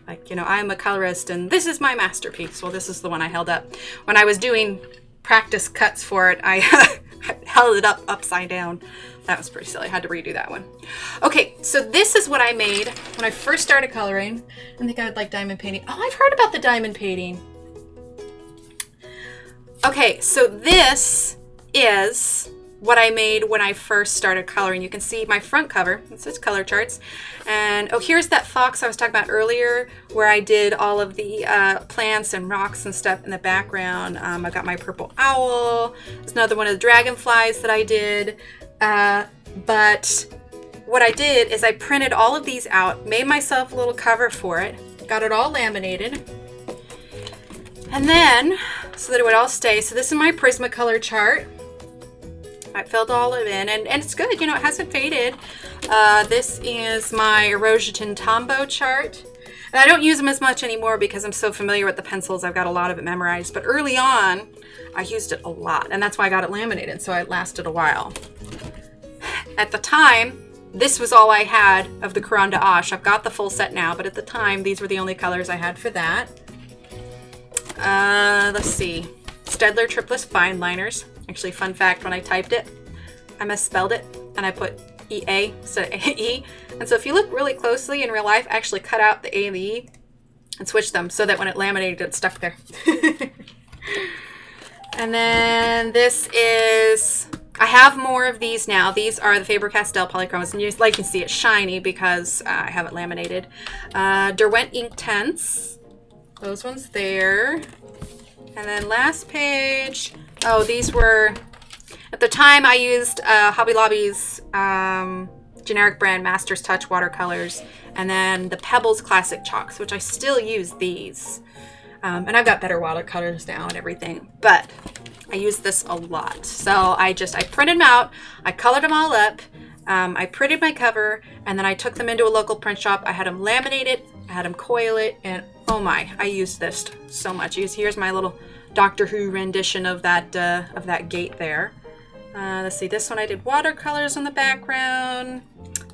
like, you know, I am a colorist and this is my masterpiece. Well, this is the one I held up. When I was doing practice cuts for it, I held it up upside down. That was pretty silly. I had to redo that one. Okay, so this is what I made when I first started coloring. I think I would like diamond painting. Oh, I've heard about the diamond painting. Okay, so this is what I made when I first started coloring. You can see my front cover. It says color charts. And oh, here's that fox I was talking about earlier where I did all of the plants and rocks and stuff in the background. I've got my purple owl. There's another one of the dragonflies that I did. But what I did is I printed all of these out, made myself a little cover for it, got it all laminated. And then, so that it would all stay. So this is my Prismacolor chart. I filled all of it in, and it's good, you know, it hasn't faded. This is my Erosion Tombow chart. And I don't use them as much anymore because I'm so familiar with the pencils. I've got a lot of it memorized. But early on, I used it a lot, and that's why I got it laminated, so it lasted a while. At the time, this was all I had of the Caran d'Ache. I've got the full set now, but at the time, these were the only colors I had for that. Let's see. Staedtler Triplus Fine Liners. Actually, fun fact, when I typed it, I misspelled it, and I put EA instead of AE. And so if you look really closely in real life, I actually cut out the A and the E and switched them so that when it laminated, it stuck there. And then this is, I have more of these now. These are the Faber-Castell Polychromos, and you can see it's shiny because I have it laminated. Derwent Inktense, those ones there. And then last page, oh, these were, at the time I used Hobby Lobby's generic brand Master's Touch watercolors, and then the Pebbles Classic Chalks, which I still use these. And I've got better watercolors now and everything, but I use this a lot. So I printed them out, I colored them all up, I printed my cover, and then I took them into a local print shop. I had them laminated, I had them coil it, and oh my, I used this so much. Here's my little Doctor Who rendition of that gate there. Let's see, this one I did watercolors on the background.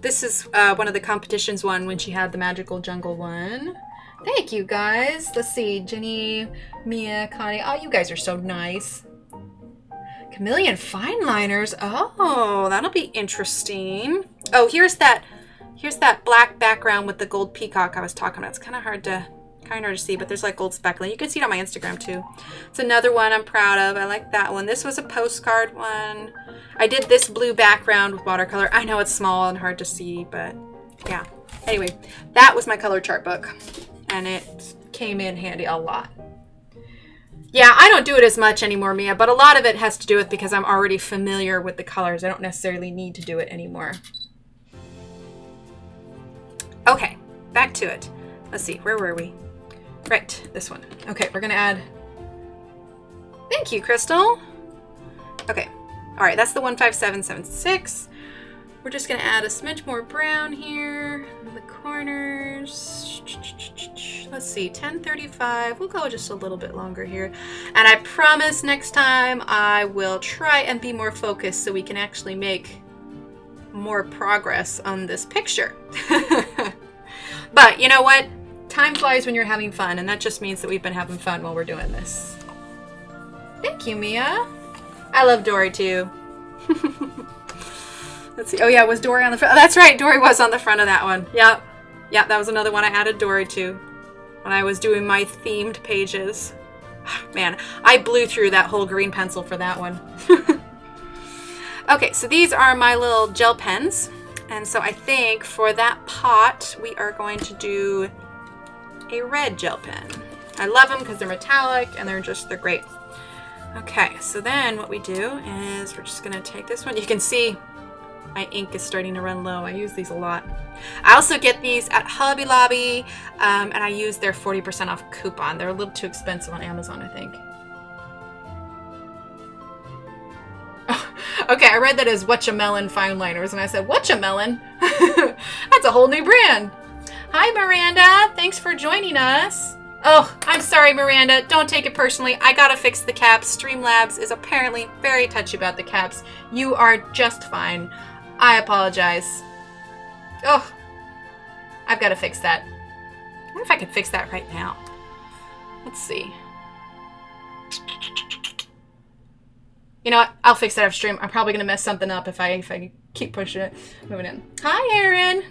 This is one of the competitions one when she had the Magical Jungle one. Thank you guys. Let's see, Jenny, Mia, Connie. Oh, you guys are so nice. Chameleon Fine Liners. Oh, that'll be interesting. Oh, here's that black background with the gold peacock I was talking about. It's kind of hard kind of hard to see, but there's like gold speckling. You can see it on my Instagram too. It's another one I'm proud of. I like that one. This was a postcard one. I did this blue background with watercolor. I know it's small and hard to see, but yeah. Anyway, that was my color chart book, and it came in handy a lot. Yeah, I don't do it as much anymore, Mia, but a lot of it has to do with because I'm already familiar with the colors. I don't necessarily need to do it anymore. Okay, back to it. Let's see, where were we? Right, this one. Okay, we're gonna add... Thank you, Crystal. Okay, all right, that's the 15776. We're just gonna add a smidge more brown here in the corners. Let's see, 1035. We'll go just a little bit longer here. And I promise next time I will try and be more focused so we can actually make more progress on this picture. But you know what? Time flies when you're having fun, and that just means that we've been having fun while we're doing this. Thank you, Mia. I love Dory too. Let's see. Oh yeah, was Dory on the front? Oh, that's right, Dory was on the front of that one. Yep. Yeah, that was another one I added Dory to when I was doing my themed pages. Man, I blew through that whole green pencil for that one. Okay, so these are my little gel pens. And so I think for that pot, we are going to do a red gel pen. I love them because they're metallic and they're great. Okay, so then what we do is we're just gonna take this one. You can see my ink is starting to run low. I use these a lot. I also get these at Hobby Lobby, and I use their 40% off coupon. They're a little too expensive on Amazon, I think. Okay, I read that as Whatchamelon fine liners, and I said, Whatchamelon? That's a whole new brand. Hi, Miranda. Thanks for joining us. Oh, I'm sorry, Miranda. Don't take it personally. I gotta fix the caps. Streamlabs is apparently very touchy about the caps. You are just fine. I apologize. Oh, I've got to fix that. I wonder if I could fix that right now. Let's see. You know what? I'll fix that off stream. I'm probably gonna mess something up if I keep pushing it. Moving in. Hi, Erin.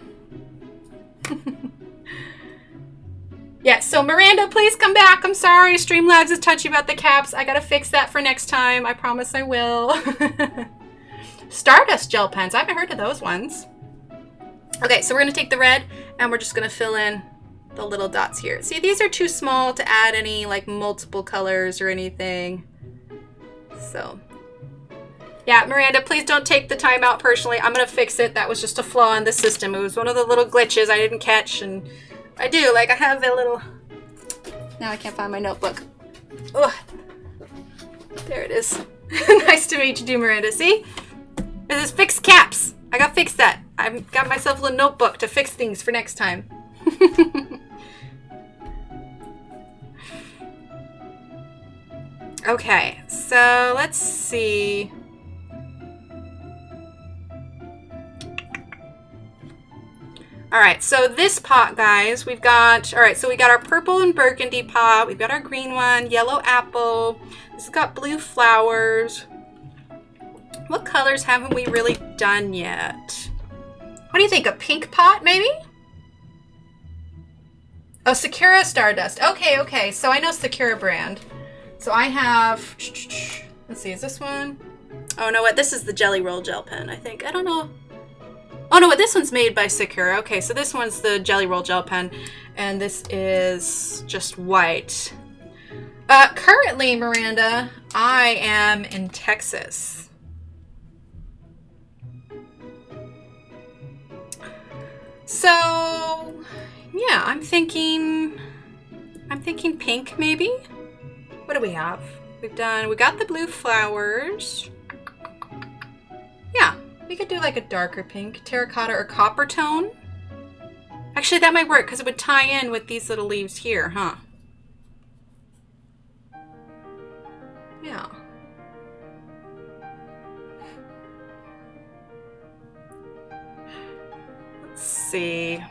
Yeah, so Miranda, please come back. I'm sorry. Streamlabs is touchy about the caps. I gotta fix that for next time. I promise I will. Stardust gel pens. I haven't heard of those ones. Okay, so we're gonna take the red and we're just gonna fill in the little dots here. See, these are too small to add any like multiple colors or anything. So, yeah, Miranda, please don't take the time out personally. I'm gonna fix it. That was just a flaw in the system. It was one of the little glitches I didn't catch, and I do, like I have a little, now I can't find my notebook. Oh, there it is. Nice to meet you, Miranda. See? This is fix caps. I gotta fix that. I've got myself a little notebook to fix things for next time. Okay, so let's see. All right, so this pot, guys, we've got, all right, so we got our purple and burgundy pot. We've got our green one, yellow apple. This has got blue flowers. What colors haven't we really done yet? What do you think, a pink pot, maybe? Oh, Sakura Stardust. Okay, okay, so I know Sakura brand. So I have, let's see, is this one? Oh, no, what? This is the Jelly Roll gel pen, I think. I don't know. Oh, no, this one's made by Sakura. Okay, so this one's the Jelly Roll gel pen, and this is just white. Currently, Miranda, I am in Texas. So, yeah, I'm thinking pink, maybe? What do we have? We got the blue flowers. Yeah. We could do like a darker pink, terracotta or copper tone. Actually, that might work because it would tie in with these little leaves here, huh? Yeah. Let's see.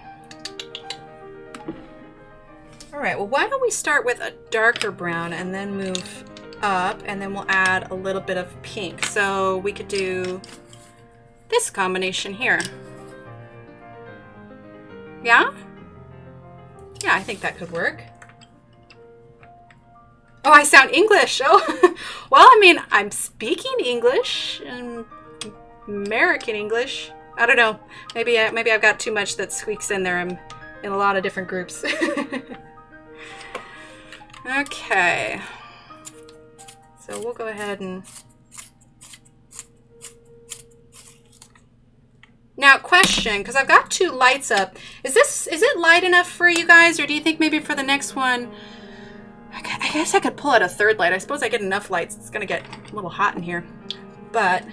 All right, well, why don't we start with a darker brown and then move up, and then we'll add a little bit of pink. So we could do this combination here. Yeah? Yeah, I think that could work. Oh, I sound English. Oh, well, I mean, I'm speaking English and American English. I don't know. Maybe I've got too much that squeaks in there. I'm in a lot of different groups. Okay. So we'll go ahead and... Now, question, because I've got 2 lights up. Is it light enough for you guys, or do you think maybe for the next one... I guess I could pull out a 3rd light. I suppose I get enough lights. It's going to get a little hot in here. But,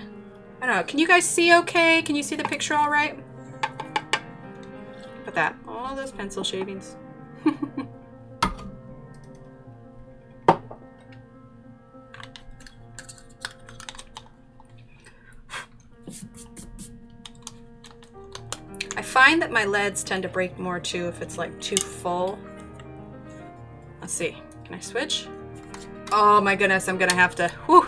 I don't know. Can you guys see okay? Can you see the picture all right? Look at that. All those pencil shavings. I find that my leads tend to break more too if it's like too full. Let's see. Can I switch? Oh my goodness, I'm gonna have to. Whew.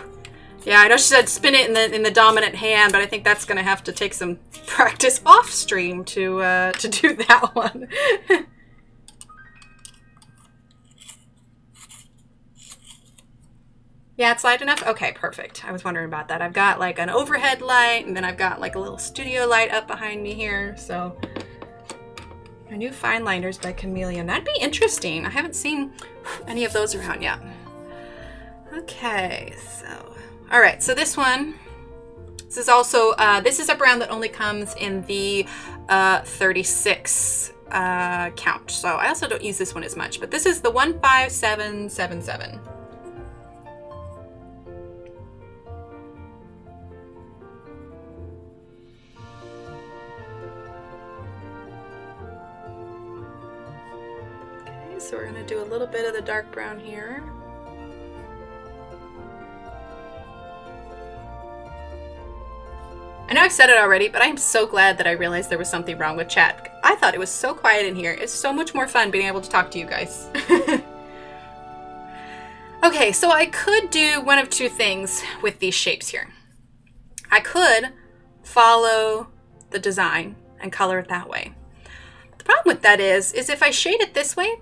Yeah, I know she said spin it in the dominant hand, but I think that's gonna have to take some practice off stream to do that one. Yeah, it's light enough? Okay, perfect. I was wondering about that. I've got like an overhead light, and then I've got like a little studio light up behind me here, so. A new fine liners by Chameleon. That'd be interesting. I haven't seen any of those around yet. Okay, so. All right, so this one. This is also, this is a brand that only comes in the 36 count. So I also don't use this one as much, but this is the 15777. So we're going to do a little bit of the dark brown here. I know I've said it already, but I'm so glad that I realized there was something wrong with chat. I thought it was so quiet in here. It's so much more fun being able to talk to you guys. Okay, so I could do one of 2 things with these shapes here. I could follow the design and color it that way. The problem with that is if I shade it this way,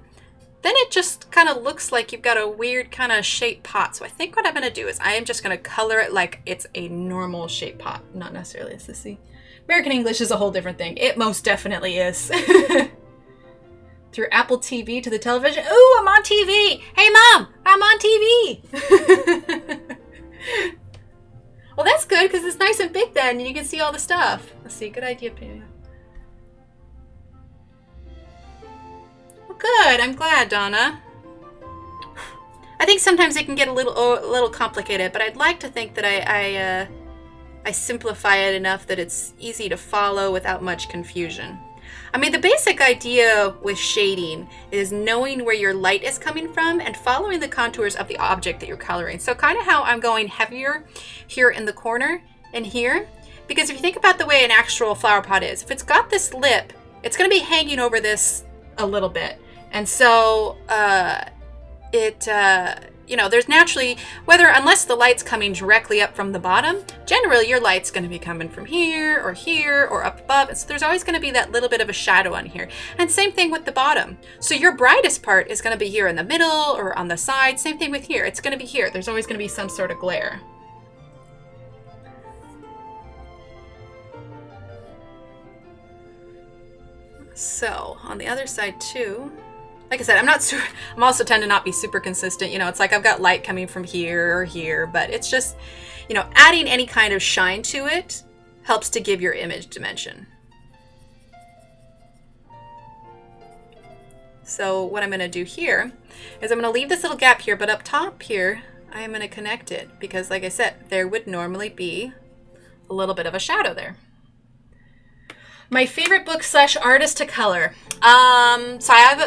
then it just kind of looks like you've got a weird kind of shaped pot. So I think what I'm going to do is I am just going to color it like it's a normal shaped pot. Not necessarily a sissy. American English is a whole different thing. It most definitely is. Through Apple TV to the television. Ooh, I'm on TV. Hey, Mom, I'm on TV. Well, that's good because it's nice and big then and you can see all the stuff. Let's see. Good idea, Pam. Good, I'm glad, Donna. I think sometimes it can get a little complicated, but I'd like to think that I simplify it enough that it's easy to follow without much confusion. I mean, the basic idea with shading is knowing where your light is coming from and following the contours of the object that you're coloring. So kind of how I'm going heavier here in the corner and here, because if you think about the way an actual flower pot is, if it's got this lip, it's going to be hanging over this a little bit. And so you know, there's naturally, unless the light's coming directly up from the bottom, generally your light's going to be coming from here or up above. And so there's always going to be that little bit of a shadow on here. And same thing with the bottom. So your brightest part is going to be here in the middle or on the side. Same thing with here. It's going to be here. There's always going to be some sort of glare. So on the other side too, like I said, I'm also tend to not be super consistent. You know, it's like I've got light coming from here or here, but it's just, you know, adding any kind of shine to it helps to give your image dimension. So what I'm going to do here is I'm going to leave this little gap here, but up top here, I am going to connect it because like I said, there would normally be a little bit of a shadow there. My favorite book / artist to color. So I have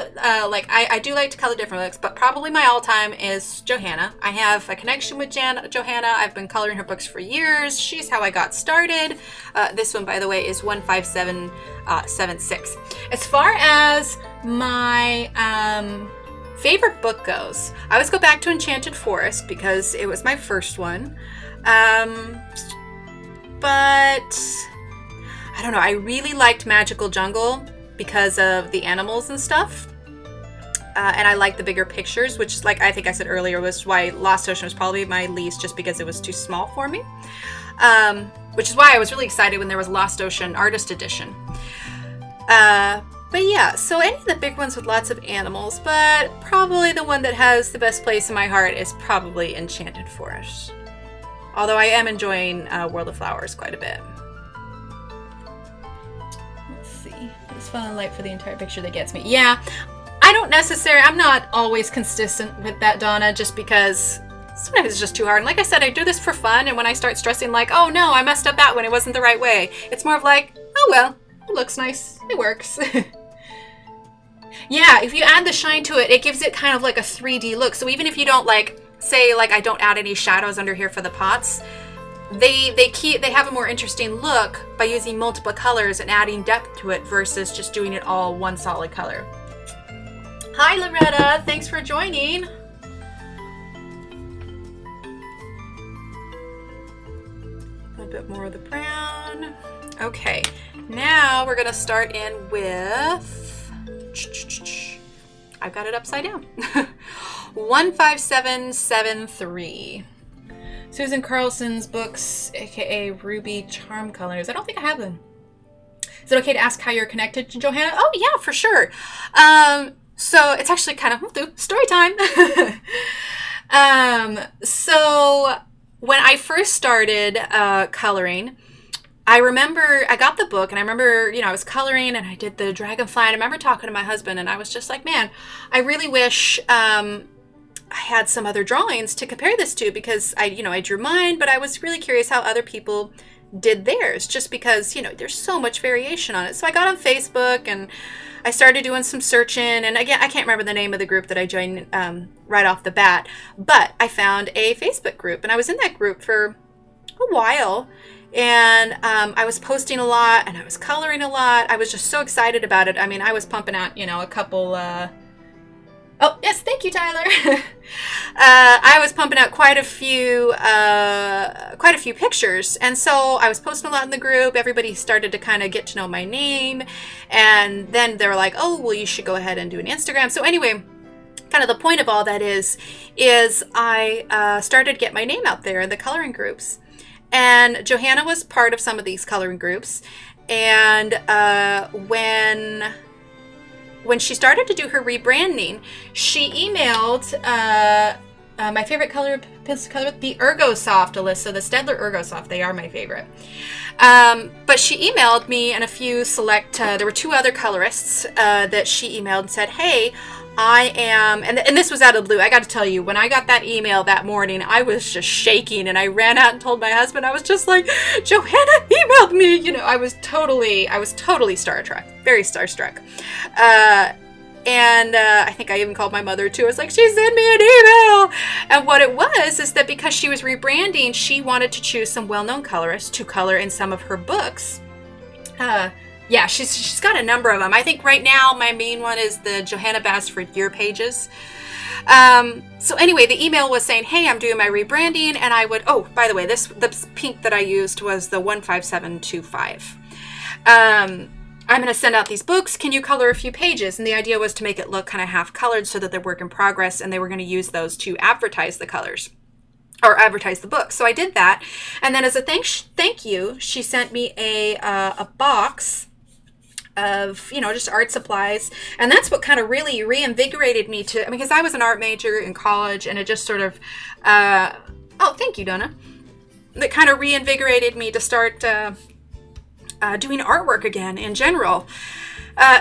I do like to color different books, but probably my all-time is Johanna. I have a connection with Johanna. I've been coloring her books for years. She's how I got started. This one, by the way, is 15776. As far as my favorite book goes, I always go back to Enchanted Forest because it was my first one. But I don't know, I really liked Magical Jungle because of the animals and stuff. and I like the bigger pictures, which, like I think I said earlier, was why Lost Ocean was probably my least, just because it was too small for me. Which is why I was really excited when there was Lost Ocean Artist Edition. But yeah, so any of the big ones with lots of animals, but probably the one that has the best place in my heart is probably Enchanted Forest. Although I am enjoying World of Flowers quite a bit. Let's see. It's fun and light for the entire picture that gets me. Yeah, I'm not always consistent with that, Donna, just because sometimes it's just too hard. And like I said, I do this for fun, and when I start stressing like, oh no, I messed up that one, it wasn't the right way, it's more of like, oh well, it looks nice, it works. Yeah, if you add the shine to it, it gives it kind of like a 3D look. So even if you don't like, say like I don't add any shadows under here for the pots, they have a more interesting look by using multiple colors and adding depth to it versus just doing it all one solid color. Hi Loretta, thanks for joining. A little bit more of the brown. Okay, now we're gonna start in with, I've got it upside down. 15773. Susan Carlson's books, aka Ruby Charm Colors. I don't think I have them. Is it okay to ask how you're connected to Johanna? Oh yeah, for sure. So it's actually kind of story time. So when I first started coloring, I remember I got the book, and I remember, I was coloring and I did the dragonfly, and I remember talking to my husband, and I was just like, man, I really wish I had some other drawings to compare this to, because I drew mine, but I was really curious how other people did theirs, just because, there's so much variation on it. So I got on Facebook and I started doing some searching, and again, I can't remember the name of the group that I joined right off the bat, but I found a Facebook group, and I was in that group for a while. And I was posting a lot, and I was coloring a lot. I was just so excited about it. I mean, I was pumping out, a couple, oh, yes, thank you, Tyler. I was pumping out quite a few pictures. And so I was posting a lot in the group. Everybody started to kind of get to know my name. And then they were like, oh, well, you should go ahead and do an Instagram. So anyway, kind of the point of all that is I started to get my name out there in the coloring groups. And Johanna was part of some of these coloring groups. And when she started to do her rebranding, she emailed my favorite pencil color, the Ergosoft, Alyssa, the Staedtler Ergosoft. They are my favorite. But she emailed me and a few select, there were 2 other colorists that she emailed and said, hey, I am, and this was out of the blue. I got to tell you, when I got that email that morning, I was just shaking, and I ran out and told my husband. I was just like, Johanna emailed me. I was totally starstruck, very starstruck. And I think I even called my mother too. I was like, she sent me an email. And what it was is that because she was rebranding, she wanted to choose some well-known colorists to color in some of her books. Yeah, she's got a number of them. I think right now my main one is the Johanna Basford Year Pages. So anyway, the email was saying, hey, I'm doing my rebranding, and I would, oh, by the way, the pink that I used was the 15725. I'm going to send out these books. Can you color a few pages? And the idea was to make it look kind of half colored so that they're work in progress, and they were going to use those to advertise the colors or advertise the book. So I did that. And then as a thank you, she sent me a box of, just art supplies. And that's what kind of really reinvigorated me because I was an art major in college, and it just sort of, oh, thank you, Donna. That kind of reinvigorated me to start doing artwork again in general.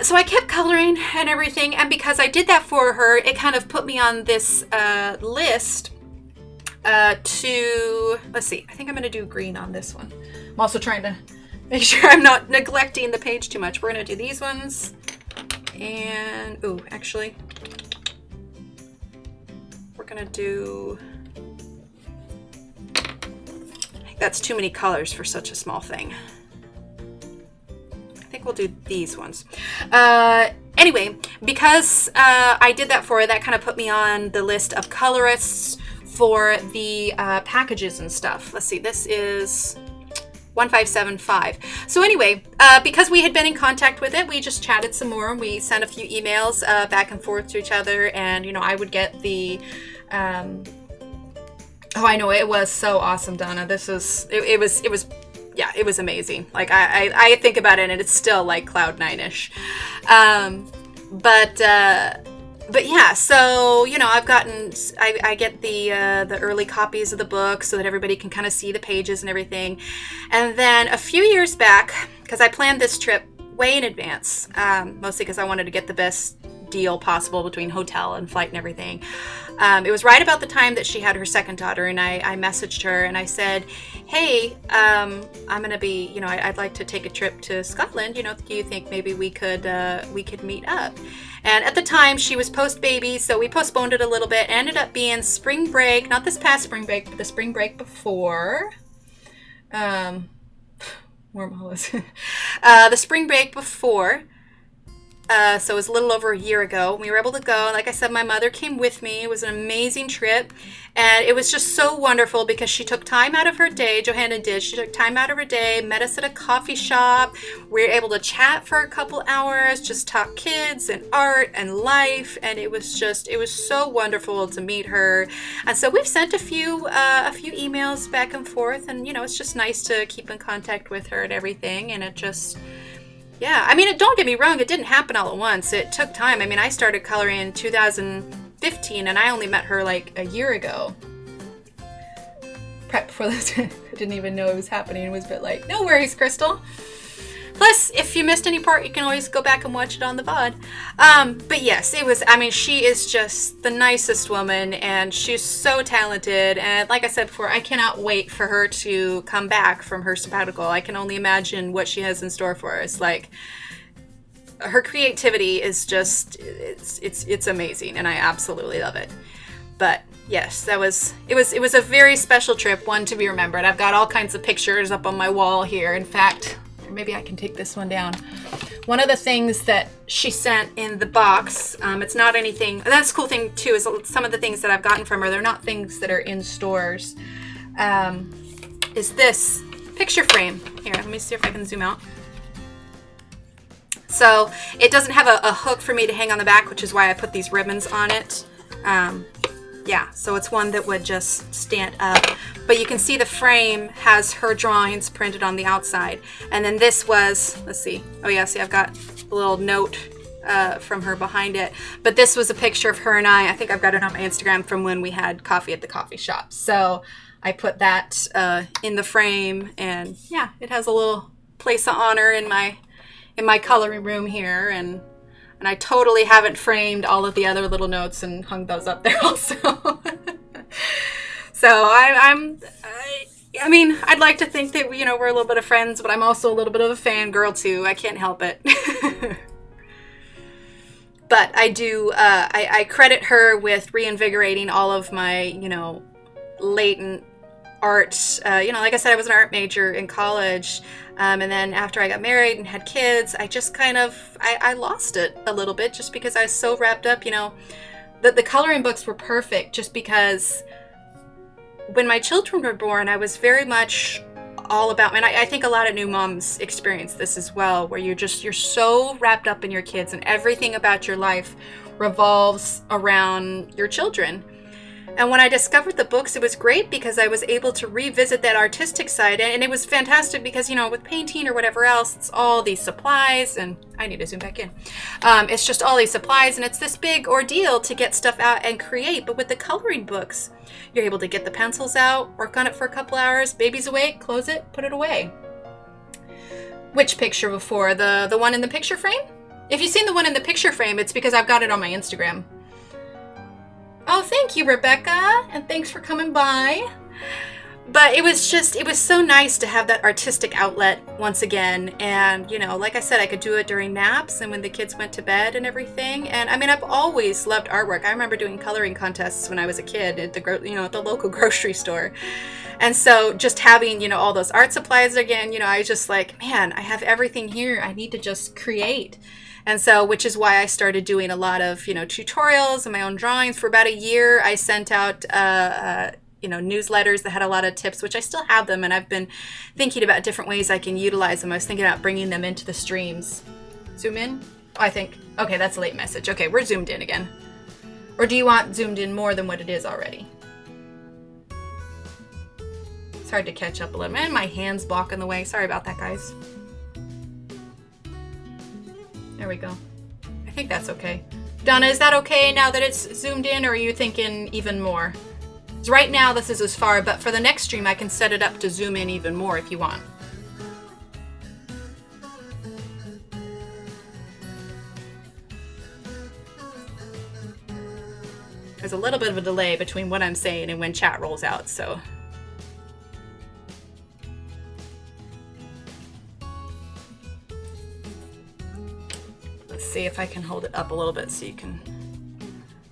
So I kept coloring and everything. And because I did that for her, it kind of put me on this list to, let's see, I think I'm going to do green on this one. I'm also trying to make sure I'm not neglecting the page too much. We're going to do these ones. And, ooh, actually, we're going to do, I think that's too many colors for such a small thing. I think we'll do these ones. Anyway, because I did that for her, that kind of put me on the list of colorists for the packages and stuff. Let's see, this is 1575. So anyway, because we had been in contact with it, we just chatted some more. We sent a few emails back and forth to each other, and I would get the oh, I know, it was so awesome, Donna. This was it was yeah, it was amazing. Like I think about it and it's still like cloud nine-ish. But yeah, so I get the early copies of the book so that everybody can kind of see the pages and everything. And then a few years back, because I planned this trip way in advance, mostly because I wanted to get the best deal possible between hotel and flight and everything. It was right about the time that she had her second daughter, and I messaged her and I said, hey, I'm gonna be, I'd like to take a trip to Scotland. Do you think maybe we could meet up? And at the time she was post-baby, so we postponed it a little bit. It ended up being spring break, not this past spring break, but the spring break before. Wormholes. The spring break before. So it was a little over a year ago. We were able to go. Like I said, my mother came with me. It was an amazing trip. And it was just so wonderful because she took time out of her day. Johanna did. She took time out of her day, met us at a coffee shop. We were able to chat for a couple hours, just talk kids and art and life. And it was so wonderful to meet her. And so we've sent a few emails back and forth. And, it's just nice to keep in contact with her and everything. And it just... yeah, I mean, don't get me wrong, it didn't happen all at once. It took time. I mean, I started coloring in 2015, and I only met her like a year ago. Prep for this. I didn't even know it was happening. It was a bit like, no worries, Crystal. Plus, if you missed any part, you can always go back and watch it on the VOD. But yes, she is just the nicest woman, and she's so talented. And like I said before, I cannot wait for her to come back from her sabbatical. I can only imagine what she has in store for us. Like, her creativity is just, it's amazing, and I absolutely love it. But yes, it was a very special trip, one to be remembered. I've got all kinds of pictures up on my wall here. In fact, maybe I can take this one down. One of the things that she sent in the box, it's not anything, that's a cool thing too, is some of the things that I've gotten from her, they're not things that are in stores, is this picture frame. Here, let me see if I can zoom out. So it doesn't have a hook for me to hang on the back, which is why I put these ribbons on it. Yeah, so it's one that would just stand up. But you can see the frame has her drawings printed on the outside. And then this was, let's see. Oh yeah, see, I've got a little note from her behind it. But this was a picture of her and I think I've got it on my Instagram from when we had coffee at the coffee shop. So I put that in the frame, and yeah, it has a little place of honor in my coloring room here. And I totally haven't framed all of the other little notes and hung those up there also. So I mean, I'd like to think that, we're a little bit of friends, but I'm also a little bit of a fangirl too. I can't help it. But I do, I credit her with reinvigorating all of my, latent art. Like I said, I was an art major in college. And then after I got married and had kids, I just kind of, I lost it a little bit just because I was so wrapped up, the coloring books were perfect just because when my children were born, I was very much all about, and I think a lot of new moms experience this as well, where you're so wrapped up in your kids and everything about your life revolves around your children. And when I discovered the books, it was great because I was able to revisit that artistic side. And it was fantastic because, with painting or whatever else, it's all these supplies. And I need to zoom back in. It's just all these supplies. And it's this big ordeal to get stuff out and create. But with the coloring books, you're able to get the pencils out, work on it for a couple hours. Baby's awake, close it, put it away. Which picture before? The one in the picture frame? If you've seen the one in the picture frame, it's because I've got it on my Instagram. Oh, thank you, Rebecca, and thanks for coming by. But it was so nice to have that artistic outlet once again. And, like I said, I could do it during naps and when the kids went to bed and everything. And I mean, I've always loved artwork. I remember doing coloring contests when I was a kid at the local grocery store. And so just having, all those art supplies again, I was just like, man, I have everything here. I need to just create. And so, which is why I started doing a lot of, tutorials and my own drawings. For about a year, I sent out you know, newsletters that had a lot of tips, which I still have them, and I've been thinking about different ways I can utilize them. I was thinking about bringing them into the streams. Zoom in? Oh, I think, okay, that's a late message. Okay, we're zoomed in again. Or do you want zoomed in more than what it is already? It's hard to catch up a little. Man, my hand's blocking the way. Sorry about that, guys. There we go. I think that's okay. Donna, is that okay now that it's zoomed in, or are you thinking even more? So right now this is as far, but for the next stream I can set it up to zoom in even more if you want. There's a little bit of a delay between what I'm saying and when chat rolls out, so. Let's see if I can hold it up a little bit so you can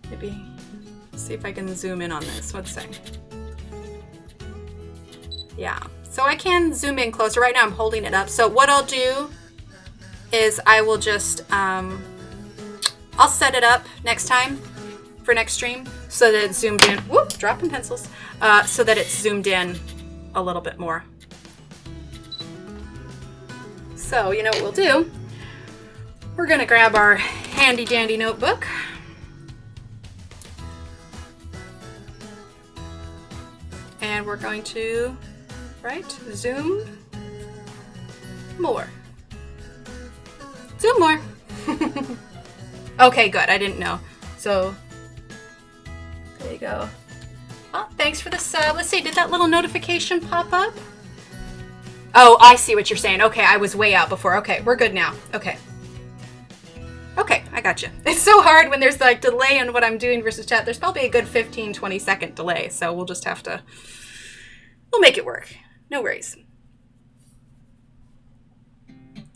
maybe see if I can zoom in on this. Let's see. Yeah, so I can zoom in closer. Right now I'm holding it up. So what I'll do is I will just, I'll set it up next time for next stream so that it's zoomed in. Whoop, dropping pencils. So that it's zoomed in a little bit more. So you know what we'll do? We're gonna grab our handy dandy notebook. And we're going to, right, zoom more. Zoom more. Okay, good, I didn't know. So, there you go. Oh, thanks for the sub. Let's see, did that little notification pop up? Oh, I see what you're saying. Okay, I was way out before. Okay, we're good now. Okay. Okay, I got you. It's so hard when there's like delay in what I'm doing versus chat. There's probably a good 15-20 second delay, so we'll just have to, we'll make it work. No worries.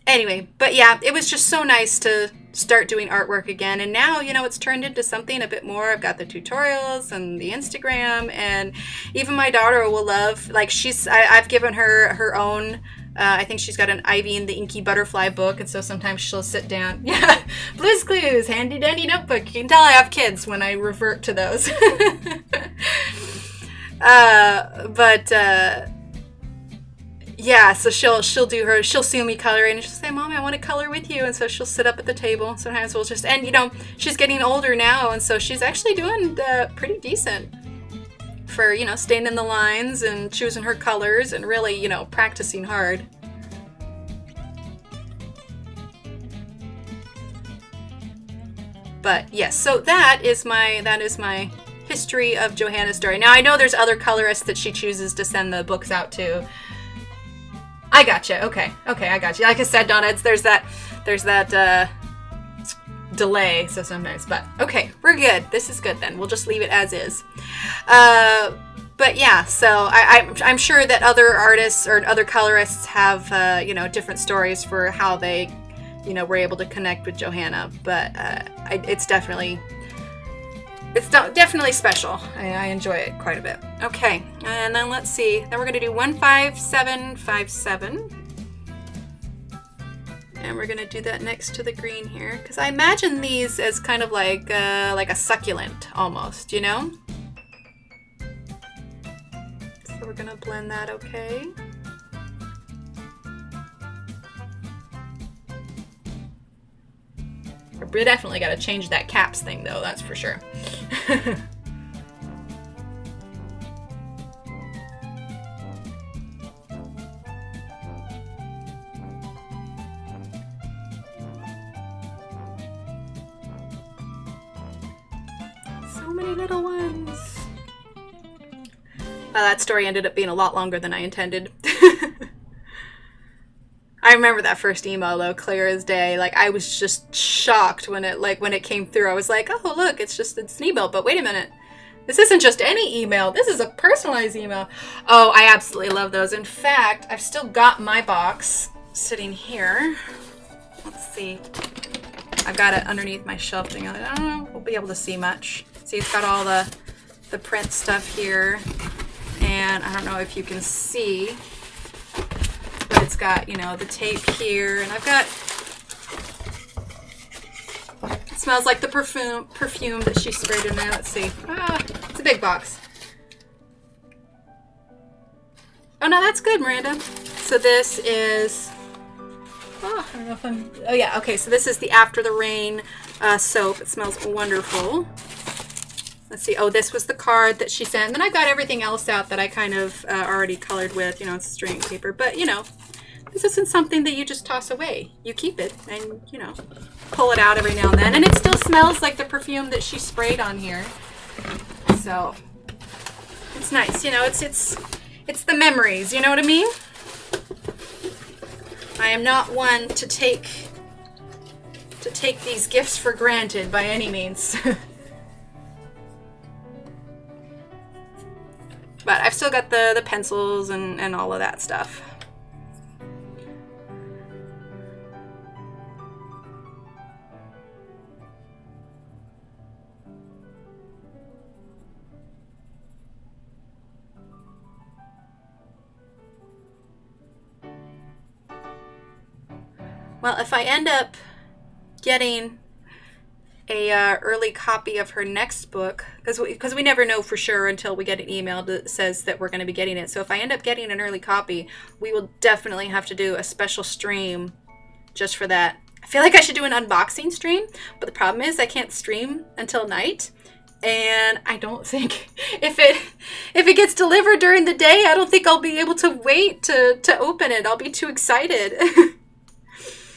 Anyway, but yeah, it was just so nice to start doing artwork again, and now, you know, it's turned into something a bit more. I've got the tutorials and the Instagram, and even my daughter will love, like I've given her her own, I think she's got an Ivy and the Inky Butterfly book, and so sometimes she'll sit down. Yeah, Blue's Clues, handy dandy notebook. You can tell I have kids when I revert to those. Yeah, so she'll do her, she'll see me coloring, and she'll say, Mommy, I want to color with you, and so she'll sit up at the table. Sometimes we'll just, and you know, she's getting older now, and so she's actually doing pretty decent for, you know, staying in the lines and choosing her colors and really, you know, practicing hard. But yes, so that is my history of Johanna's story. Now I know there's other colorists that she chooses to send the books out to. I gotcha. Okay, I gotcha. Like I said, Donna, there's that delay, so sometimes, but okay, we're good. This is good then. We'll just leave it as is. But yeah, so I'm sure that other artists or other colorists have, you know, different stories for how they, you know, were able to connect with Johanna, but it's definitely special. I enjoy it quite a bit. Okay, and then let's see. Then we're going to do 15757. And we're going to do that next to the green here, because I imagine these as kind of like a succulent almost, you know? So we're going to blend that okay. We definitely got to change that caps thing though, that's for sure. So many little ones. Well, that story ended up being a lot longer than I intended. I remember that first email though, clear as day. Like I was just shocked when it came through. I was like, oh look, it's an email. But wait a minute, this isn't just any email. This is a personalized email. Oh, I absolutely love those. In fact, I've still got my box sitting here. Let's see. I've got it underneath my shelf thing. I don't know. We'll be able to see much. See, it's got all the print stuff here, and I don't know if you can see. But it's got, you know, the tape here, and I've got, it smells like the perfume that she sprayed in there. Let's see. Ah, it's a big box. Oh no, that's good, Miranda. So this is, oh, I don't know if I'm, oh yeah, okay, so this is the After the Rain soap. It smells wonderful. Let's see, oh, this was the card that she sent. And then I got everything else out that I kind of already colored with, you know, it's string paper. But, you know, this isn't something that you just toss away. You keep it and, you know, pull it out every now and then. And it still smells like the perfume that she sprayed on here. So, it's nice, you know, it's the memories, you know what I mean? I am not one to take these gifts for granted by any means. But I've still got the pencils and all of that stuff. Well, if I end up getting a early copy of her next book, because we never know for sure until we get an email that says that we're going to be getting it. So if I end up getting an early copy, we will definitely have to do a special stream just for that. I feel like I should do an unboxing stream, but the problem is I can't stream until night. And I don't think if it gets delivered during the day, I don't think I'll be able to wait to open it. I'll be too excited.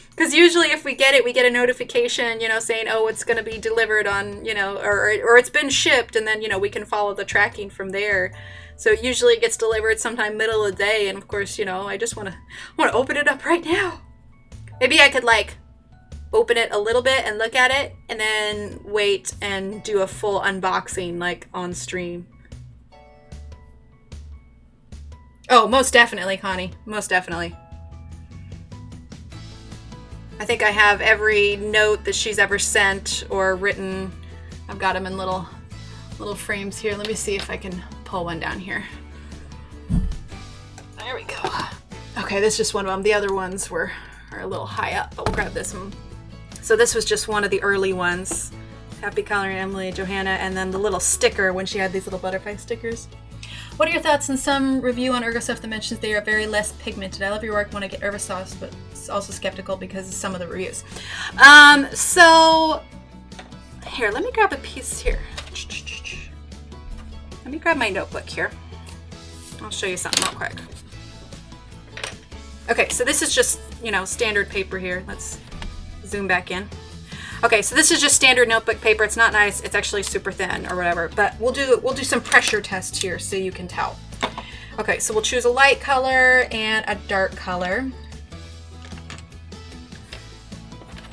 Because usually if we get it, we get a notification, you know, saying, oh, it's going to be delivered on, you know, or it's been shipped, and then, you know, we can follow the tracking from there. So usually it gets delivered sometime middle of the day, and of course, you know, I just want to open it up right now. Maybe I could, like, open it a little bit and look at it, and then wait and do a full unboxing, like, on stream. Oh, most definitely, Connie. Most definitely. I think I have every note that she's ever sent or written. I've got them in little frames here. Let me see if I can pull one down here. There we go. Okay, this is just one of them. The other ones are a little high up, but we'll grab this one. So this was just one of the early ones. Happy Coloring, Emily, Johanna, and then the little sticker when she had these little butterfly stickers. What are your thoughts on some review on Ergosoft that mentions they are very less pigmented? I love your work when I get Ergosoft, but also skeptical because of some of the reviews. So here, let me grab a piece here. Let me grab my notebook here. I'll show you something real quick. Okay, so this is just, you know, standard paper here. Let's zoom back in. Okay, so this is just standard notebook paper. It's not nice. It's actually super thin or whatever, but we'll do some pressure tests here so you can tell. Okay, so we'll choose a light color and a dark color.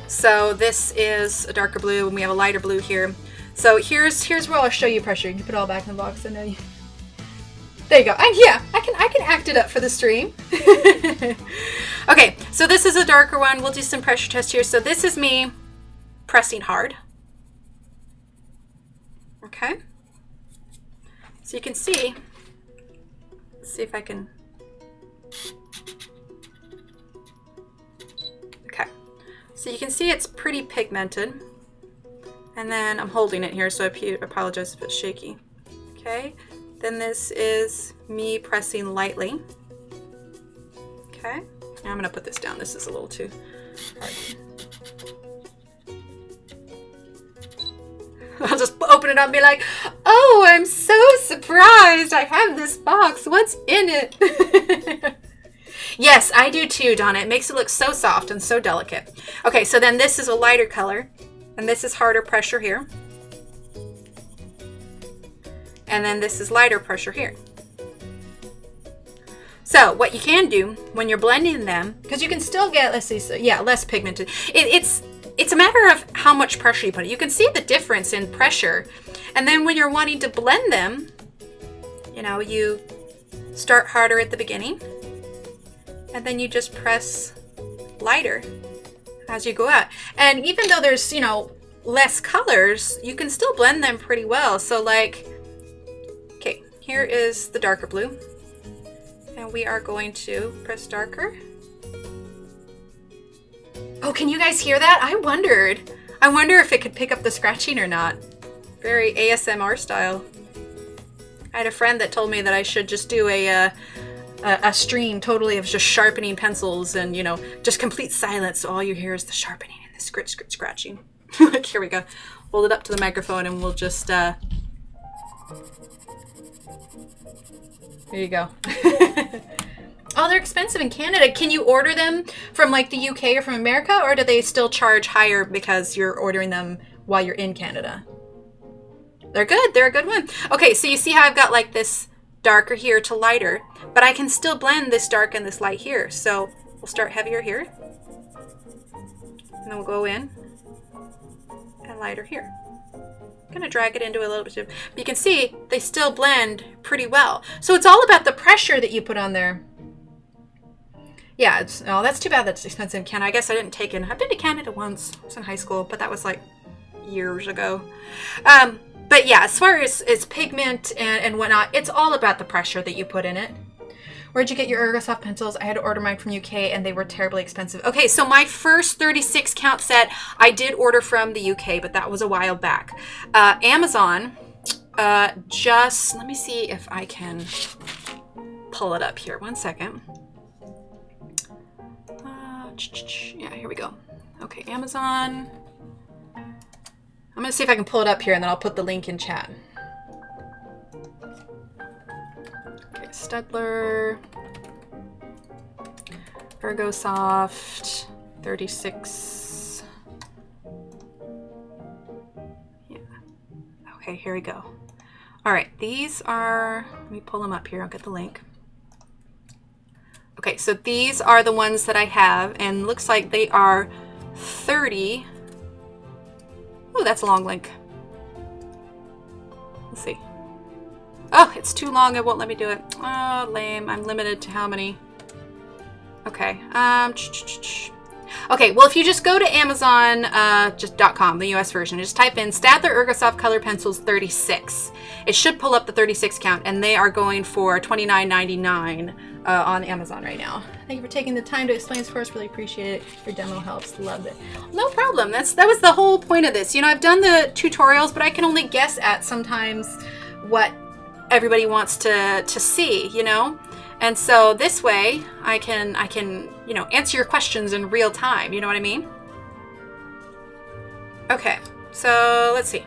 So this is a darker blue and we have a lighter blue here. So here's where I'll show you pressure. You can put it all back in the box and then there you go. Yeah, I can act it up for the stream. Okay, so this is a darker one. We'll do some pressure test here. So this is me pressing hard. Okay. So you can see, let's see if I can. Okay. So you can see it's pretty pigmented. And then I'm holding it here, so I apologize if it's shaky. Okay. Then this is me pressing lightly. Okay. Now I'm going to put this down. This is a little too hard. I'll just open it up and be like, oh, I'm so surprised. I have this box. What's in it? Yes, I do too, Donna. It makes it look so soft and so delicate. Okay, so then this is a lighter color. And this is harder pressure here. And then this is lighter pressure here. So what you can do when you're blending them, because you can still get, let's see, so yeah, less pigmented. It's a matter of how much pressure you put. You can see the difference in pressure. And then when you're wanting to blend them, you know, you start harder at the beginning. And then you just press lighter as you go out. And even though there's, you know, less colors, you can still blend them pretty well. So like, okay, here is the darker blue. And we are going to press darker. Oh, can you guys hear that? I wonder if it could pick up the scratching or not. Very ASMR style. I had a friend that told me that I should just do a a stream totally of just sharpening pencils and, you know, just complete silence. So all you hear is the sharpening and the scratching. Like, here we go. Hold it up to the microphone and we'll just, there you go. Oh, they're expensive in Canada. Can you order them from like the UK or from America, or do they still charge higher because you're ordering them while you're in Canada? They're good. They're a good one. Okay, so you see how I've got like this darker here to lighter, but I can still blend this dark and this light here. So we'll start heavier here, and then we'll go in and lighter here. I'm gonna drag it into a little bit, but you can see they still blend pretty well. So it's all about the pressure that you put on there. Yeah, it's, oh, that's too bad that's expensive in Canada. I guess I didn't take in. I've been to Canada once. I was in high school, but that was like years ago. But yeah, as far as pigment and whatnot, it's all about the pressure that you put in it. Where'd you get your Ergosoft pencils? I had to order mine from UK and they were terribly expensive. Okay, so my first 36 count set, I did order from the UK, but that was a while back. Amazon, just, let me see if I can pull it up here. One second. Yeah, here we go. Okay, Amazon. I'm gonna see if I can pull it up here and then I'll put the link in chat. Okay, Staedtler Ergosoft 36. Yeah. Okay, here we go. All right, these are, let me pull them up here. I'll get the link. Okay, so these are the ones that I have, and looks like they are 30. Oh, that's a long link. Let's see. Oh, it's too long. It won't let me do it. Oh, lame. I'm limited to how many? Okay. Okay, well, if you just go to Amazon, just .com, the US version, just type in Staedtler Ergosoft Color Pencils 36. It should pull up the 36 count, and they are going for $29.99 on Amazon right now. Thank you for taking the time to explain this for us. Really appreciate it. Your demo helps. Loved it. No problem. That was the whole point of this. You know, I've done the tutorials, but I can only guess at sometimes what everybody wants to see, you know? And so this way I can, you know, answer your questions in real time. You know what I mean? Okay, so let's see.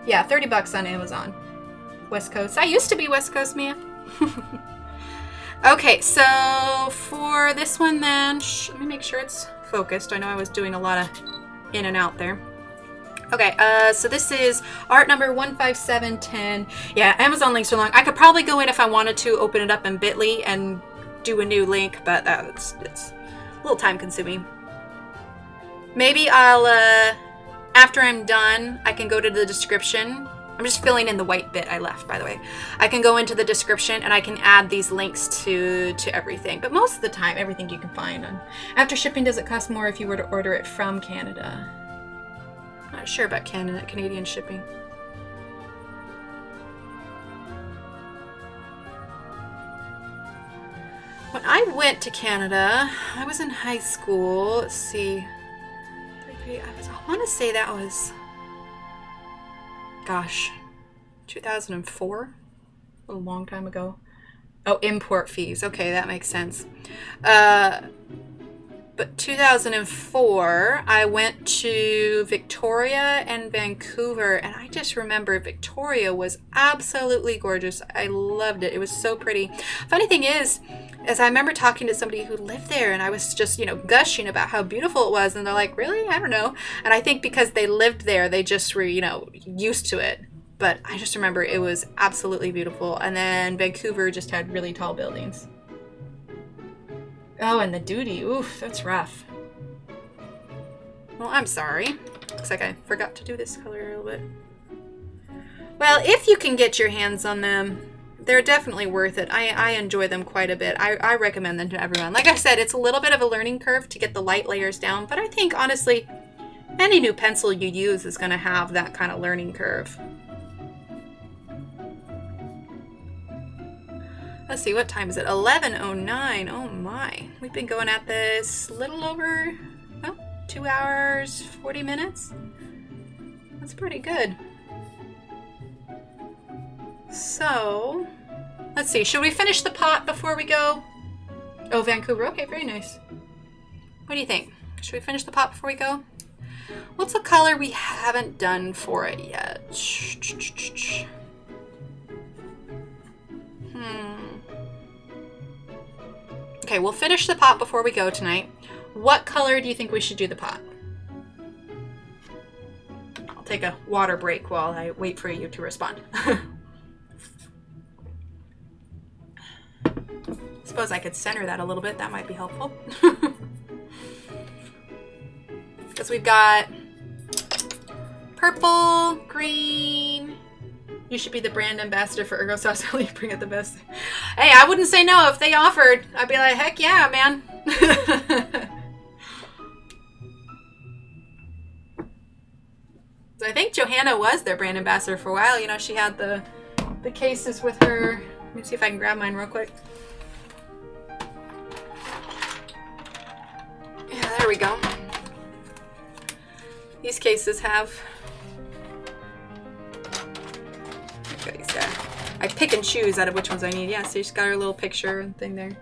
Yeah, 30 bucks on Amazon. West Coast. I used to be West Coast, Mia. Okay, so for this one then, let me make sure it's focused. I know I was doing a lot of in and out there. Okay, so this is art number 15710. Yeah, Amazon links are long. I could probably go in if I wanted to, open it up in Bitly and do a new link, but it's a little time consuming. Maybe I'll, after I'm done, I can go to the description. I'm just filling in the white bit I left, by the way. I can go into the description and I can add these links to everything. But most of the time, everything you can find. After shipping, does it cost more if you were to order it from Canada? Not sure about Canadian shipping. When I went to Canada, I was in high school. Let's see. I want to say that was, gosh, 2004? A long time ago. Oh, import fees. Okay, that makes sense. But 2004, I went to Victoria and Vancouver, and I just remember Victoria was absolutely gorgeous. I loved it. It was so pretty. Funny thing is I remember talking to somebody who lived there, and I was just, you know, gushing about how beautiful it was, and they're like, really? I don't know. And I think because they lived there, they just were, you know, used to it. But I just remember it was absolutely beautiful. And then Vancouver just had really tall buildings. Oh, and the duty. Oof, that's rough. Well, I'm sorry. Looks like I forgot to do this color a little bit. Well, if you can get your hands on them, they're definitely worth it. I enjoy them quite a bit. I recommend them to everyone. Like I said, it's a little bit of a learning curve to get the light layers down, but I think, honestly, any new pencil you use is going to have that kind of learning curve. Let's see, what time is it? 11:09. Oh my. We've been going at this a little over, well, 2 hours, 40 minutes. That's pretty good. So, Let's see. Should we finish the pot before we go? Oh, Vancouver. Okay, very nice. What do you think? Should we finish the pot before we go? What's a color we haven't done for it yet? Okay, we'll finish the pot before we go tonight. What color do you think we should do the pot? I'll take a water break while I wait for you to respond. Suppose I could center that a little bit. That might be helpful. Because we've got purple, green. You should be the brand ambassador for Ergosoft. So you bring it the best. Hey, I wouldn't say no if they offered. I'd be like, heck yeah, man. So I think Johanna was their brand ambassador for a while. You know, she had the cases with her. Let me see if I can grab mine real quick. Yeah, there we go. These cases have... I pick and choose out of which ones I need. Yeah, so she's got her little picture and thing there.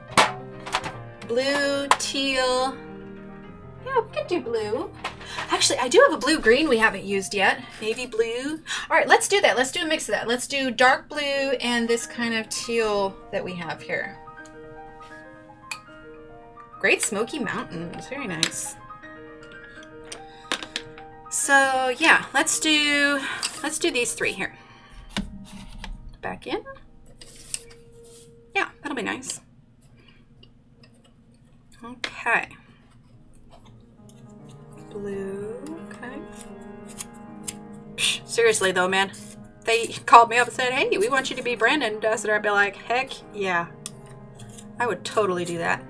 Blue, teal. Yeah, we could do blue. Actually, I do have a blue-green we haven't used yet. Navy blue. All right, let's do that. Let's do a mix of that. Let's do dark blue and this kind of teal that we have here. Great Smoky Mountains. Very nice. So, yeah, let's do these three here. Back in. Yeah, that'll be nice. Okay. Blue, okay. Psh, seriously though, man. They called me up and said, hey, we want you to be brand ambassador. I'd be like, heck yeah. I would totally do that.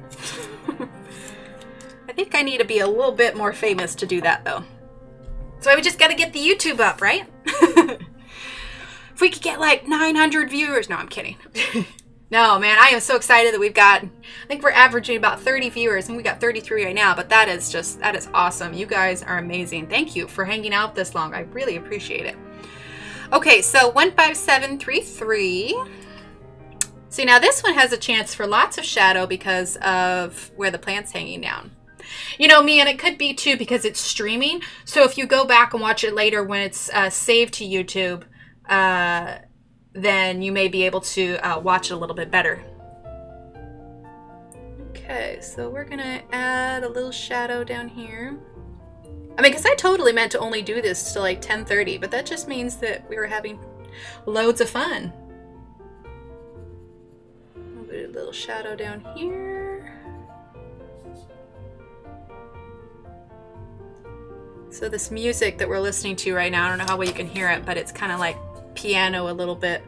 I think I need to be a little bit more famous to do that though. So we just gotta get the YouTube up, right? If we could get like 900 viewers. No, I'm kidding. No, man, I am so excited that we've got, I think we're averaging about 30 viewers and we got 33 right now, but that is awesome. You guys are amazing. Thank you for hanging out this long. I really appreciate it. Okay, so 15733. See, now this one has a chance for lots of shadow because of where the plant's hanging down. You know me, and it could be too because it's streaming. So if you go back and watch it later when it's saved to YouTube, then you may be able to watch it a little bit better. Okay, so we're gonna add a little shadow down here. I mean, because I totally meant to only do this till like 10:30, but that just means that we were having loads of fun. A little shadow down here. So this music that we're listening to right now, I don't know how well you can hear it, but it's kind of like piano a little bit.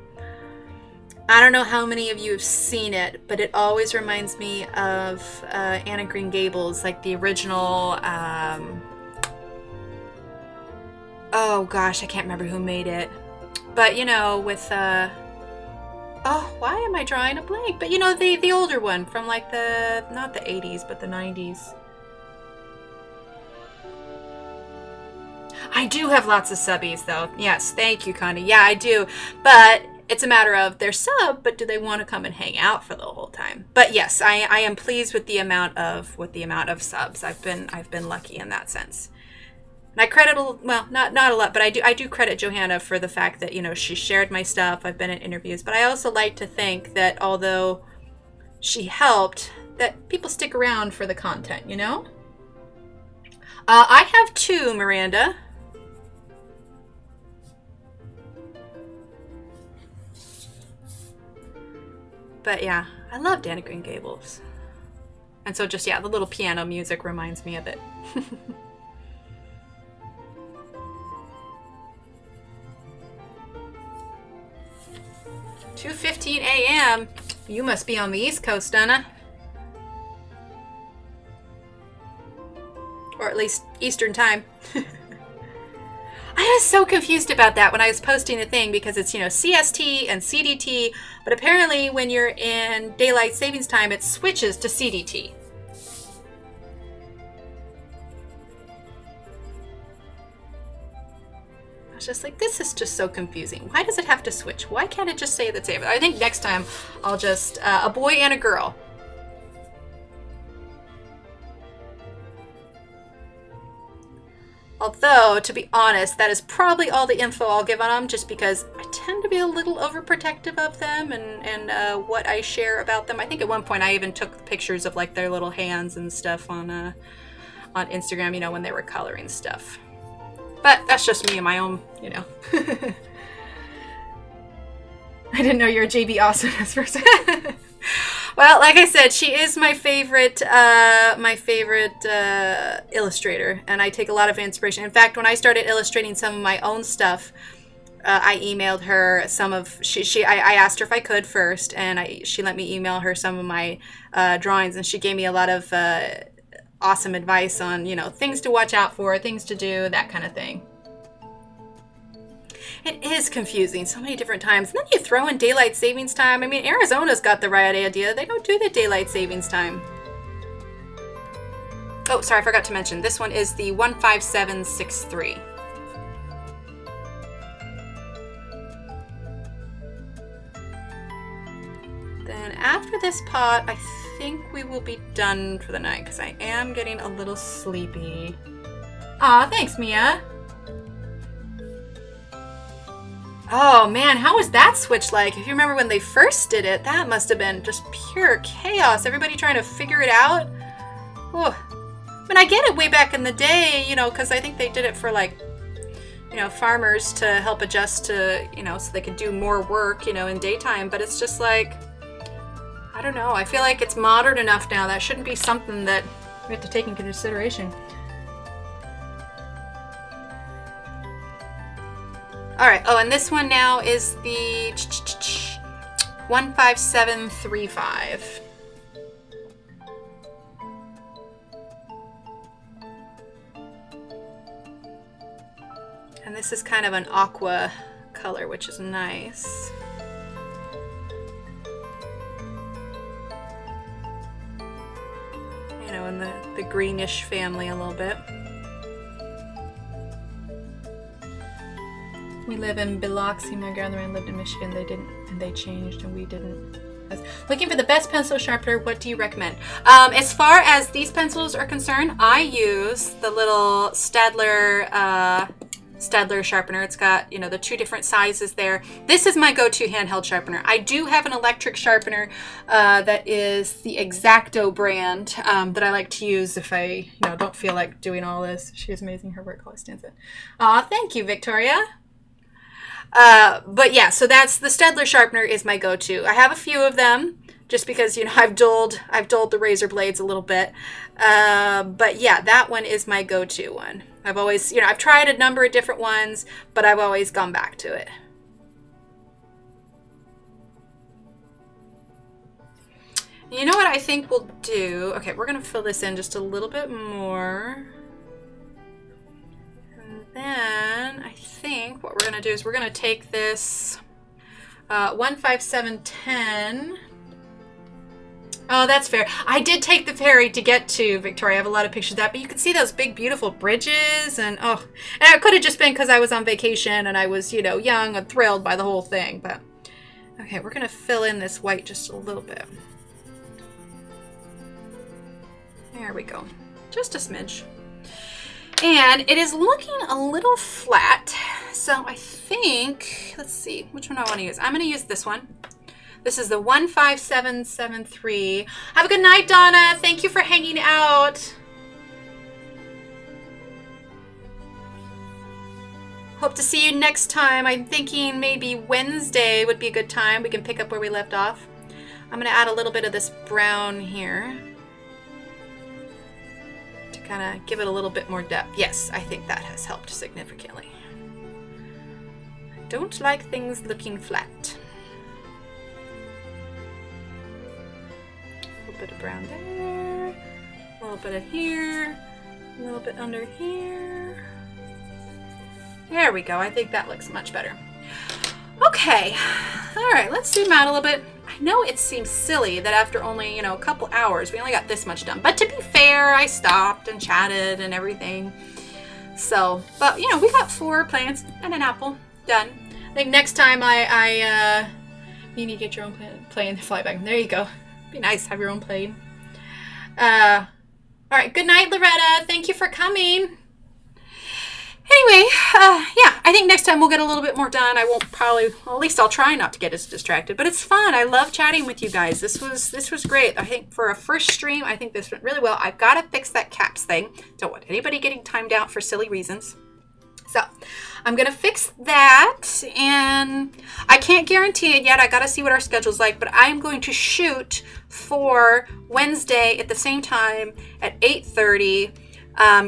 I don't know how many of you have seen it, but it always reminds me of Anne of Green Gables, like the original, oh gosh, I can't remember who made it. But you know, with, oh, why am I drawing a blank? But you know, the older one from like the, not the 80s, but the 90s. I do have lots of subbies though. Yes, thank you, Connie. Yeah, I do. But it's a matter of they're sub, but do they want to come and hang out for the whole time? But yes, I am pleased with the amount of subs. I've been lucky in that sense. And I credit, well, not a lot, but I do credit Johanna for the fact that, you know, she shared my stuff. I've been in interviews, but I also like to think that although she helped, that people stick around for the content, you know? I have two, Miranda. But yeah, I loved Anne of Green Gables. And so just, yeah, the little piano music reminds me of it. 2:15 a.m. You must be on the East Coast, Donna. Or at least Eastern time. I was so confused about that when I was posting the thing because it's, you know, CST and CDT, but apparently when you're in daylight savings time, it switches to CDT. was just like, this is just so confusing. Why does it have to switch? Why can't it just say the same? I think next time I'll just, a boy and a girl. Although, to be honest, that is probably all the info I'll give on them, just because I tend to be a little overprotective of them and what I share about them. I think at one point I even took pictures of like their little hands and stuff on Instagram, you know, when they were coloring stuff. But that's just me and my own, you know. I didn't know you were JB Awesomeness person. Well, like I said, she is my favorite illustrator, and I take a lot of inspiration. In fact, when I started illustrating some of my own stuff, I emailed her some of I asked her if I could first, and she let me email her some of my drawings, and she gave me a lot of awesome advice on, you know, things to watch out for, things to do, that kind of thing. It is confusing so many different times. And then you throw in daylight savings time. I mean, Arizona's got the right idea. They don't do the daylight savings time. Oh, sorry, I forgot to mention. This one is the 15763. Then after this pot, I think we will be done for the night because I am getting a little sleepy. Aw, thanks, Mia. Oh man, how was that switch like? If you remember when they first did it, that must have been just pure chaos. Everybody trying to figure it out. Oh, I mean, I get it way back in the day, you know, because I think they did it for like, you know, farmers to help adjust to, you know, so they could do more work, you know, in daytime. But it's just like, I don't know. I feel like it's modern enough now. That shouldn't be something that we have to take into consideration. All right. Oh, and this one now is the 15735. And this is kind of an aqua color, which is nice. You know, in the greenish family a little bit. We live in Biloxi. My grandmother lived in Michigan. They didn't, and they changed, and we didn't. Looking for the best pencil sharpener, what do you recommend? As far as these pencils are concerned, I use the little Staedtler Sharpener. It's got, you know, the two different sizes there. This is my go-to handheld sharpener. I do have an electric sharpener that is the X-Acto brand that I like to use if I, you know, don't feel like doing all this. She is amazing. Her work always stands it. Aw, thank you, Victoria. But yeah, so that's the Staedtler Sharpener is my go-to. I have a few of them just because, you know, I've dulled the razor blades a little bit. But yeah, that one is my go-to one. I've always, you know, I've tried a number of different ones, but I've always gone back to it. You know what I think we'll do? Okay, we're going to fill this in just a little bit more. And then I think what we're going to do is we're going to take this 15710. Oh, that's fair. I did take the ferry to get to Victoria. I have a lot of pictures of that, but you can see those big, beautiful bridges. And oh, and it could have just been because I was on vacation and I was, you know, young and thrilled by the whole thing. But okay, we're going to fill in this white just a little bit. There we go. Just a smidge. And it is looking a little flat. So I think, let's see, which one do I want to use? I'm going to use this one. This is the 15773. Have a good night, Donna. Thank you for hanging out. Hope to see you next time. I'm thinking maybe Wednesday would be a good time. We can pick up where we left off. I'm going to add a little bit of this brown here to kind of give it a little bit more depth. Yes, I think that has helped significantly. I don't like things looking flat. A little bit of brown there, a little bit of here, a little bit under here. There we go. I think that looks much better. Okay. All right, let's zoom out a little bit. I know it seems silly that after only, you know, a couple hours, we only got this much done. But to be fair, I stopped and chatted and everything. So, but you know, we got 4 plants and an apple done. I think next time you need to get your own plane to fly back. There you go. Be nice, have your own plane. All right, good night, Loretta. Thank you for coming. Anyway, yeah, I think next time we'll get a little bit more done. I won't probably, well, at least I'll try not to get as distracted, but it's fun. I love chatting with you guys. This was great. I think for a first stream, I think this went really well. I've got to fix that caps thing. Don't want anybody getting timed out for silly reasons. So I'm going to fix that, and I can't guarantee it yet. I got to see what our schedule's like, but I'm going to shoot for Wednesday at the same time at 8:30.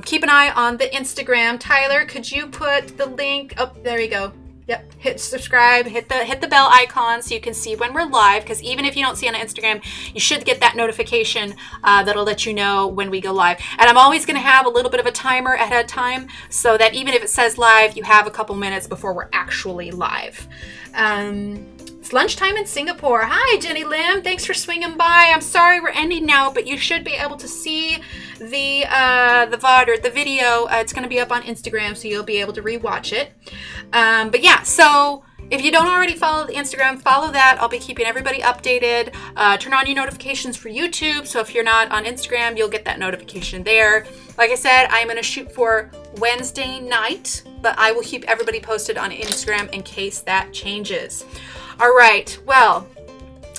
Keep an eye on the Instagram. Tyler, could you put the link up? There you go. Yep. Hit subscribe, hit the bell icon so you can see when we're live, because even if you don't see on Instagram, you should get that notification that'll let you know when we go live. And I'm always going to have a little bit of a timer ahead of time so that even if it says live, you have a couple minutes before we're actually live. It's lunchtime in Singapore. Hi, Jenny Lim. Thanks for swinging by. I'm sorry we're ending now, but you should be able to see the VOD or the video. It's going to be up on Instagram, so you'll be able to rewatch it. But yeah, so if you don't already follow the Instagram, follow that. I'll be keeping everybody updated. Turn on your notifications for YouTube. So if you're not on Instagram, you'll get that notification there. Like I said, I'm going to shoot for Wednesday night, but I will keep everybody posted on Instagram in case that changes. All right. Well,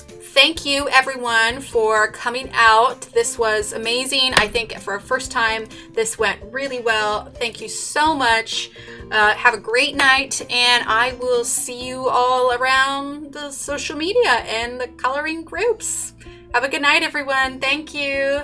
thank you everyone for coming out. This was amazing. I think for a first time, this went really well. Thank you so much. Have a great night, and I will see you all around the social media and the coloring groups. Have a good night, everyone. Thank you.